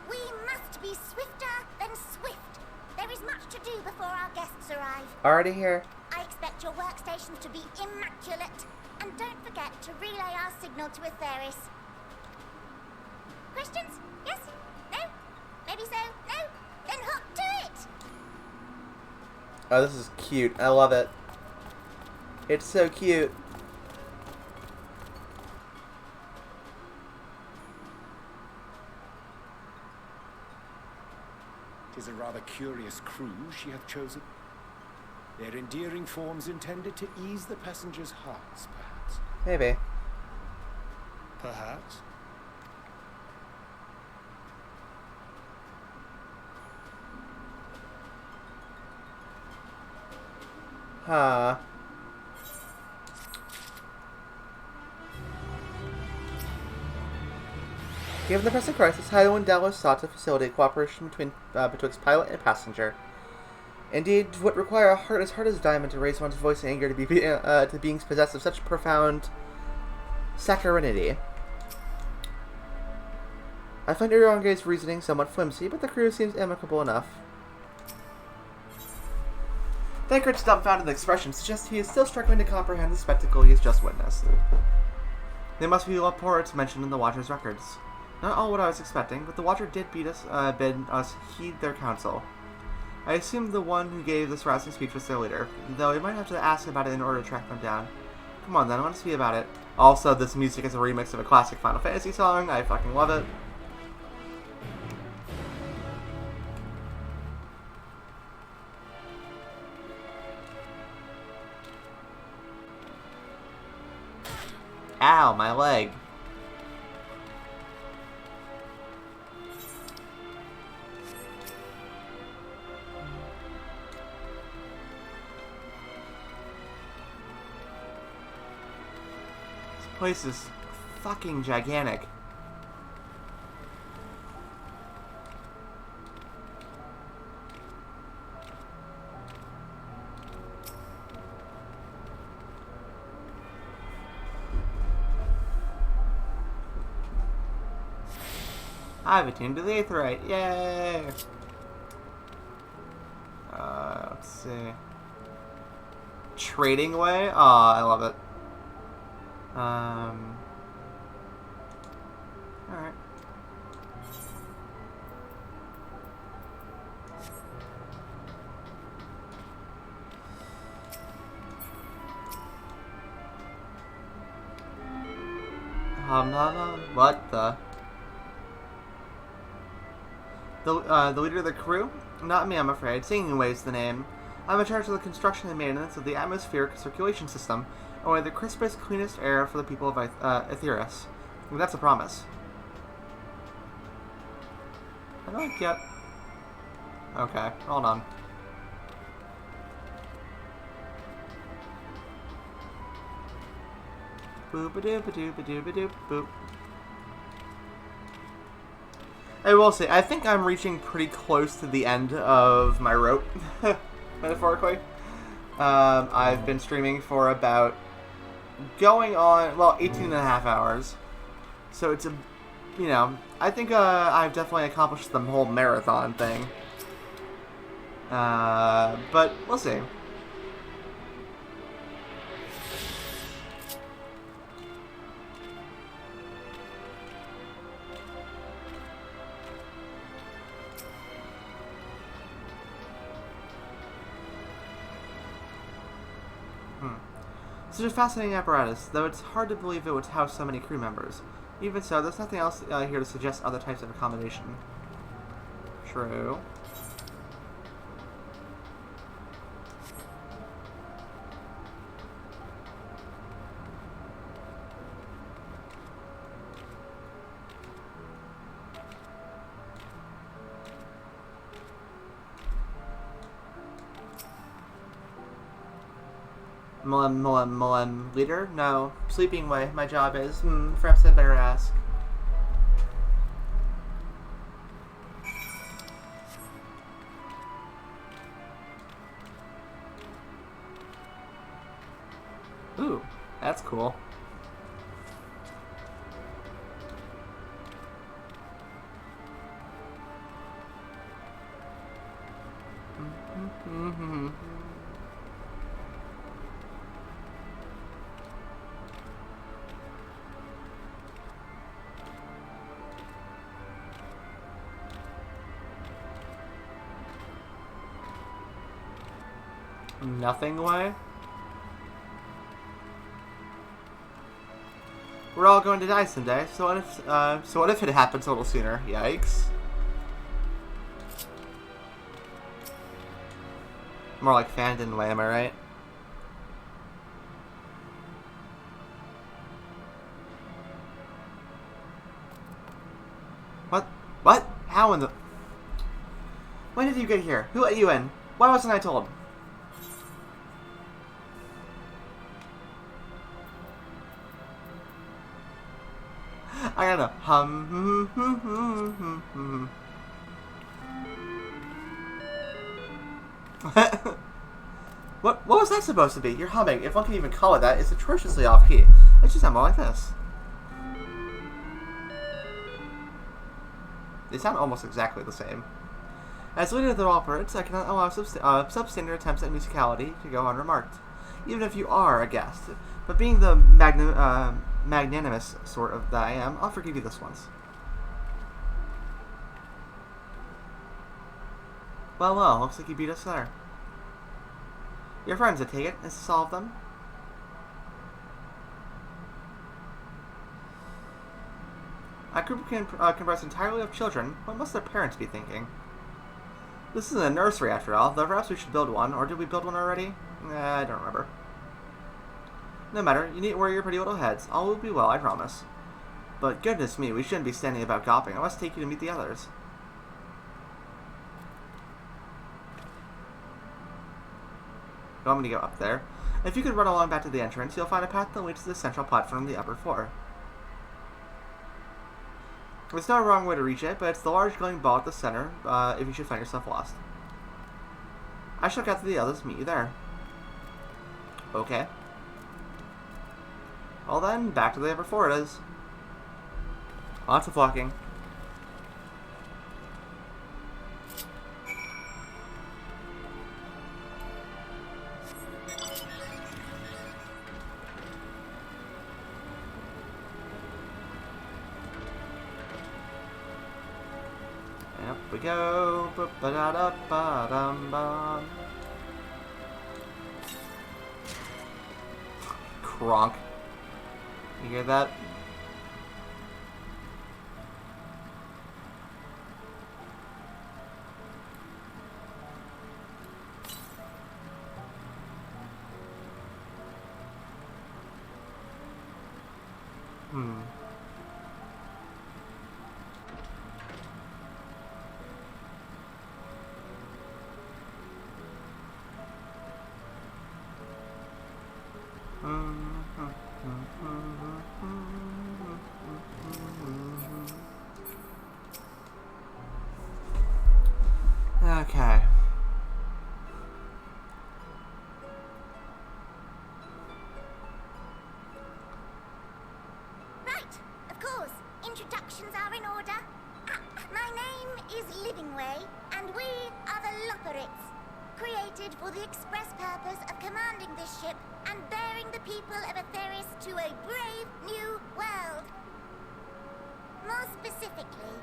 We must be swifter than swift. There is much to do before our guests arrive. Already here. I expect your workstations to be immaculate. And don't forget to relay our signal to Atheris. Questions? Yes? No? Maybe so? No? Then hop to it! Oh, this is cute. I love it. It's so cute. Tis a rather curious crew she hath chosen. Their endearing forms intended to ease the passengers' hearts, perhaps. Maybe. Perhaps. Huh. Given the present crisis, Hilo and Delos sought to facilitate cooperation betwixt pilot and passenger. Indeed, it would require a heart as diamond to raise one's voice in anger to beings possessed of such profound saccharinity. I find Uriange's reasoning somewhat flimsy, but the crew seems amicable enough. Thancred's dumbfounded expression suggests he is still struggling to comprehend the spectacle he has just witnessed. There must be reports mentioned in the Watcher's records. Not all what I was expecting, but the Watcher did bid us heed their counsel. I assume the one who gave this rousing speech was their leader, though we might have to ask about it in order to track them down. Come on then, let's be about it. Also, this music is a remix of a classic Final Fantasy song. I fucking love it. Ow, my leg. This place is fucking gigantic. I've attuned to the Aetherite. Yay! Let's see. Trading way? Aw, I love it. Alright. What the? The leader of the crew? Not me, I'm afraid. Singing Way is the name. I'm in charge of the construction and maintenance of the atmospheric circulation system, and one of the crispest, cleanest air for the people of Atheris. That's a promise. I don't get... Okay, hold on. Boop-a-doop-a-doop-a-doop-a-doop, boop. I will say, I think I'm reaching pretty close to the end of my rope, metaphorically. I've been streaming for about going on, well, 18 and a half hours. So it's a, you know, I think I've definitely accomplished the whole marathon thing. But we'll see. Such a fascinating apparatus, though it's hard to believe it would house so many crew members. Even so, there's nothing else here to suggest other types of accommodation. True. Mulem leader? No. Sleeping way. My job is. Perhaps I better ask. Ooh, that's cool. Nothing way? We're all going to die someday, so what if it happens a little sooner? Yikes. More like Fandon way, am I right? What? How in the... When did you get here? Who let you in? Why wasn't I told? I gotta What was that supposed to be? You're humming. If one can even call it that, it's atrociously off key. It should sound more like this. They sound almost exactly the same. As leader of the operates, I cannot allow substandard attempts at musicality to go unremarked, even if you are a guest. But being the magnanimous sort of that I am, I'll forgive you this once. Well, looks like you beat us there. Your friends, I take it, is to solve them? A group comprised entirely of children. What must their parents be thinking? This isn't a nursery after all, though perhaps we should build one, or did we build one already? I don't remember. No matter, you needn't worry your pretty little heads. All will be well, I promise. But goodness me, we shouldn't be standing about gawping. I must take you to meet the others. You want me to go up there? If you could run along back to the entrance, you'll find a path that leads to the central platform on the upper floor. There's no wrong way to reach it, but it's the large glowing ball at the center, if you should find yourself lost. I shall gather the others, meet you there. Okay. Well then, back to the upper floor it is. Lots of walking. Up we go. Ba-da-da-ba-dum-bum. Kronk. You hear that? Okay. Right, of course. Introductions are in order. My name is Livingway, and we are the Lopperates, created for the express purpose of commanding this ship and bearing the people of Atheris to a brave new world. More specifically,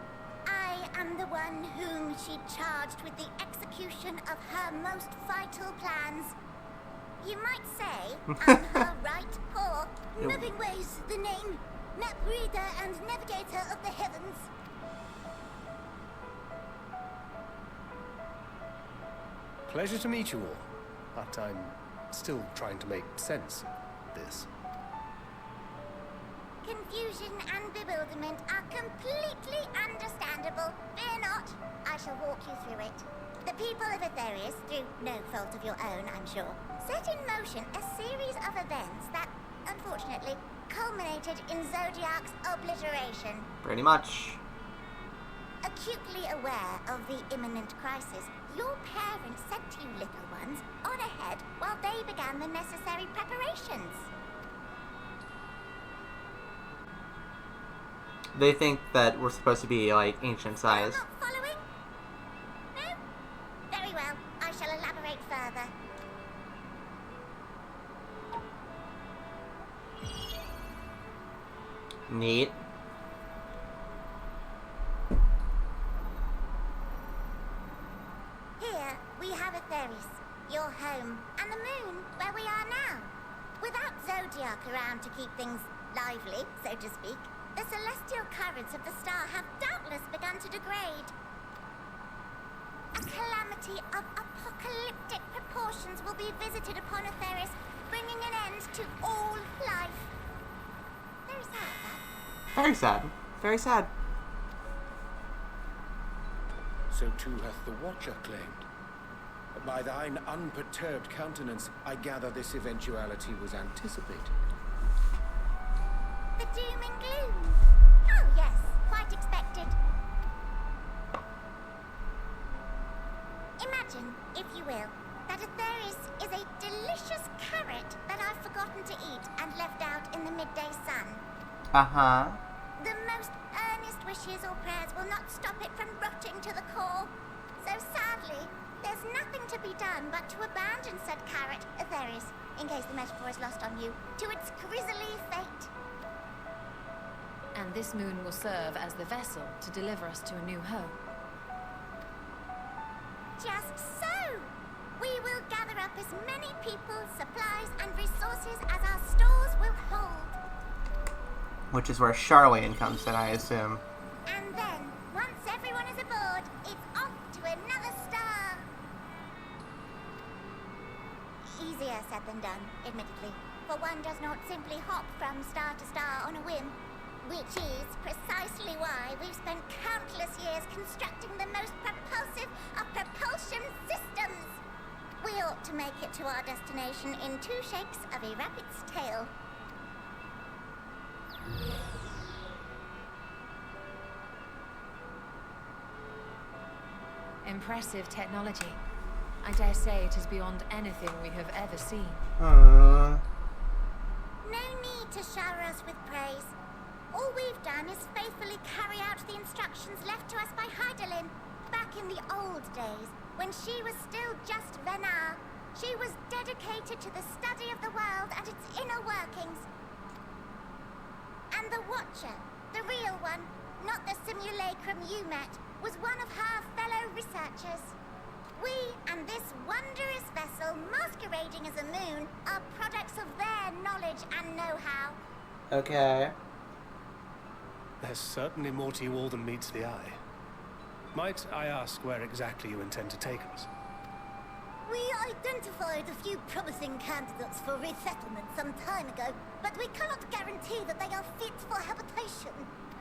I am the one whom she charged with the execution of her most vital plans. You might say I'm her right paw. Moving Ways, the name. Map reader and navigator of the heavens. Pleasure to meet you all, but I'm still trying to make sense of this. Confusion and bewilderment are completely understandable. Fear not, I shall walk you through it. The people of Astralis, through no fault of your own, I'm sure, set in motion a series of events that, unfortunately, culminated in Zodiac's obliteration. Pretty much. Acutely aware of the imminent crisis, your parents sent you little ones on ahead while they began the necessary preparations. They think that we're supposed to be, like, ancient size. Not following? No? Very well. I shall elaborate further. Neat. Here we have Astralis, your home, and the moon, where we are now. Without Zodiac around to keep things lively, so to speak, the celestial currents of the star have doubtless begun to degrade. A calamity of apocalyptic proportions will be visited upon Astralis, bringing an end to all life. Very sad, that. Very sad. Very sad. So too hath the Watcher claimed. By thine unperturbed countenance, I gather this eventuality was anticipated. The doom and gloom. Oh yes, quite expected. Imagine, if you will, that Astralis is a delicious carrot that I've forgotten to eat and left out in the midday sun. Uh-huh. The most earnest wishes or prayers will not stop it from rotting to the core. So sadly, there's nothing to be done but to abandon said carrot, Astralis, in case the metaphor is lost on you, to its grisly fate. And this moon will serve as the vessel to deliver us to a new home. Just so! We will gather up as many people, supplies, and resources as our stores will hold. Which is where Charlene comes in, I assume. And then, once everyone is aboard, it's off to another star. Easier said than done, admittedly, for one does not simply hop from star to star on a whim. Which is precisely why we've spent countless years constructing the most propulsive of propulsion systems. We ought to make it to our destination in 2 shakes of a rabbit's tail. Impressive technology. I dare say it is beyond anything we have ever seen. No need to shower us with praise. All we've done is faithfully carry out the instructions left to us by Heidelin back in the old days, when she was still just Venar. She was dedicated to the study of the world and its inner workings. And the Watcher, the real one, not the simulacrum you met, was one of her fellow researchers. We and this wondrous vessel masquerading as a moon are products of their knowledge and know-how. Okay. There's certainly more to you all than meets the eye. Might I ask where exactly you intend to take us? We identified a few promising candidates for resettlement some time ago, but we cannot guarantee that they are fit for habitation.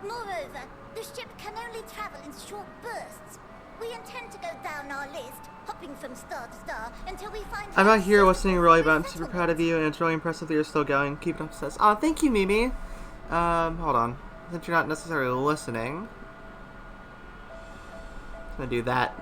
Moreover, the ship can only travel in short bursts. We intend to go down our list, hopping from star to star, until we find... I'm out here listening really, but I'm super proud of you, and it's really impressive that you're still going. Keep it up, says. Oh, thank you, Mimi. Hold on. Since you're not necessarily listening, I'm gonna do that.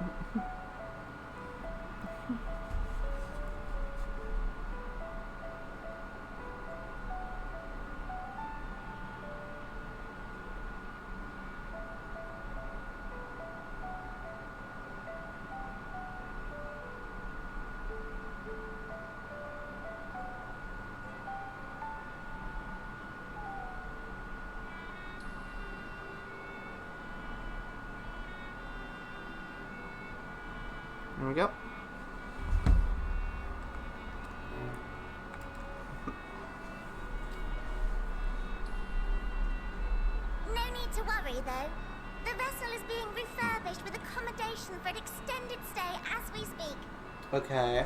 There we go. worry, though. The vessel is being refurbished with accommodation for an extended stay as we speak. Okay.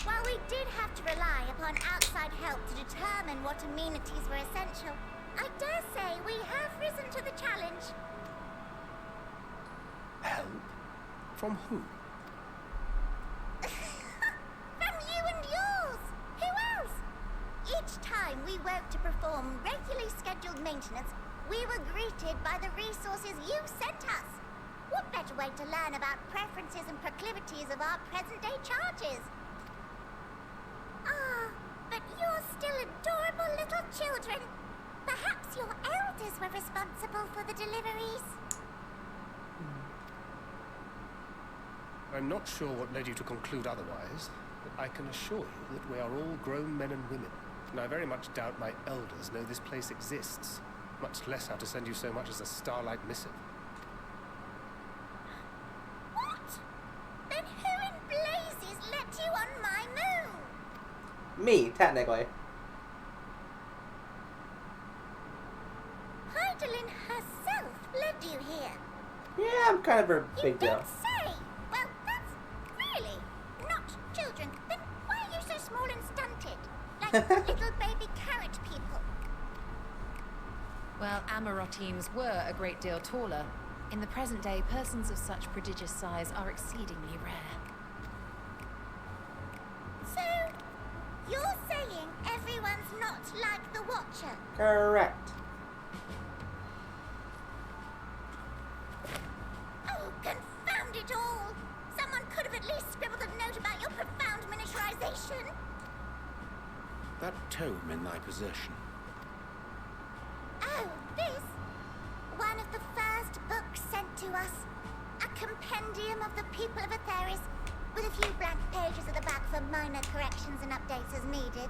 While we did have to rely upon outside help to determine what amenities were essential, I dare say we have risen to the challenge. Help? From who? From you and yours! Who else? Each time we woke to perform regularly scheduled maintenance, we were greeted by the resources you sent us. What better way to learn about preferences and proclivities of our present-day charges? Ah, but you're still adorable little children. Perhaps your elders were responsible for the deliveries. I'm not sure what led you to conclude otherwise, but I can assure you that we are all grown men and women, and I very much doubt my elders know this place exists, much less how to send you so much as a starlight missive. What? Then who in blazes let you on my moon? Me, technically. Heidelin herself led you here. Yeah, I'm kind of a big You deal. don't say. Well, that's really not children. Then why are you so small and stunted? Like little baby carrot people. Well, Amarotines were a great deal taller. In the present day, persons of such prodigious size are exceedingly rare. So, you're saying everyone's not like the Watcher? Correct. Oh, confound it all! Someone could have at least scribbled a note about your profound miniaturization. That tome in thy possession. Oh, this? One of the first books sent to us. A compendium of the people of Atheris, with a few blank pages at the back for minor corrections and updates as needed.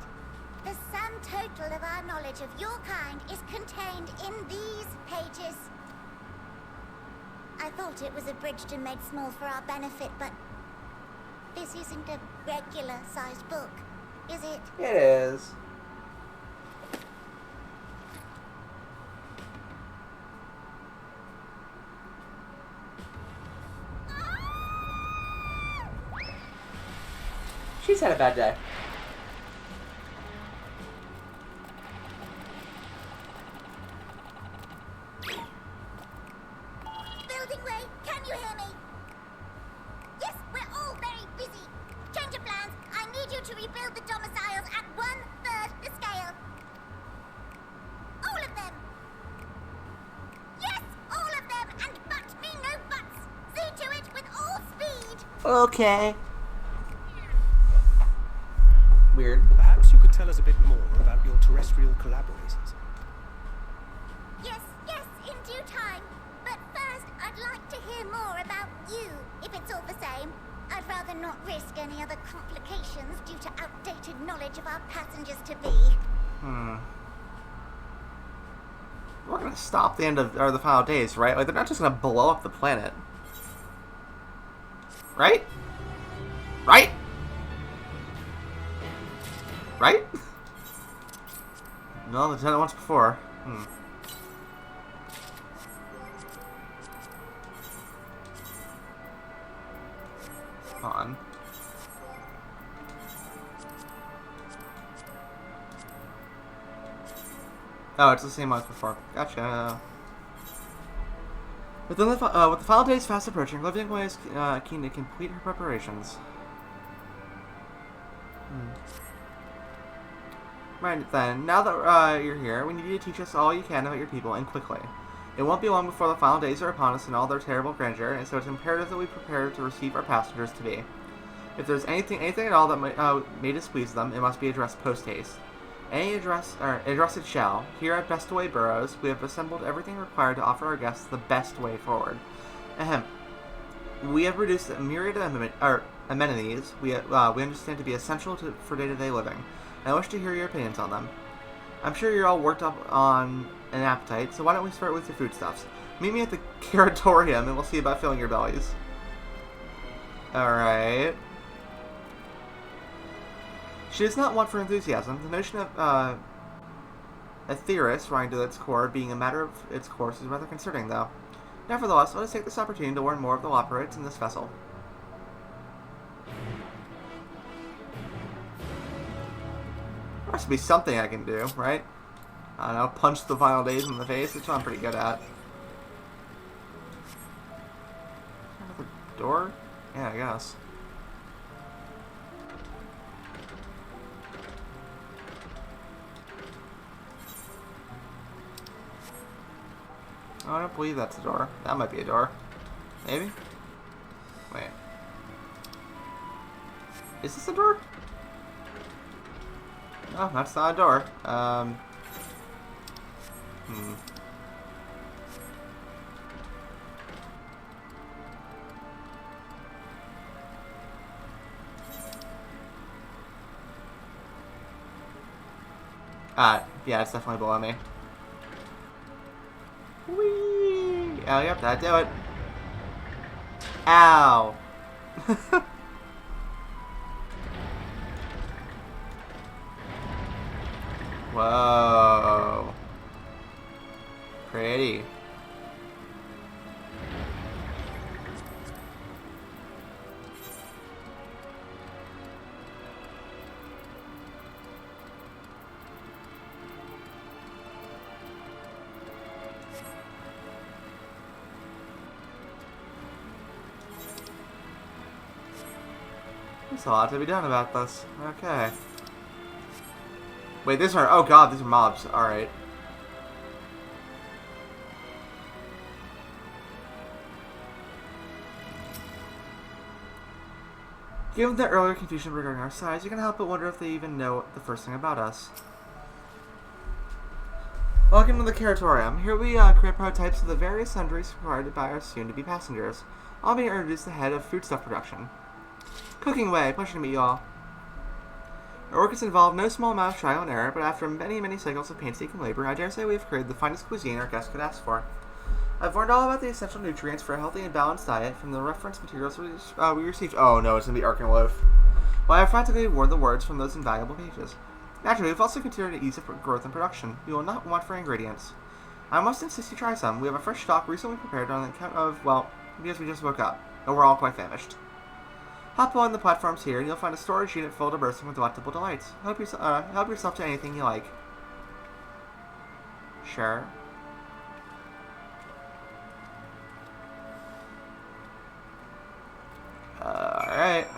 The sum total of our knowledge of your kind is contained in these pages. I thought it was abridged and made small for our benefit, but this isn't a regular-sized book, is it? It is. She's had a bad day. Building way, can you hear me? Yes, we're all very busy. Change of plans. I need you to rebuild the domiciles at 1/3 the scale. All of them. Yes, all of them, and but me no buts. See to it with all speed. Okay. Weird. Perhaps you could tell us a bit more about your terrestrial collaborators. Yes, in due time. But first, I'd like to hear more about you, if it's all the same. I'd rather not risk any other complications due to outdated knowledge of our passengers-to-be. We're gonna stop the end of the final days, right? Like, they're not just gonna blow up the planet. Right? Right? Right? No, they've done it once before. On. Oh, it's the same one as before. Gotcha. With the final days fast approaching, Living Way is keen to complete her preparations. Right then, now that you're here, we need you to teach us all you can about your people, and quickly. It won't be long before the final days are upon us in all their terrible grandeur, and so it's imperative that we prepare to receive our passengers to be. If there's anything at all that may displease them, it must be addressed post-haste. Address it shall. Here at Bestaway Burrows, we have assembled everything required to offer our guests the best way forward. Ahem. We have reduced a myriad of amenities we understand to be essential for day-to-day living, and I wish to hear your opinions on them. I'm sure you're all worked up on an appetite, so why don't we start with your foodstuffs? Meet me at the Curatorium, and we'll see about filling your bellies. Alright. She is not one for enthusiasm. The notion of A theorist, running to its core, being a matter of its course, is rather concerning, though. Nevertheless, let us take this opportunity to learn more of the Loperites in this vessel. There must be something I can do, right? I don't know, punch the Final Days in the face, which I'm pretty good at. Another door? Yeah, I guess. Oh, I don't believe that's a door. That might be a door. Maybe? Wait. Is this a door? No, that's not a door. Yeah, it's definitely below me. Whee! Oh, yep, that'd do it. Ow! Whoa. Pretty. There's a lot to be done about this. Okay. Wait, these are... Oh god, these are mobs. Alright. Given the earlier confusion regarding our size, you can help but wonder if they even know the first thing about us. Welcome to the Curatorium. Here we create prototypes of the various sundries provided by our soon-to-be passengers. I'll be introduced the head of foodstuff production. Cooking away. Pleasure to meet you all. Our work has involved no small amount of trial and error, but after many, many cycles of painstaking labor, I dare say we have created the finest cuisine our guests could ask for. I've learned all about the essential nutrients for a healthy and balanced diet from the reference materials we received. Oh no, it's going to be Arkan Loaf. Well, I have frantically ignored the words from those invaluable pages. Naturally, we've also considered the ease of growth and production. You will not want for ingredients. I must insist you try some. We have a fresh stock recently prepared on account of, well, because we just woke up, and we're all quite famished. Hop on the platforms here, and you'll find a storage unit full to bursting with delectable delights. Help yourself to anything you like. Sure. Alright.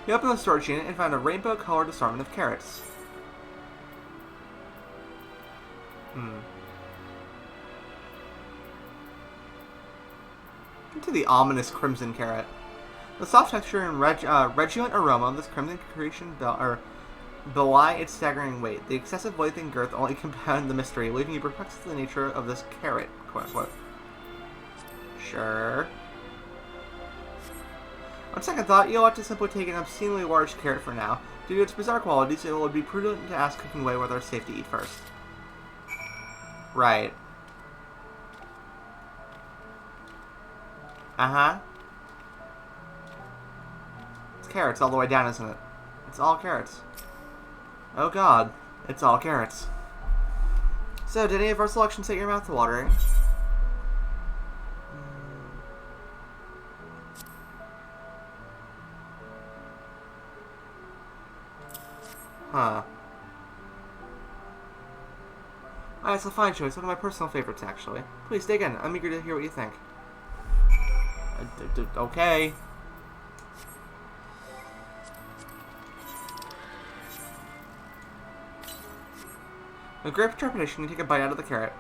You open the storage unit and find a rainbow-colored assortment of carrots. Into the ominous crimson carrot. The soft texture and redulent aroma of this crimson creation belie its staggering weight. The excessive length and girth only compound the mystery, leaving you perplexed at the nature of this carrot, quote-unquote. Sure. On second thought, you'll have to simply take an obscenely large carrot for now. Due to its bizarre qualities, it would be prudent to ask Cooking Way whether it's safe to eat first. Right. Uh-huh. It's carrots all the way down, isn't it? It's all carrots. Oh god. It's all carrots. So, did any of our selections set your mouth watering? Huh. That's a fine choice. One of my personal favorites, actually. Please, dig in. I'm eager to hear what you think. Okay. With great trepidation, you take a bite out of the carrot.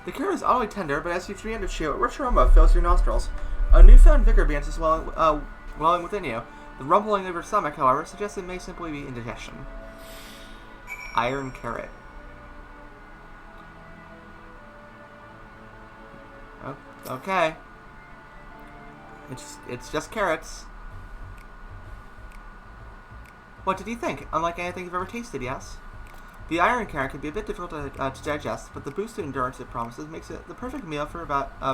The carrot is oddly tender, but as you begin to chew, a rich aroma fills your nostrils. A newfound vigor begins to welling within you. The rumbling of your stomach, however, suggests it may simply be indigestion. Iron carrot. Oh, okay. It's just carrots. What did you think? Unlike anything you've ever tasted, yes? The iron carrot can be a bit difficult to digest, but the boost of endurance it promises makes it the perfect meal for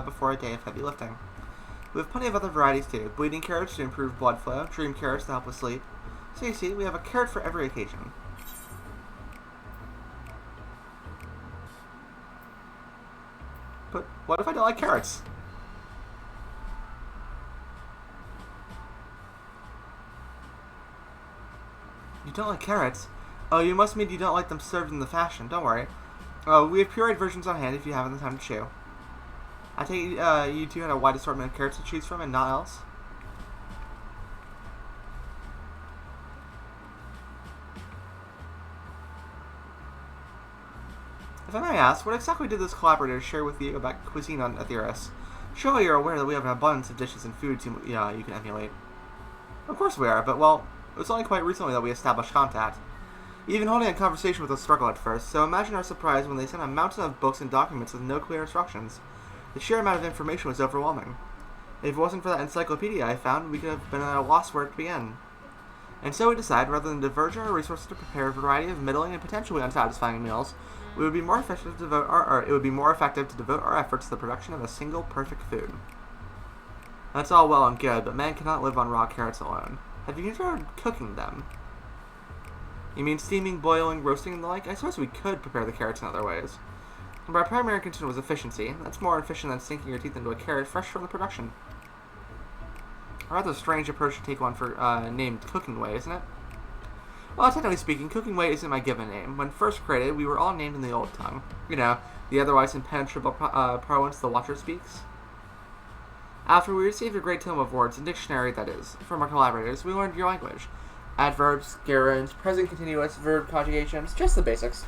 before a day of heavy lifting. We have plenty of other varieties too. Bleeding carrots to improve blood flow, dream carrots to help with sleep. So you see, we have a carrot for every occasion. But what if I don't like carrots? You don't like carrots? Oh, you must mean you don't like them served in the fashion. Don't worry. Oh, we have pureed versions on hand if you haven't the time to chew. I take you two had a wide assortment of carrots to choose from and not else. If I may ask, what exactly did this collaborator share with you about cuisine on Astralis? Surely you're aware that we have an abundance of dishes and foods you can emulate. Of course we are, but well, it was only quite recently that we established contact. Even holding a conversation with us struggled at first, so imagine our surprise when they sent a mountain of books and documents with no clear instructions. The sheer amount of information was overwhelming. If it wasn't for that encyclopedia I found, we could have been at a loss where to begin. And so we decided, rather than diverge our resources to prepare a variety of middling and potentially unsatisfying meals, it would be more effective to devote our efforts to the production of a single perfect food. That's all well and good, but man cannot live on raw carrots alone. Have you considered cooking them? You mean steaming, boiling, roasting, and the like? I suppose we could prepare the carrots in other ways. But our primary concern was efficiency. That's more efficient than sinking your teeth into a carrot fresh from the production. A rather strange approach to take one for named Cooking Way, isn't it? Well, technically speaking, Cooking Way isn't my given name. When first created, we were all named in the old tongue. You know, the otherwise impenetrable parlance the Watcher speaks. After we received a great tome of words, a dictionary that is, from our collaborators, we learned your language. Adverbs, gerunds, present continuous, verb conjugations, just the basics.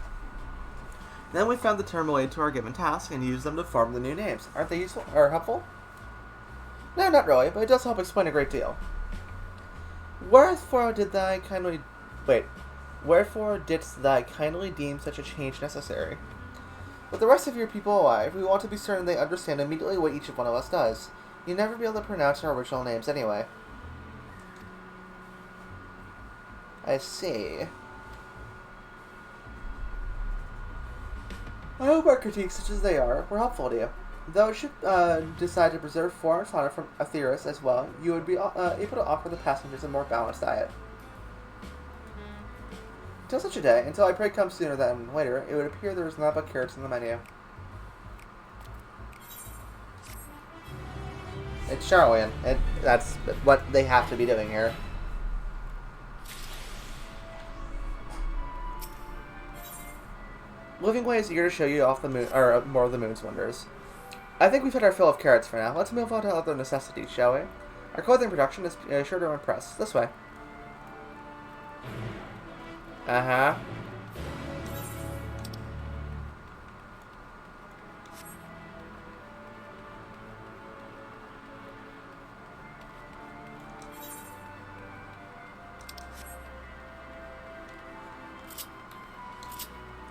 Then we found the term related to our given task and used them to form the new names. Aren't they useful or helpful? No, not really, but it does help explain a great deal. Wherefore didst thou kindly deem such a change necessary? With the rest of your people alive, we want to be certain they understand immediately what each one of us does. You'll never be able to pronounce our original names anyway. I see. I hope our critiques, such as they are, were helpful to you. Though it should decide to preserve flora and fauna from Astralis as well, you would be able to offer the passengers a more balanced diet. Until such a day, until I pray come sooner than later, it would appear there is not but carrots in the menu. It's Charlian. That's what they have to be doing here. Living Way is eager to show you off the moon, or more of the moon's wonders. I think we've had our fill of carrots for now. Let's move on to other necessities, shall we? Our clothing production is sure to impress. This way. Uh-huh.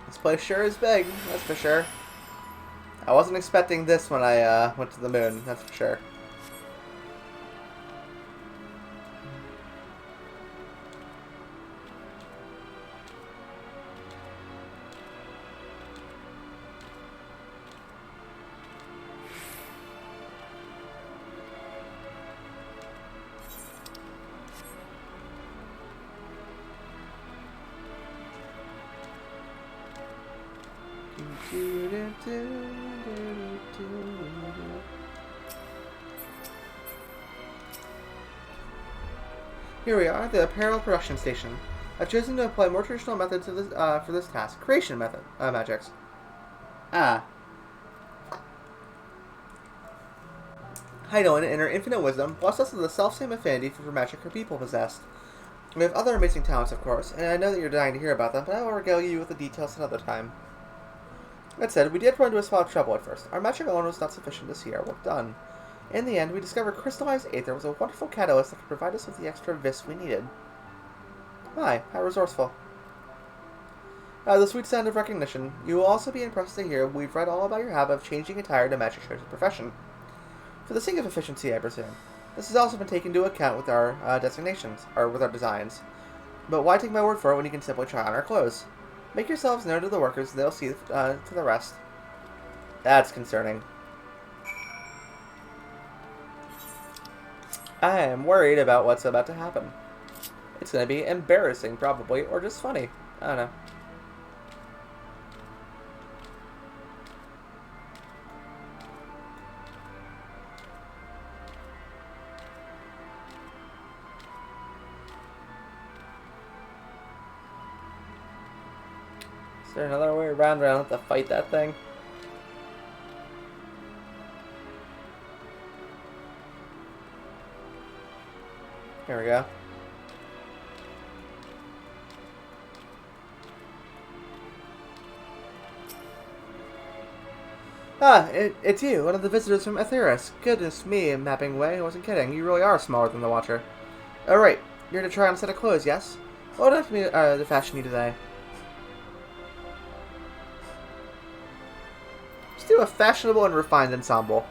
This place sure is big, that's for sure. I wasn't expecting this when I went to the moon, that's for sure. Here we are, the apparel production station. I've chosen to apply more traditional methods of this, for this task. Creation method, magics. Heidelin, in her infinite wisdom, blessed us with the self-same affinity for magic her people possessed. We have other amazing talents, of course, and I know that you're dying to hear about them, but I will regale you with the details another time. That said, we did run into a spot of trouble at first. Our magic alone was not sufficient to see our work done. In the end, we discovered crystallized aether was a wonderful catalyst that could provide us with the extra vis we needed. My, how resourceful. The sweet sound of recognition. You will also be impressed to hear we've read all about your habit of changing attire to match your chosen profession. For the sake of efficiency, I presume. This has also been taken into account with our designations, or with our designs. But why take my word for it when you can simply try on our clothes? Make yourselves known to the workers, they'll see to the rest. That's concerning. I am worried about what's about to happen. It's going to be embarrassing, probably, or just funny. I don't know. Is there another way around where I don't have to fight that thing? Here we go. Ah, it's you, one of the visitors from Astralis. Goodness me, Mapping Way, I wasn't kidding. You really are smaller than the Watcher. Oh, right. You're to try on a set of clothes, yes? What would I have to fashion you today? Let's do a fashionable and refined ensemble.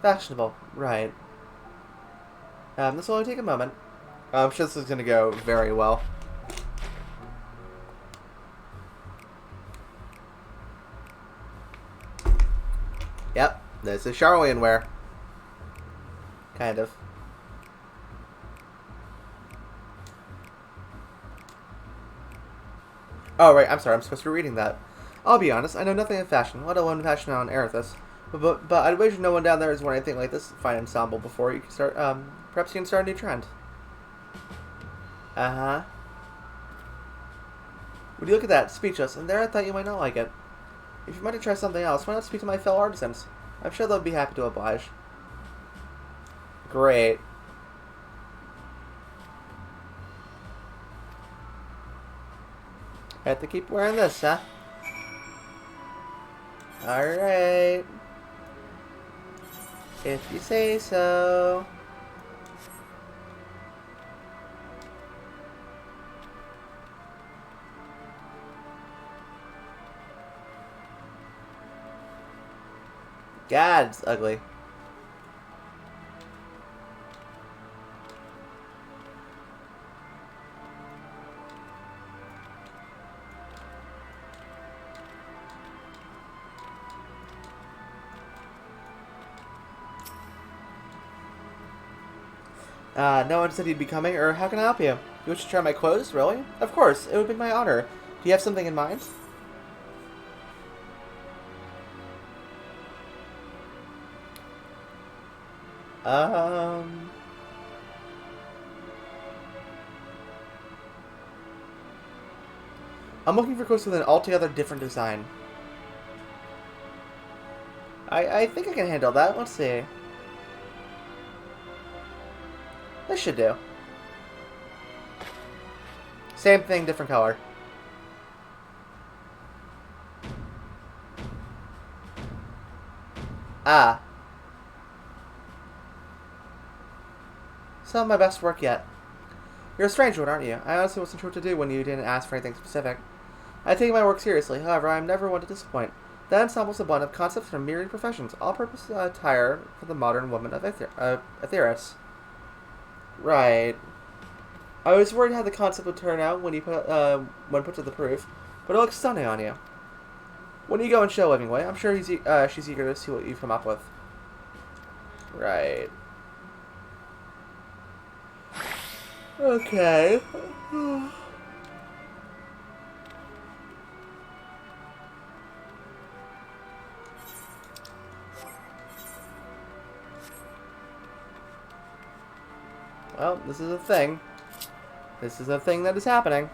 Fashionable, right. This will only take a moment. I'm sure this is going to go very well. Yep, this is Charlene wear. Kind of. Oh, right, I'm sorry, I'm supposed to be reading that. I'll be honest, I know nothing of fashion, let alone fashion on Erithus. But I'd wager no one down there has worn anything like this fine ensemble before. You can start, perhaps you can start a new trend. Uh-huh. Would you look at that, speechless, and there I thought you might not like it. If you might try something else, why not speak to my fellow artisans? I'm sure they'll be happy to oblige. Great. I have to keep wearing this, huh? Alright. If you say so. God, it's ugly. No one said you'd be coming, or how can I help you? You wish to try my clothes, really? Of course, it would be my honor. Do you have something in mind? I'm looking for clothes with an altogether different design. I think I can handle that. Let's see. This should do. Same thing, different color. Ah. Some of my best work yet. You're a strange one, aren't you? I honestly wasn't sure what to do when you didn't ask for anything specific. I take my work seriously, however, I am never one to disappoint. That ensemble's a blend of concepts from myriad professions, all-purpose attire for the modern woman of Atheris. Right. I was worried how the concept would turn out when put to the proof, but it looks stunning on you. When you go and show Living Way, I'm sure she's eager to see what you've come up with. Right. Okay. Well, this is a thing. This is a thing that is happening.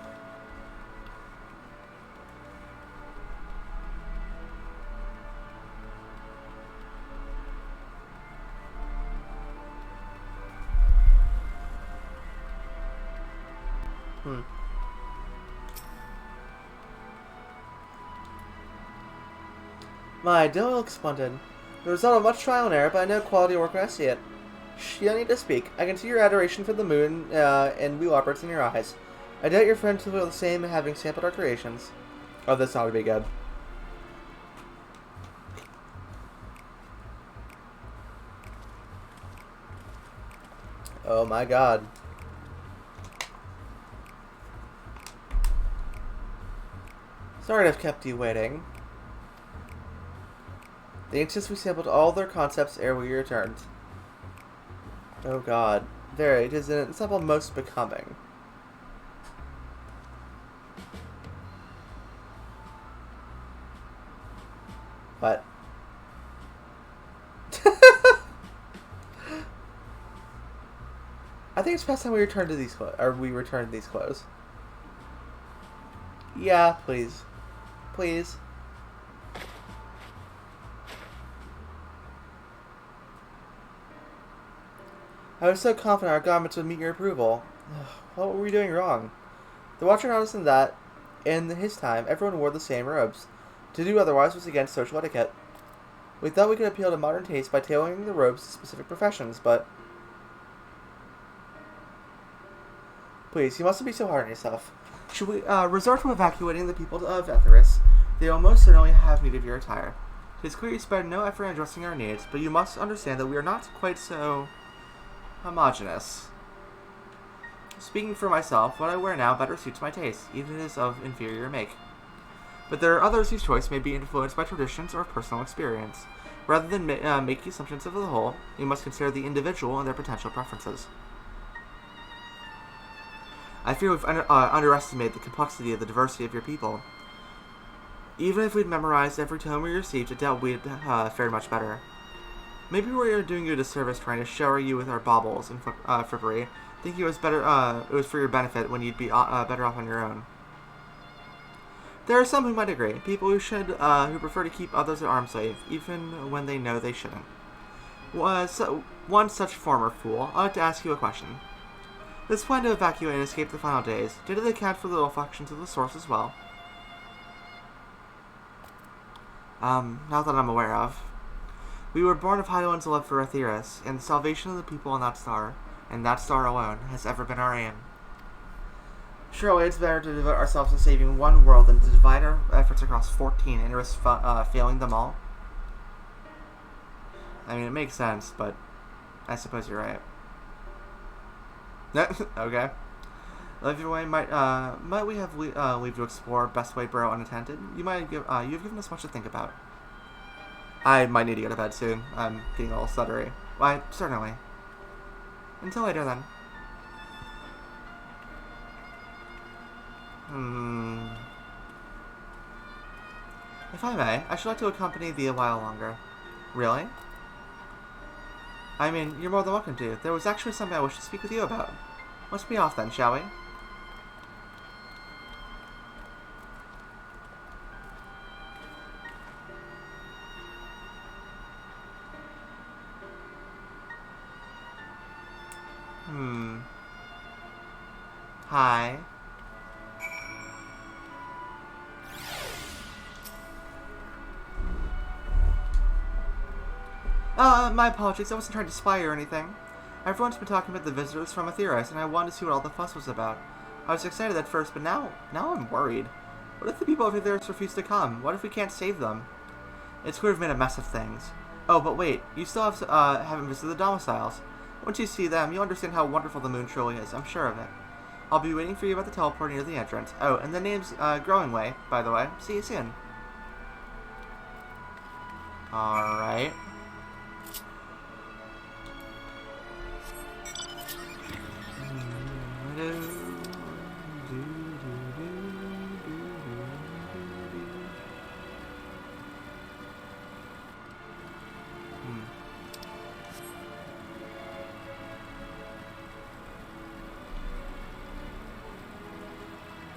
My dough looks splendid. The result of much trial and error, but I know quality work when I see it. You don't need to speak. I can see your adoration for the moon and wheel operates in your eyes. I doubt your friends will feel the same having sampled our creations. Oh, this ought to be good. Oh my god. Sorry to have kept you waiting. The ancients resampled all their concepts ere we returned. Oh god. There, it is an ensemble most becoming. What? I think it's past time we return to these clothes. Or we return these clothes. Yeah, please. Please. I was so confident our garments would meet your approval. What were we doing wrong? The Watcher noticed that, in his time, everyone wore the same robes. To do otherwise was against social etiquette. We thought we could appeal to modern taste by tailoring the robes to specific professions, but... Please, you mustn't be so hard on yourself. Should we resort to evacuating the people of Etheris? They will most certainly have need of your attire. It is clear you spared no effort in addressing our needs, but you must understand that we are not quite so... homogeneous. Speaking for myself, what I wear now better suits my taste, even if it is of inferior make. But there are others whose choice may be influenced by traditions or personal experience. Rather than making assumptions of the whole, you must consider the individual and their potential preferences. I fear we've underestimated the complexity of the diversity of your people. Even if we'd memorized every tome we received, I doubt we'd fared much better. Maybe we're doing you a disservice trying to shower you with our baubles and frippery, thinking it was better. It was for your benefit when you'd be better off on your own. There are some who might agree, people who prefer to keep others at arm's length, even when they know they shouldn't. One such former fool, I'd like to ask you a question. This plan to evacuate and escape the final days, did it account for the reflections of the source as well? Not that I'm aware of. We were born of Hylian's love for Etheris, and the salvation of the people on that star, and that star alone, has ever been our aim. Surely it's better to devote ourselves to saving one world than to divide our efforts across 14 and risk failing them all. I mean, it makes sense, but I suppose you're right. Okay. Leviway, might we have leave to explore Best Way Burrow unattended? You've given us much to think about. I might need to go to bed soon. I'm getting a little stuttery. Why, certainly. Until later, then. If I may, I should like to accompany thee a while longer. Really? I mean, you're more than welcome to. There was actually something I wish to speak with you about. Let's be off then, shall we? Hi. My apologies. I wasn't trying to spy or anything. Everyone's been talking about the visitors from Etheris, and I wanted to see what all the fuss was about. I was excited at first, but now I'm worried. What if the people of Etheris refuse to come? What if we can't save them? It's clear we've made a mess of things. Oh, but wait. You still haven't visited the domiciles. Once you see them, you'll understand how wonderful the moon truly is. I'm sure of it. I'll be waiting for you at the teleport near the entrance. Oh, and the name's Growing Way, by the way. See you soon. Alright.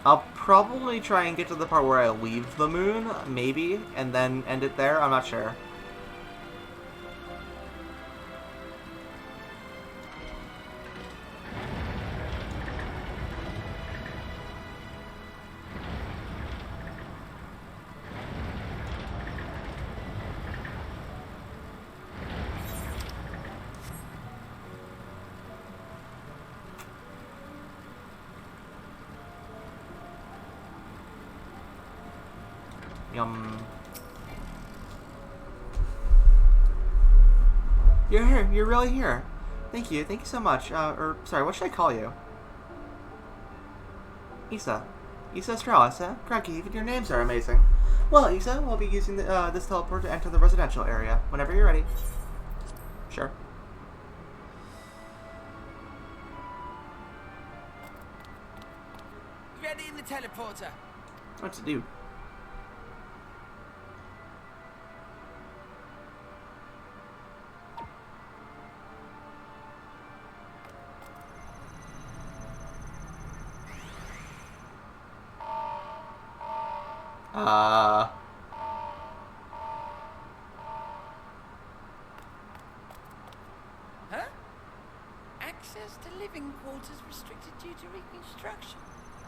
I'll probably try and get to the part where I leave the moon, maybe, and then end it there. I'm not sure. Yum. You're here. You're really here. Thank you so much. Sorry, what should I call you? Issa. Issa Astralis, eh? Crikey, even your names are amazing. Well, Issa, we'll be using this teleport to enter the residential area. Whenever you're ready. Sure. Ready in the teleporter. What to do? Huh? Access to living quarters restricted due to reconstruction.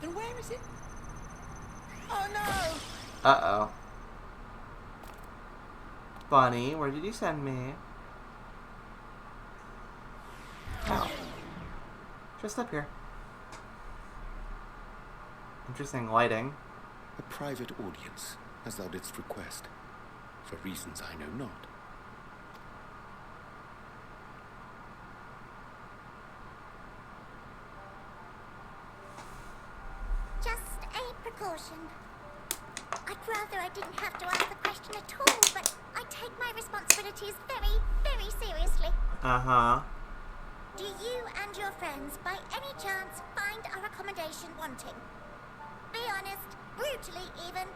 Then where is it? Oh no! Uh-oh. Bunny, where did you send me? Oh. Just up here. Interesting lighting. A private audience, as thou didst request, for reasons I know not. Just a precaution. I'd rather I didn't have to ask the question at all, but I take my responsibilities very, very seriously. Uh-huh. Do you and your friends, by any chance, find our accommodation wanting? Be honest, brutally even.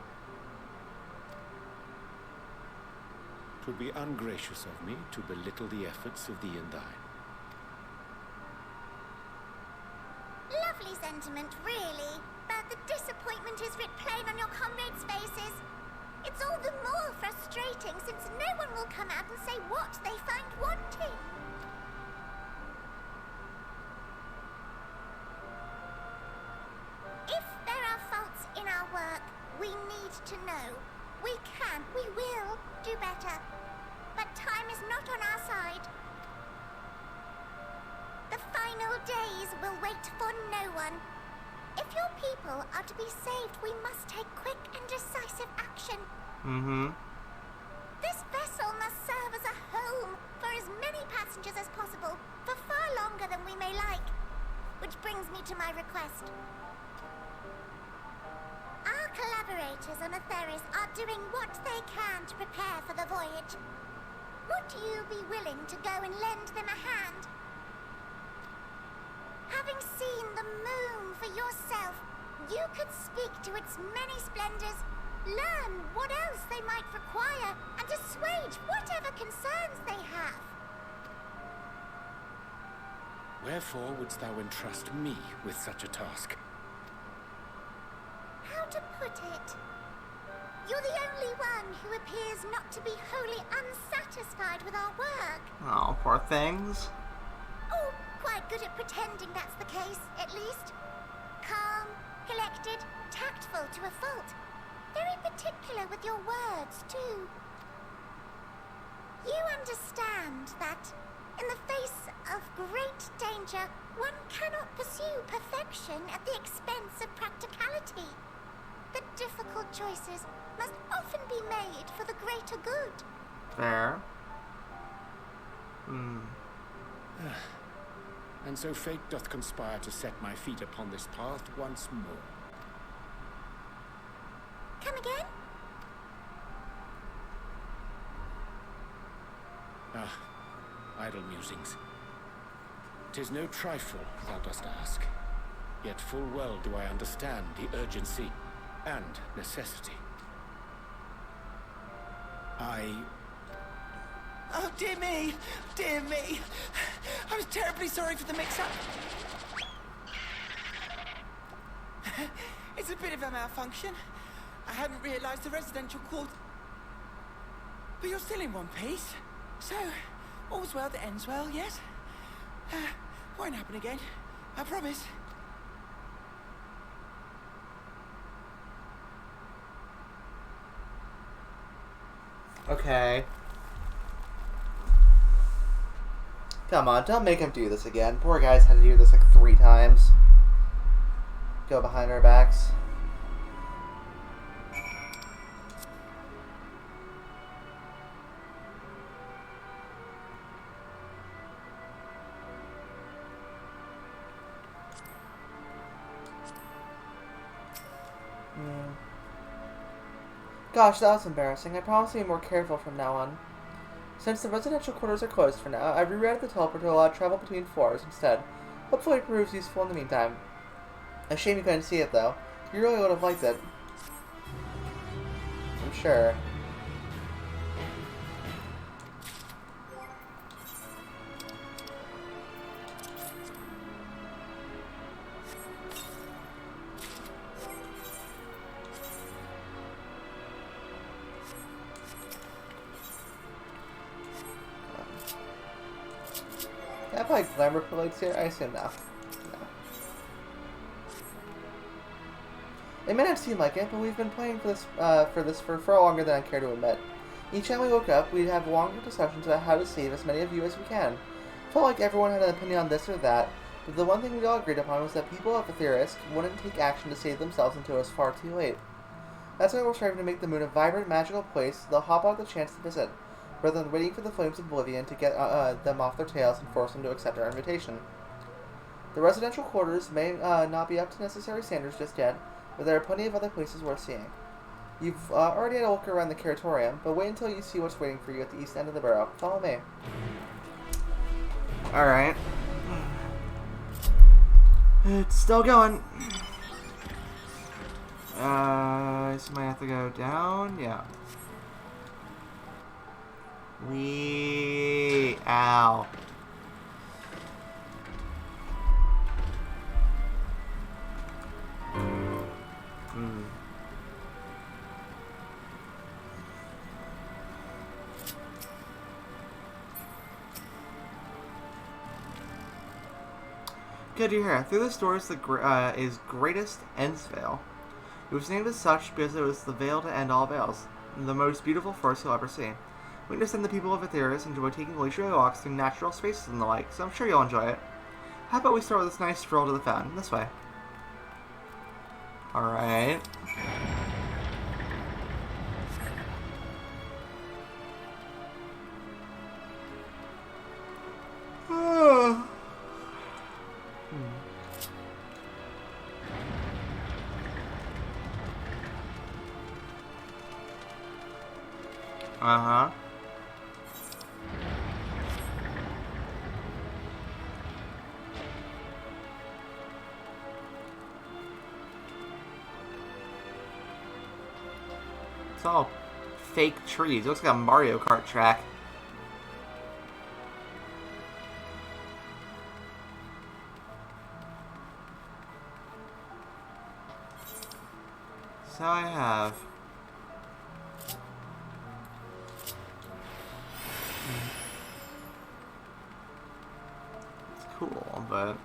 'Twould be ungracious of me to belittle the efforts of thee and thine. Lovely sentiment, really. But the disappointment is writ plain on your comrades' faces. It's all the more frustrating since no one will come out and say what they find wanting. If there are faults in our work, we need to know. We can, we will do better. But time is not on our side. The final days will wait for no one. If your people are to be saved, we must take quick and decisive action. Mm-hmm. This vessel must serve as a home for as many passengers as possible, for far longer than we may like. Which brings me to my request. Our collaborators on Astralis are doing what they can to prepare for the voyage. Would you be willing to go and lend them a hand? Having seen the moon for yourself, you could speak to its many splendors, learn what else they might require, and assuage whatever concerns they have. Wherefore wouldst thou entrust me with such a task? How to put it? You're the only one who appears not to be wholly unsatisfied with our work. Oh, poor things. Oh, quite good at pretending that's the case, at least. Calm, collected, tactful to a fault. Very particular with your words, too. You understand that, in the face of great danger, one cannot pursue perfection at the expense of practicality. The difficult choices must often be made for the greater good. Fair. And so fate doth conspire to set my feet upon this path once more. Come again? Idle musings. 'Tis no trifle, thou dost ask. Yet full well do I understand the urgency and necessity. Oh, dear me! Dear me! I was terribly sorry for the mix-up. It's a bit of a malfunction. I hadn't realized the residential quarter. But you're still in one piece. So, all's well that ends well, yes? Won't happen again. I promise. Okay. Come on, don't make him do this again. Poor guy's had to do this like 3 times. Go behind our backs. Gosh, that was embarrassing. I promise to be more careful from now on. Since the residential quarters are closed for now, I've rerouted the teleport to allow travel between floors instead. Hopefully it proves useful in the meantime. A shame you couldn't see it, though. You really would have liked it. I'm sure. Can I play glamour prelates here? I assume no. It may not seem like it, but we've been playing for this for far longer than I care to admit. Each time we woke up, we'd have longer discussions about how to save as many of you as we can. Felt like everyone had an opinion on this or that, but the one thing we all agreed upon was that people at the Theorist wouldn't take action to save themselves until it was far too late. That's why we're striving to make the moon a vibrant, magical place they'll hop out the chance to visit, rather than waiting for the flames of oblivion to get them off their tails and force them to accept our invitation. The residential quarters may not be up to necessary standards just yet, but there are plenty of other places worth seeing. You've already had a look around the Curatorium, but wait until you see what's waiting for you at the east end of the borough. Follow me. Alright. It's still going. So might have to go down? Yeah. Ow. Good to hear. Through this door is Greatest Ends Vale. It was named as such because it was the veil to end all veils, the most beautiful forest you'll ever see. We understand the people of Atheris enjoy taking leisurely walks through natural spaces and the like, so I'm sure you'll enjoy it. How about we start with this nice stroll to the fountain? This way. Alright. Uh-huh. It's all fake trees. It looks like a Mario Kart track. So I have... It's cool, but...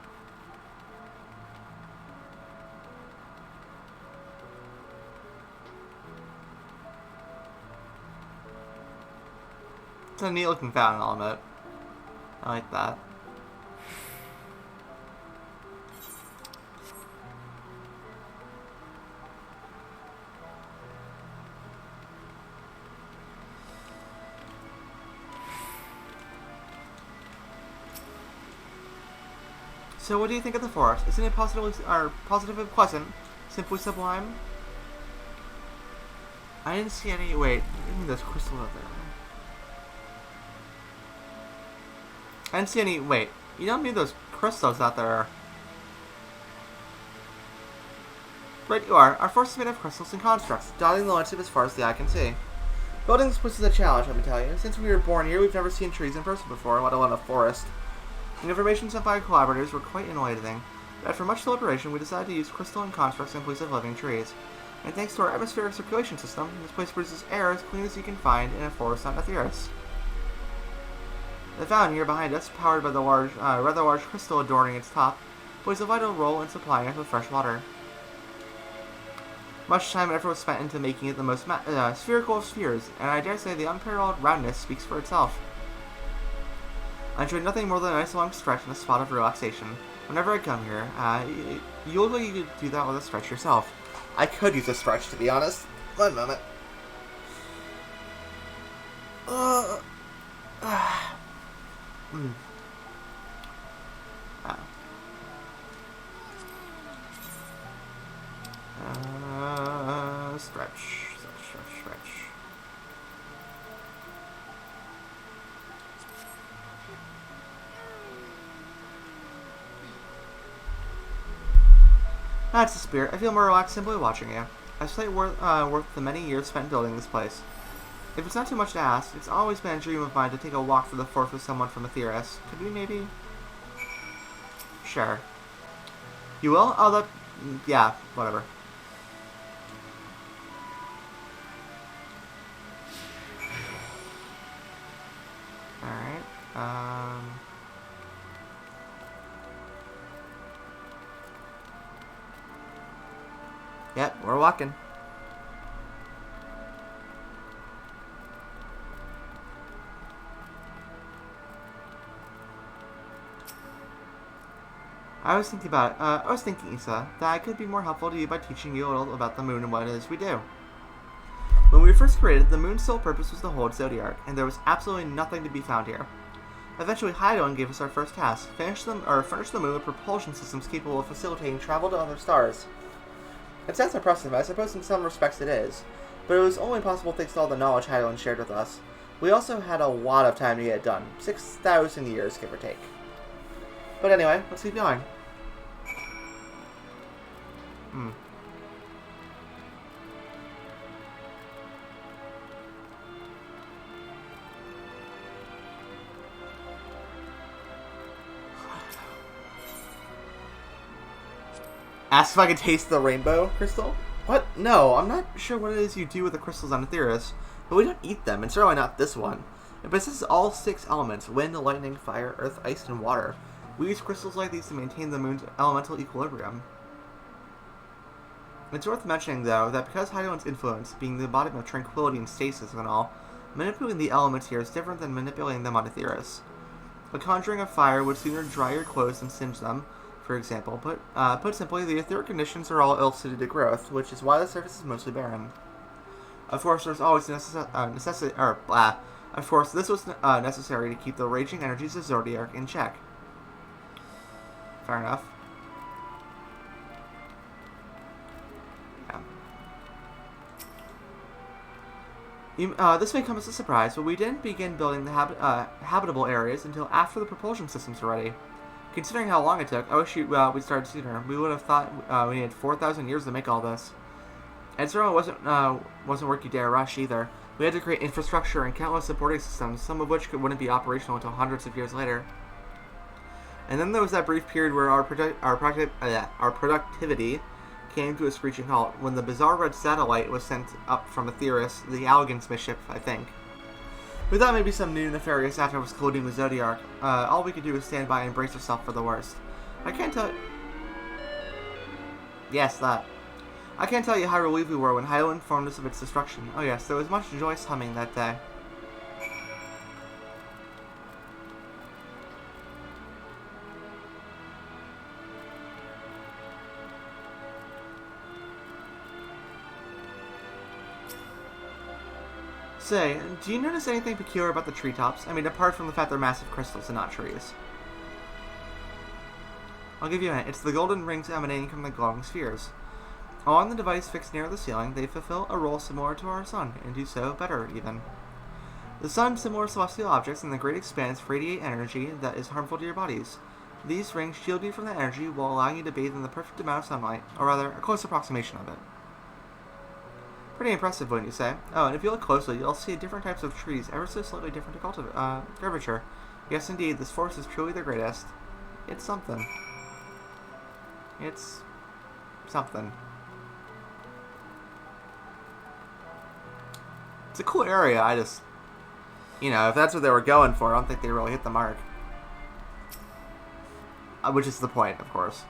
It's a neat looking fountain element. I like that. So what do you think of the forest? Isn't it positively pleasant? Simply sublime? I didn't see any... Wait, give me those crystals out there. I didn't see any... Wait, you don't need those crystals out there. Right you are. Our forest is made of crystals and constructs, dotting the landscape as far as the eye can see. Building this place is a challenge, let me tell you. Since we were born here, we've never seen trees in person before, let alone a forest. The information sent by our collaborators were quite enlightening, but after much deliberation, we decided to use crystal and constructs in place of living trees. And thanks to our atmospheric circulation system, this place produces air as clean as you can find in a forest on Atheris. The fountain here behind us, powered by the rather large crystal adorning its top, plays a vital role in supplying us with fresh water. Much time and effort was spent into making it the most spherical of spheres, and I dare say the unparalleled roundness speaks for itself. I enjoy nothing more than a nice long stretch and a spot of relaxation. Whenever I come here, you look like you could do that with a stretch yourself. I could use a stretch, to be honest. One moment. Stretch. That's the spirit. I feel more relaxed simply watching you. A sight worth the many years spent building this place. If it's not too much to ask, it's always been a dream of mine to take a walk through the forest with someone from Atheris. Could we maybe? Sure. You will? Oh, that... yeah, whatever. Alright, Yep, we're walking. I was thinking, Issa, that I could be more helpful to you by teaching you a little about the moon and what it is we do. When we were first created, the moon's sole purpose was to hold Zodiark, and there was absolutely nothing to be found here. Eventually, Hydoin gave us our first task, furnish the moon with propulsion systems capable of facilitating travel to other stars. It sounds impressive, I suppose in some respects it is, but it was only possible thanks to all the knowledge Hydoin shared with us. We also had a lot of time to get it done, 6,000 years, give or take. But anyway, let's keep going. Ask if I can taste the rainbow crystal? What? No, I'm not sure what it is you do with the crystals on Atheris, but we don't eat them, and certainly not this one. It possesses all 6 elements: wind, lightning, fire, earth, ice, and water. We use crystals like these to maintain the moon's elemental equilibrium. It's worth mentioning, though, that because Hydoin's influence, being the embodiment of tranquility and stasis and all, manipulating the elements here is different than manipulating them on Atheris. The conjuring of fire would sooner dry your clothes than singe them, for example. Put simply, the etheric conditions are all ill-suited to growth, which is why the surface is mostly barren. Of course, there's always Of course, this was necessary to keep the raging energies of Zodiark in check. Fair enough. Yeah. This may come as a surprise, but we didn't begin building the habitable areas until after the propulsion systems were ready. Considering how long it took, I wish we started sooner. We would have thought we needed 4,000 years to make all this. And certainly wasn't work you dare rush either. We had to create infrastructure and countless supporting systems, some of which wouldn't be operational until hundreds of years later. And then there was that brief period where our productivity came to a screeching halt, when the bizarre red satellite was sent up from Atheris, the Allegan spaceship, I think. We thought maybe some new nefarious actor was colluding with Zodiark. All we could do was stand by and brace ourselves for the worst. I can't tell... Yes, that. I can't tell you how relieved we were when Hylo informed us of its destruction. Oh yes, there was much joyous humming that day. Say, do you notice anything peculiar about the treetops? I mean, apart from the fact they're massive crystals and not trees. I'll give you a hint. It's the golden rings emanating from the glowing spheres. On the device fixed near the ceiling, they fulfill a role similar to our sun, and do so better, even. The sun, similar celestial objects in the great expanse, radiate energy that is harmful to your bodies. These rings shield you from the energy while allowing you to bathe in the perfect amount of sunlight, or rather, a close approximation of it. Pretty impressive, wouldn't you say? Oh, and if you look closely, you'll see different types of trees, ever so slightly different to curvature. Yes, indeed, this forest is truly the greatest. It's something. It's... something. It's a cool area, I just... You know, if that's what they were going for, I don't think they really hit the mark. Which is the point, of course.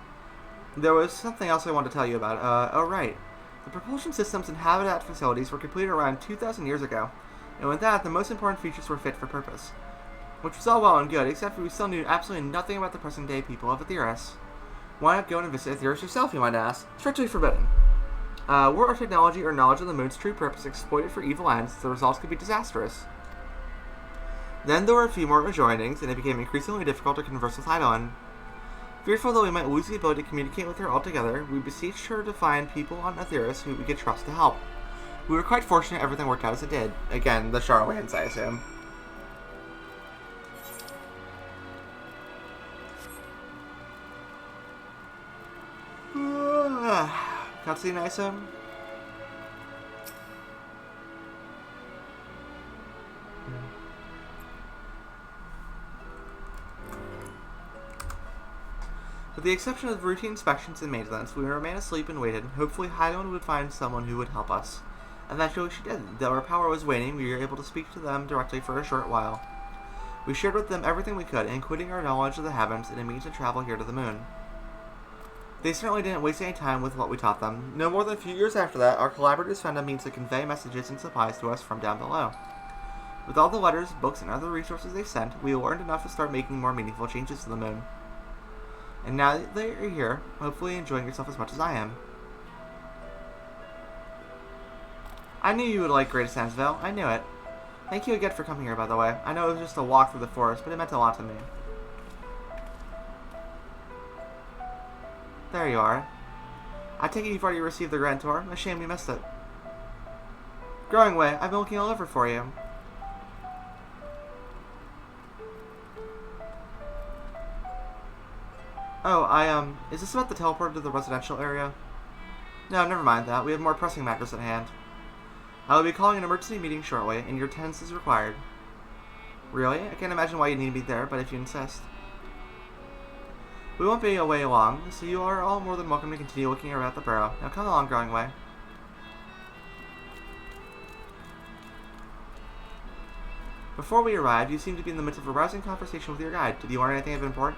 There was something else I wanted to tell you about. Oh, right. The propulsion systems and habitat facilities were completed around 2,000 years ago, and with that, the most important features were fit for purpose. Which was all well and good, except we still knew absolutely nothing about the present-day people of Atheris. Why not go and visit Atheris yourself, you might ask? Strictly forbidden. Were our technology or knowledge of the moon's true purpose exploited for evil ends, the results could be disastrous. Then there were a few more rejoinings, and it became increasingly difficult to converse with Hydoin. Fearful that we might lose the ability to communicate with her altogether, we beseeched her to find people on Atheris who we could trust to help. We were quite fortunate everything worked out as it did. Again, the Charlatans, I assume. cutscene, Issa? With the exception of routine inspections and maintenance, we remained asleep and waited. Hopefully Highland would find someone who would help us. Eventually she did. Though our power was waning, we were able to speak to them directly for a short while. We shared with them everything we could, including our knowledge of the heavens and a means to travel here to the moon. They certainly didn't waste any time with what we taught them. No more than a few years after that, our collaborators found a means to convey messages and supplies to us from down below. With all the letters, books, and other resources they sent, we learned enough to start making more meaningful changes to the moon. And now that you're here, hopefully enjoying yourself as much as I am. I knew you would like Great Sandsville. I knew it. Thank you again for coming here, by the way. I know it was just a walk through the forest, but it meant a lot to me. There you are. I take it you've already received the Grand Tour. A shame we missed it. Growing Way, I've been looking all over for you. Oh, is this about the teleport to the residential area? No, never mind that. We have more pressing matters at hand. I will be calling an emergency meeting shortly, and your attendance is required. Really? I can't imagine why you need me there, but if you insist. We won't be away long, so you are all more than welcome to continue looking around the burrow. Now come along, Growing Way. Before we arrived, you seemed to be in the midst of a rousing conversation with your guide. Did you learn anything of import?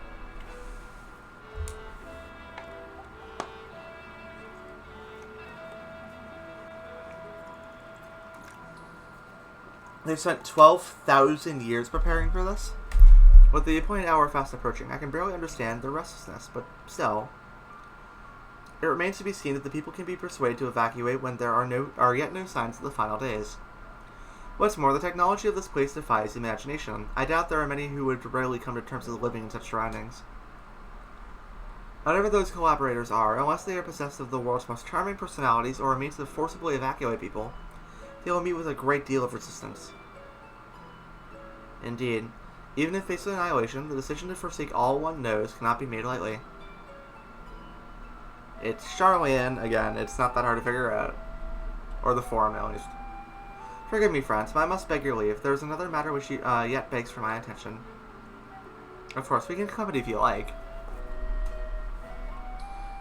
They've spent 12,000 years preparing for this. With the appointed hour fast approaching, I can barely understand their restlessness, but still. It remains to be seen if the people can be persuaded to evacuate when there are yet no signs of the final days. What's more, the technology of this place defies imagination. I doubt there are many who would readily come to terms with living in such surroundings. Whatever those collaborators are, unless they are possessed of the world's most charming personalities or a means to forcibly evacuate people, they will meet with a great deal of resistance. Indeed, even if faced with annihilation, the decision to forsake all one knows cannot be made lightly. It's Charlian, again, it's not that hard to figure out. Or the forum, at least. Forgive me, friends, but I must beg your leave. There is another matter which yet begs for my attention. Of course, we can accompany if you like.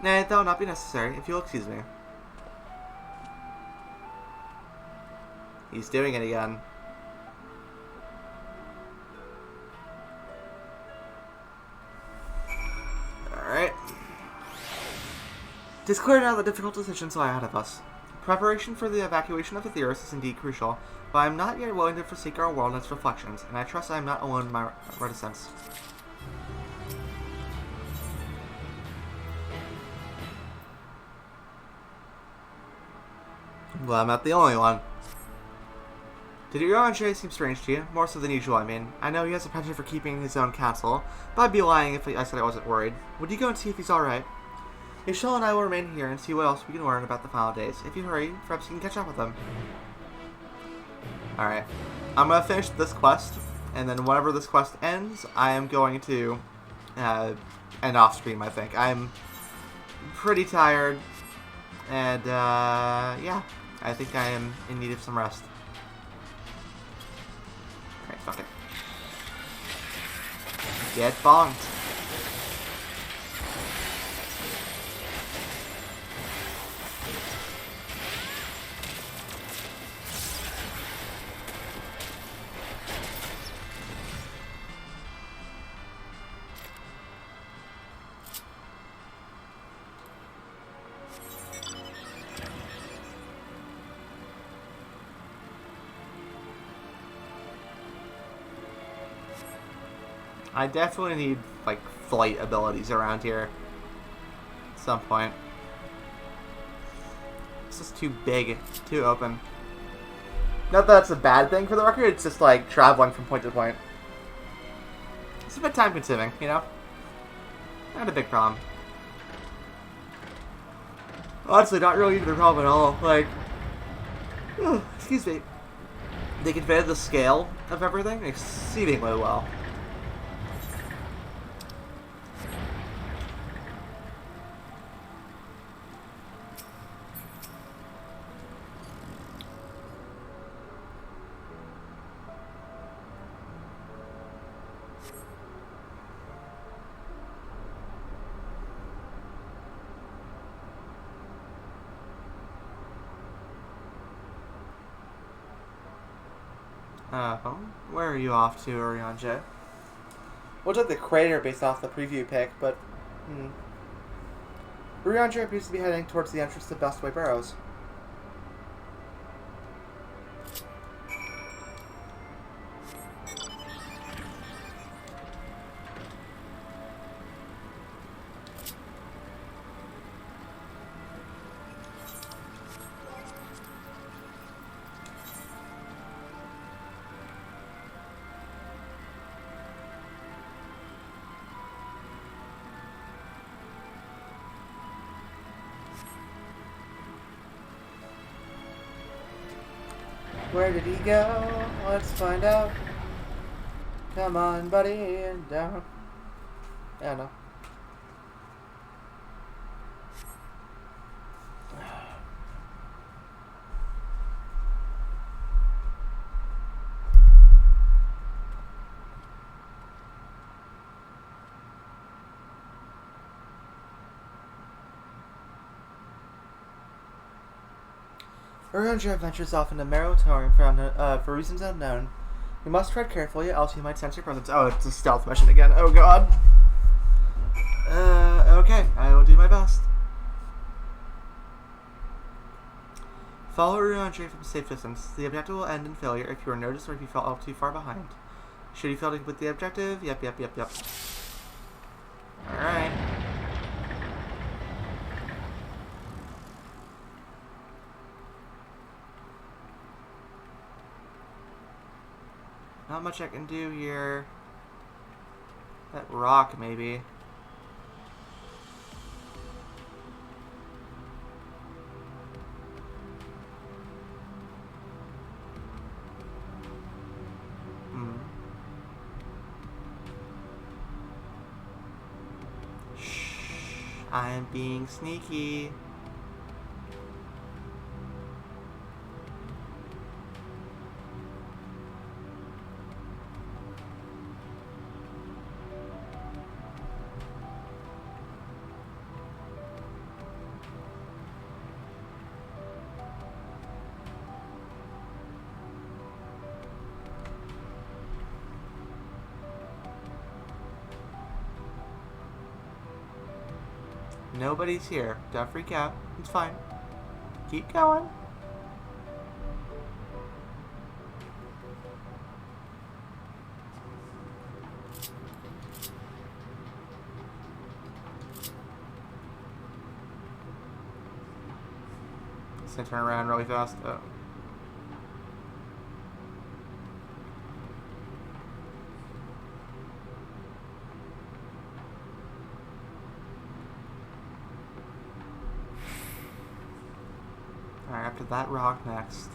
Nay, that will not be necessary, if you'll excuse me. He's doing it again. Alright. It is clear now that difficult decisions lie ahead of us. Preparation for the evacuation of Aetheris is indeed crucial, but I am not yet willing to forsake our world and its reflections, and I trust I am not alone in my reticence. Well, I'm not the only one. Did your Andre seem strange to you? More so than usual, I mean. I know he has a penchant for keeping his own counsel, but I'd be lying if I said I wasn't worried. Would you go and see if he's alright? Ishel and I will remain here and see what else we can learn about the final days. If you hurry, perhaps you can catch up with them. Alright. I'm going to finish this quest, and then whenever this quest ends, I am going to end off stream, I think. I'm pretty tired, and yeah, I think I am in need of some rest. Alright, fuck it. Get bonked. I definitely need, like, flight abilities around here at some point. This is too big, too open. Not that that's a bad thing for the record, it's just, like, traveling from point to point. It's a bit time consuming, you know? Not a big problem. Honestly, not really even a problem at all. Like, excuse me. They convey the scale of everything exceedingly well. Where are you off to, Orion? Looks like the crater based off the preview pic, but Orion appears to be heading towards the entrance to Bestway Burrows. Where did he go? Let's find out. Come on, buddy, and down. Yeah, no. Orion ventures off into Meritorium for reasons unknown. You must tread carefully, else you might sense your presence. Oh, it's a stealth mission again. Oh god. Okay, I will do my best. Follow Orion from a safe distance. The objective will end in failure if you are noticed or if you fall too far behind. Should you fail to complete the objective? Yep. Alright. Not much I can do here. That rock, maybe. Shh. I'm being sneaky. Nobody's here. Don't freak out. It's fine. Keep going. Let's turn around really fast. Oh. Alright, after that rock next.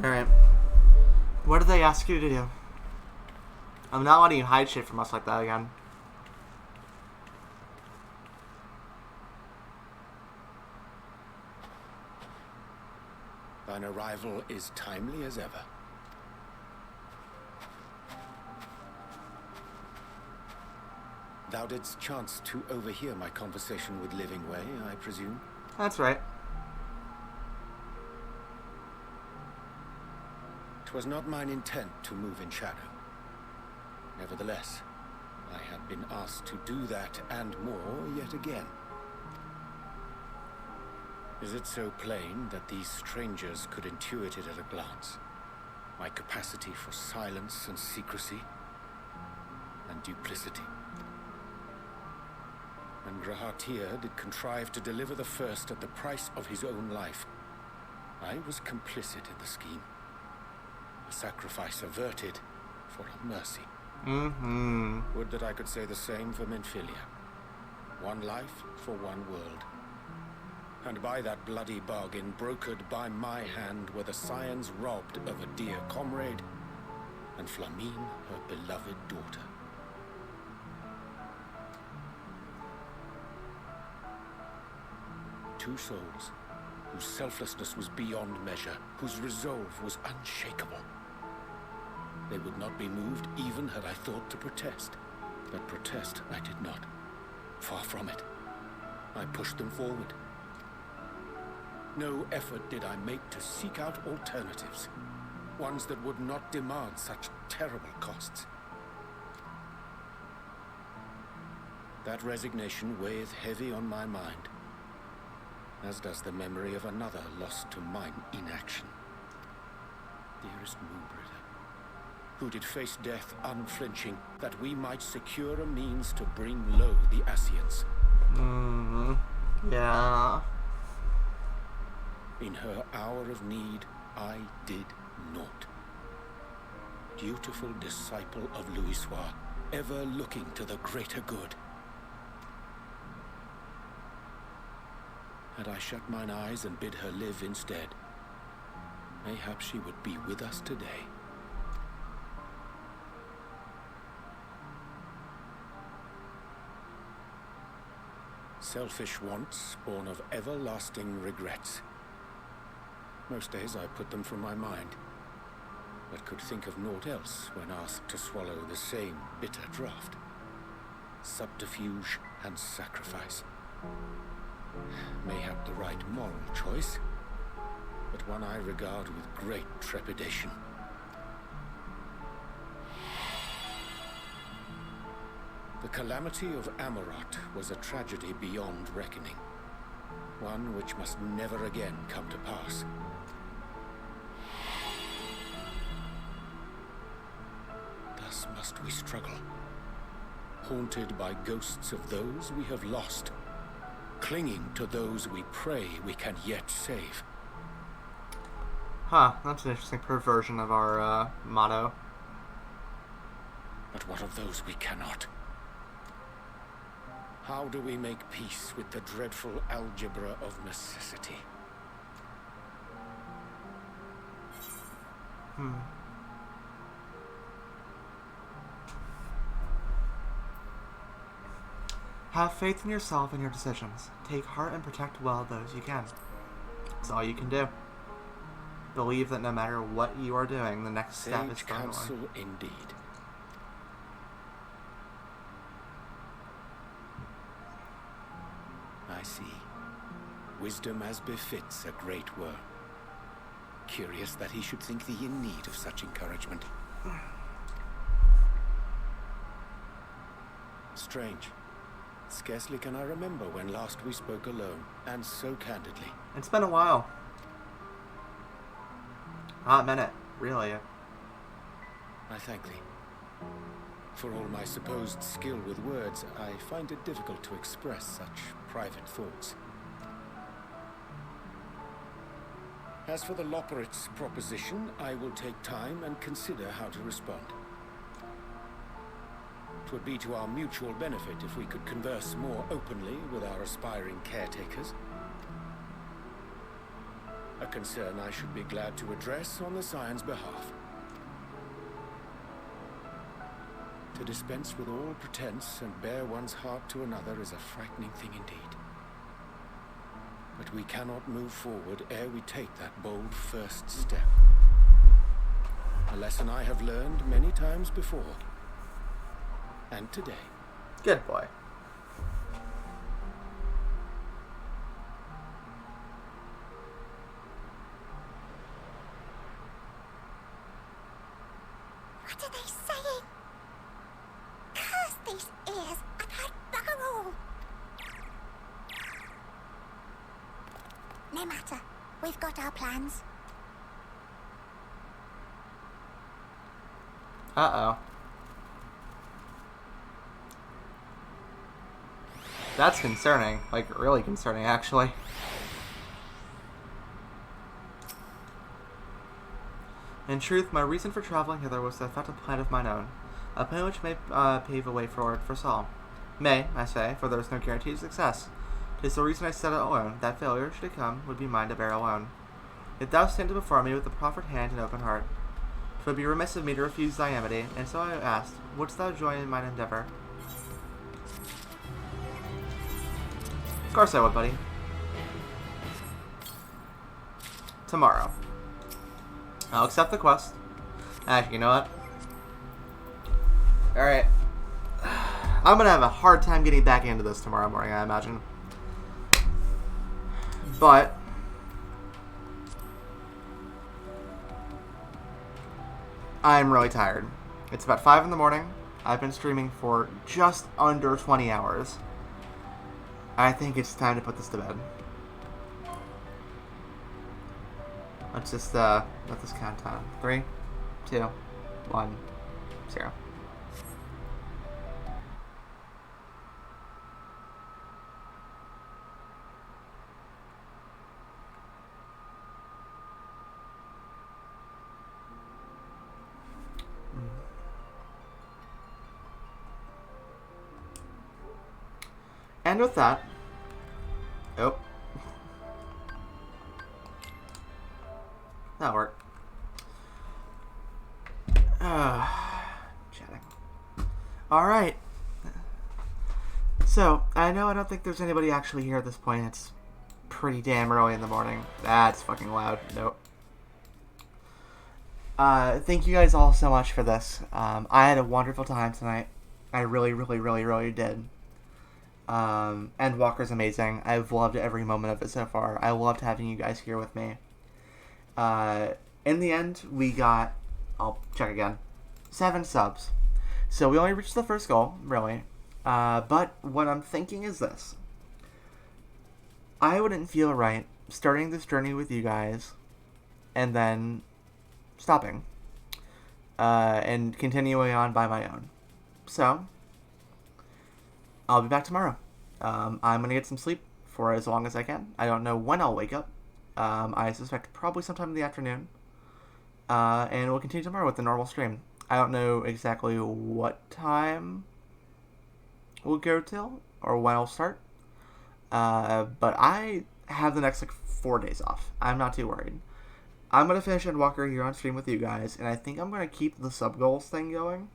Alright. What did they ask you to do? I'm not letting you hide shit from us like that again. Thine arrival is timely as ever. Thou didst chance to overhear my conversation with Livingway, I presume? That's right. 'Twas not mine intent to move in shadow. Nevertheless, I had been asked to do that and more yet again. Is it so plain that these strangers could intuit it at a glance? My capacity for silence and secrecy and duplicity. And Grahatir did contrive to deliver the first at the price of his own life. I was complicit in the scheme. A sacrifice averted for a mercy. Would that I could say the same for Minfilia. One life for one world. And by that bloody bargain, brokered by my hand, were the scions robbed of a dear comrade, and Flamine, her beloved daughter. two souls, whose selflessness was beyond measure, whose resolve was unshakable. They would not be moved even had I thought to protest. But protest I did not. Far from it. I pushed them forward. No effort did I make to seek out alternatives, ones that would not demand such terrible costs. That resignation weigheth heavy on my mind, as does the memory of another lost to mine inaction. Dearest Moonbringer, who did face death unflinching, that we might secure a means to bring low the Ascians. Yeah. In her hour of need, I did naught. Dutiful disciple of Louisoix, ever looking to the greater good. Had I shut mine eyes and bid her live instead, mayhap she would be with us today. Selfish wants, born of everlasting regrets. Most days I put them from my mind, but could think of naught else when asked to swallow the same bitter draught. Subterfuge and sacrifice. Mayhap the right moral choice, but one I regard with great trepidation. The calamity of Amarot was a tragedy beyond reckoning, one which must never again come to pass. Thus must we struggle, haunted by ghosts of those we have lost, clinging to those we pray we can yet save. Huh, that's an interesting perversion of our motto. But what of those we cannot? How do we make peace with the dreadful algebra of necessity? Have faith in yourself and your decisions. Take heart and protect well those you can. That's all you can do. Believe that no matter what you are doing, the next step is Sage going counsel on. indeed. I see. Wisdom as befits a great worm. Curious that he should think thee in need of such encouragement. Strange. Scarcely can I remember when last we spoke alone, and so candidly. It's been a while. Hot minute, really. I thank thee. For all my supposed skill with words, I find it difficult to express such private thoughts. As for the Loporrit's proposition, I will take time and consider how to respond. 'Twould be to our mutual benefit if we could converse more openly with our aspiring caretakers. A concern I should be glad to address on the Scion's behalf. To dispense with all pretense and bare one's heart to another is a frightening thing indeed. But we cannot move forward ere we take that bold first step. A lesson I have learned many times before. And today. Good boy. What are they saying? Curse these ears! I've heard bugger all! No matter. We've got our plans. Uh-oh. That's concerning. Like, really concerning, actually. In truth, my reason for traveling hither was to effect a plan of mine own. A plan which may pave a way forward for us all. May, I say, for there is no guarantee of success. 'Tis the reason I set it alone, that failure, should it come, would be mine to bear alone. If thou standest before me with a proffered hand and open heart, 'twould be remiss of me to refuse thy amity, and so I asked, wouldst thou join in mine endeavor? Of course I would, buddy. tomorrow. I'll accept the quest. Actually, you know what? Alright. I'm gonna have a hard time getting back into this tomorrow morning, I imagine. But I'm really tired. It's about 5 in the morning. I've been streaming for just under 20 hours. I think it's time to put this to bed. Let's just let this count down. 3, 2, 1, 0. And with that, oh, that worked. Chatting. All right. So I don't think there's anybody actually here at this point. It's pretty damn early in the morning. That's fucking loud. Nope. Thank you guys all so much for this. I had a wonderful time tonight. I really, really, really, really did. Endwalker's amazing. I've loved every moment of it so far. I loved having you guys here with me. In the end, we got, I'll check again, 7 subs. So we only reached the first goal, really. But what I'm thinking is this. I wouldn't feel right starting this journey with you guys and then stopping. And continuing on by my own. So I'll be back tomorrow. I'm going to get some sleep for as long as I can. I don't know when I'll wake up. I suspect probably sometime in the afternoon. And we'll continue tomorrow with the normal stream. I don't know exactly what time we'll go till or when I'll start. But I have the next 4 days off. I'm not too worried. I'm going to finish Endwalker here on stream with you guys. And I think I'm going to keep the sub goals thing going.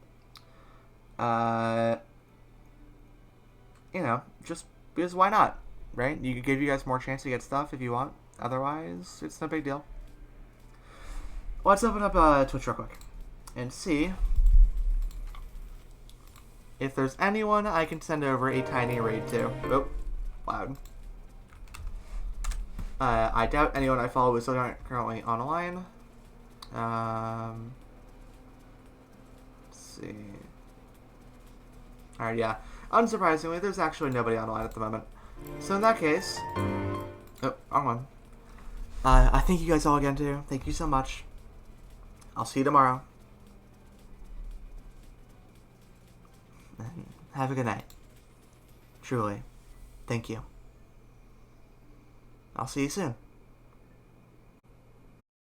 You know, just because why not, right? You could give you guys more chance to get stuff if you want. Otherwise, it's no big deal. Let's open up Twitch real quick and see if there's anyone I can send over a tiny raid to. Oh, loud. I doubt anyone I follow is still currently online. Let's see. Alright, yeah. Unsurprisingly, there's actually nobody online at the moment. So in that case... Oh, wrong one. I thank you guys all again, too. Thank you so much. I'll see you tomorrow. And have a good night. Truly. Thank you. I'll see you soon.